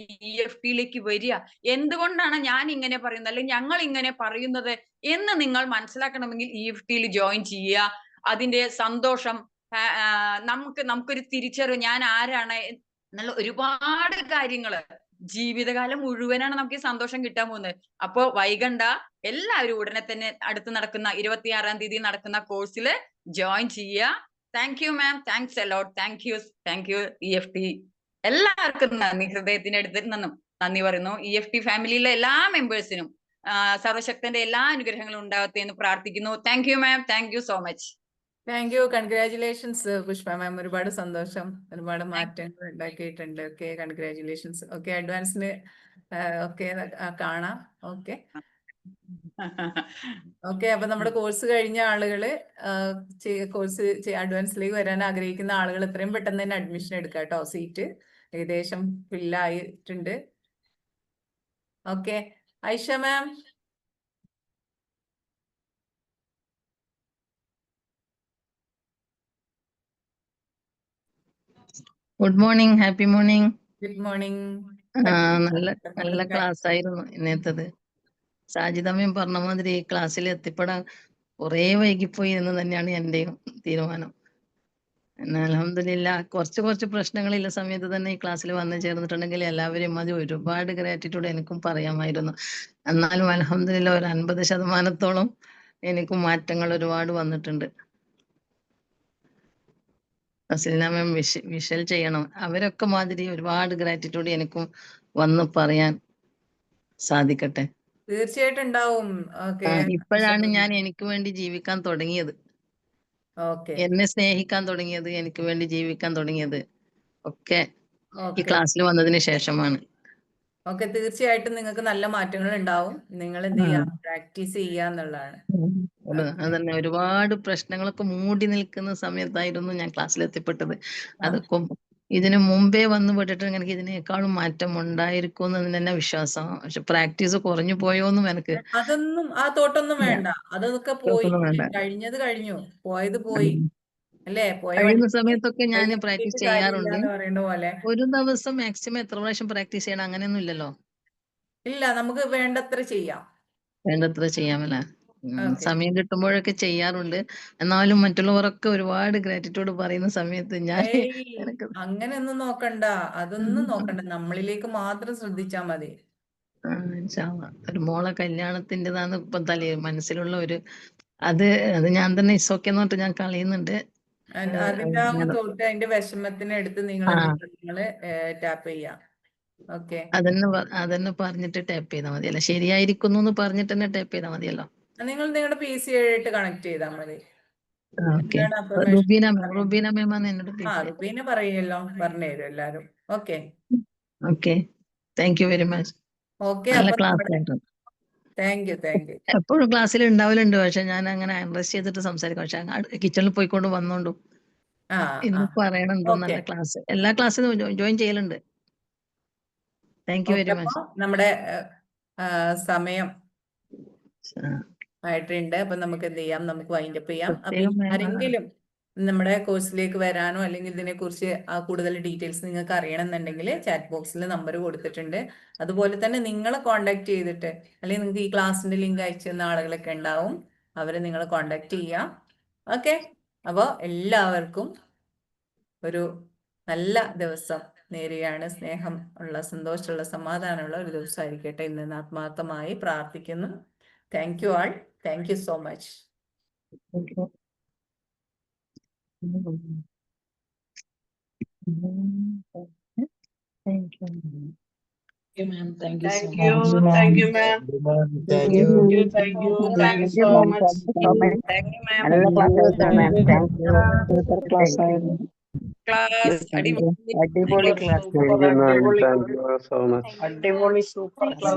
EFTയിലേക്ക് വരിക. എന്തുകൊണ്ടാണ് ഞാൻ ഇങ്ങനെ പറയുന്നത് അല്ലെങ്കിൽ ഞങ്ങൾ ഇങ്ങനെ പറയുന്നത് എന്ന് നിങ്ങൾ മനസ്സിലാക്കണമെങ്കിൽ EFTയിൽ ജോയിൻ ചെയ്യുക. അതിന്റെ സന്തോഷം, നമുക്കൊരു തിരിച്ചറിവ്, ഞാൻ ആരാണ് എന്നുള്ള ഒരുപാട് കാര്യങ്ങള് ജീവിതകാലം മുഴുവനാണ് നമുക്ക് ഈ സന്തോഷം കിട്ടാൻ പോകുന്നത്. അപ്പൊ വൈകണ്ട, എല്ലാവരും ഉടനെ തന്നെ അടുത്ത് നടക്കുന്ന 26-ാം തീയതി നടക്കുന്ന കോഴ്സിൽ ജോയിൻ ചെയ്യുക. Thank you ma'am, thanks a lot, thank you EFT. എല്ലാവർക്കും നന്ദി, ഹൃദയത്തിന്റെ അടുത്ത് നിന്നും നന്ദി പറയുന്നു. EFT ഫാമിലിയിലെ എല്ലാ മെമ്പേഴ്സിനും സർവശക്തന്റെ എല്ലാ അനുഗ്രഹങ്ങളും ഉണ്ടാവട്ടെ എന്ന് പ്രാർത്ഥിക്കുന്നു. Thank you ma'am, thank you so much. Thank you, congratulations Pushpa ma'am. ഒരുപാട് സന്തോഷം, ഒരുപാട് മാറ്റങ്ങൾ ഉണ്ടാക്കിയിട്ടുണ്ട്. Okay, congratulations. ഓക്കെ, അഡ്വാൻസിന് ഓക്കെ കാണാം. Okay okay. അപ്പൊ നമ്മുടെ കോഴ്സ് കഴിഞ്ഞ ആളുകള് കോഴ്സ് അഡ്വാൻസിലേക്ക് വരാൻ ആഗ്രഹിക്കുന്ന ആളുകൾ എത്രയും പെട്ടെന്ന് തന്നെ അഡ്മിഷൻ എടുക്കാം കേട്ടോ. സീറ്റ് ഏകദേശം ഫില്ലായിട്ടുണ്ട്. Okay, Aisha ma'am. Good morning, happy morning. Good morning. നല്ല ക്ലാസ് ആയിരുന്നു ഇന്നത്തേത്. സാജിദമ്മയും പറഞ്ഞ മാതിരി ഈ ക്ലാസ്സിൽ എത്തിപ്പെടാൻ കുറേ വൈകിപ്പോയി എന്ന് തന്നെയാണ് എന്റെയും തീരുമാനം. എന്നാൽ അൽഹംദുലില്ലാ കുറച്ച് പ്രശ്നങ്ങളില്ല സമയത്ത് തന്നെ ഈ ക്ലാസ്സിൽ വന്നു ചേർന്നിട്ടുണ്ടെങ്കിൽ എല്ലാവരെയും മതി ഒരുപാട് ഗ്രാറ്റിറ്റ്യൂഡ് എനിക്കും പറയാമായിരുന്നു. എന്നാലും അൽഹംദുലില്ലാ ഒരു 50% എനിക്കും മാറ്റങ്ങൾ ഒരുപാട് വന്നിട്ടുണ്ട്. ഫസിലിന മാം വിഷൽ ചെയ്യണം. അവരൊക്കെ മാതിരി ഒരുപാട് ഗ്രാറ്റിറ്റ്യൂഡ് എനിക്കും വന്ന് പറയാൻ സാധിക്കട്ടെ. തീർച്ചയായിട്ടും ഉണ്ടാവും. ഇപ്പോഴാണ് ഞാൻ എനിക്ക് വേണ്ടി ജീവിക്കാൻ തുടങ്ങിയത്, എന്നെ സ്നേഹിക്കാൻ തുടങ്ങിയത്, എനിക്ക് വേണ്ടി ജീവിക്കാൻ തുടങ്ങിയത് ഒക്കെ ഈ ക്ലാസ്സിൽ വന്നതിന് ശേഷമാണ്. ഓക്കെ, തീർച്ചയായിട്ടും നിങ്ങൾക്ക് നല്ല മാറ്റങ്ങൾ ഉണ്ടാവും. നിങ്ങൾ എന്ത് ചെയ്യാ, പ്രാക്ടീസ് ചെയ്യാന്നുള്ളതാണ്. അതന്നെ, ഒരുപാട് പ്രശ്നങ്ങളൊക്കെ മൂടി നിൽക്കുന്ന സമയത്തായിരുന്നു ഞാൻ ക്ലാസ്സിൽ എത്തിപ്പെട്ടത്. അതൊക്കെ ഇതിനു മുമ്പേ വന്നു പെട്ടിട്ട് എനിക്ക് ഇതിനേക്കാളും മാറ്റം ഉണ്ടായിരിക്കും എന്ന് തന്നെ വിശ്വാസം. പക്ഷെ പ്രാക്ടീസ് കുറഞ്ഞു പോയോന്നും എനിക്ക് അതൊന്നും ആ തോട്ടൊന്നും വേണ്ട. അതൊക്കെ പോയി, കഴിഞ്ഞത് കഴിഞ്ഞു, പോയത് പോയി അല്ലേ. കഴിയുന്ന സമയത്തൊക്കെ ഞാൻ പ്രാക്ടീസ് ചെയ്യാറുണ്ട്. പറയുന്ന പോലെ ഒരു ദിവസം മാക്സിമം എത്ര പ്രാവശ്യം പ്രാക്ടീസ് ചെയ്യണം അങ്ങനെയൊന്നും ഇല്ലല്ലോ. ഇല്ല, നമുക്ക് വേണ്ടത്ര ചെയ്യാം. വേണ്ടത്ര ചെയ്യാമല്ലേ. സമയം കിട്ടുമ്പോഴൊക്കെ ചെയ്യാറുണ്ട്. എന്നാലും മറ്റുള്ളവരൊക്കെ ഒരുപാട് ഗ്രാറ്റിറ്റ്യൂഡ് പറയുന്ന സമയത്ത് ഞാൻ അങ്ങനെയൊന്നും നോക്കണ്ട, അതൊന്നും നോക്കണ്ട. നമ്മളിലേക്ക് മാത്രം ശ്രദ്ധിച്ചാ മതി. ഒരു മോളെ കല്യാണത്തിൻ്റെതാണ് ഇപ്പം മനസ്സിലുള്ള ഒരു അത് ഞാൻ തന്നെ ഇസോക്കെന്ന് പറഞ്ഞിട്ട് ഞാൻ കളയുന്നുണ്ട്. അതിന്റെ ആ തോട്ട്, അതിന്റെ വിഷമത്തിന് എടുത്ത് നിങ്ങൾ ടാപ്പ് ചെയ്യാം. ഓക്കെ, അതന്നെ പറഞ്ഞിട്ട് ടാപ്പ് ചെയ്താൽ മതിയല്ലോ. ശരിയായിരിക്കുന്നു എന്ന് പറഞ്ഞിട്ട് തന്നെ ടാപ്പ് ചെയ്താൽ മതിയല്ലോ. നിങ്ങൾ നിങ്ങളുടെ PC ആയിട്ട് കണക്ട് ചെയ്താൽ മതി. റുബീന മേമാണ് എന്നോട്. റുബീന പറയല്ലോ, പറഞ്ഞുതരും എല്ലാരും. Okay okay, thank you very much. Okay, thank U. എപ്പോഴും ക്ലാസ്സിൽ ഉണ്ടാവലുണ്ട്, പക്ഷെ ഞാൻ അങ്ങനെ അഡ്രസ് ചെയ്തിട്ട് സംസാരിക്കും. പക്ഷെ കിച്ചണിൽ പോയിക്കൊണ്ട് വന്നോണ്ടു ഇന്ന് പറയണുണ്ടോ നല്ല ക്ലാസ്. എല്ലാ ക്ലാസ്സിലും ജോയിൻ ചെയ്യലുണ്ട്. താങ്ക് യു ഓക്കെ, വെരി അപ്പൊ മച്ച്. നമ്മുടെ സമയം ആയിട്ടുണ്ട്. അപ്പൊ നമുക്ക് എന്ത് ചെയ്യാം, നമുക്ക് വൈൻഡപ്പ് ചെയ്യാം. അപ്പൊ പ്രത്യേകം ഇനി വേണം. ആരെങ്കിലും നമ്മുടെ കോഴ്സിലേക്ക് വരാനോ അല്ലെങ്കിൽ ഇതിനെ കുറിച്ച് കൂടുതൽ ഡീറ്റെയിൽസ് നിങ്ങൾക്ക് അറിയണമെന്നുണ്ടെങ്കിൽ ചാറ്റ് ബോക്സിൽ നമ്പർ കൊടുത്തിട്ടുണ്ട്. അതുപോലെ തന്നെ നിങ്ങളെ കോണ്ടാക്ട് ചെയ്തിട്ട് അല്ലെങ്കിൽ നിങ്ങൾക്ക് ഈ ക്ലാസ്സിന്റെ ലിങ്ക് അയച്ചു തന്ന ആളുകളൊക്കെ ഉണ്ടാവും, അവരെ നിങ്ങൾ കോണ്ടാക്ട് ചെയ്യാം. ഓക്കെ, അപ്പോൾ എല്ലാവർക്കും ഒരു നല്ല ദിവസം നേരുകയാണ്. സ്നേഹം ഉള്ള, സന്തോഷമുള്ള, സമാധാനമുള്ള ഒരു ദിവസമായിരിക്കട്ടെ ഇന്ന് ആത്മാർത്ഥമായി പ്രാർത്ഥിക്കുന്നു. Thank you all. Thank you so much. Thank U. ma'am. Thank you so Thank much. you, thank you, ma'am. Thank you. Thank you so much. Thank you, ma'am. നല്ല ക്ലാസ് ആയിരുന്നു ma'am. Thank you. Super class ആയിരുന്നു. Class, അടിപൊളി class. super, Thank you, ma'am. അടിപൊളി, Thank you so much. അടിപൊളി, super class.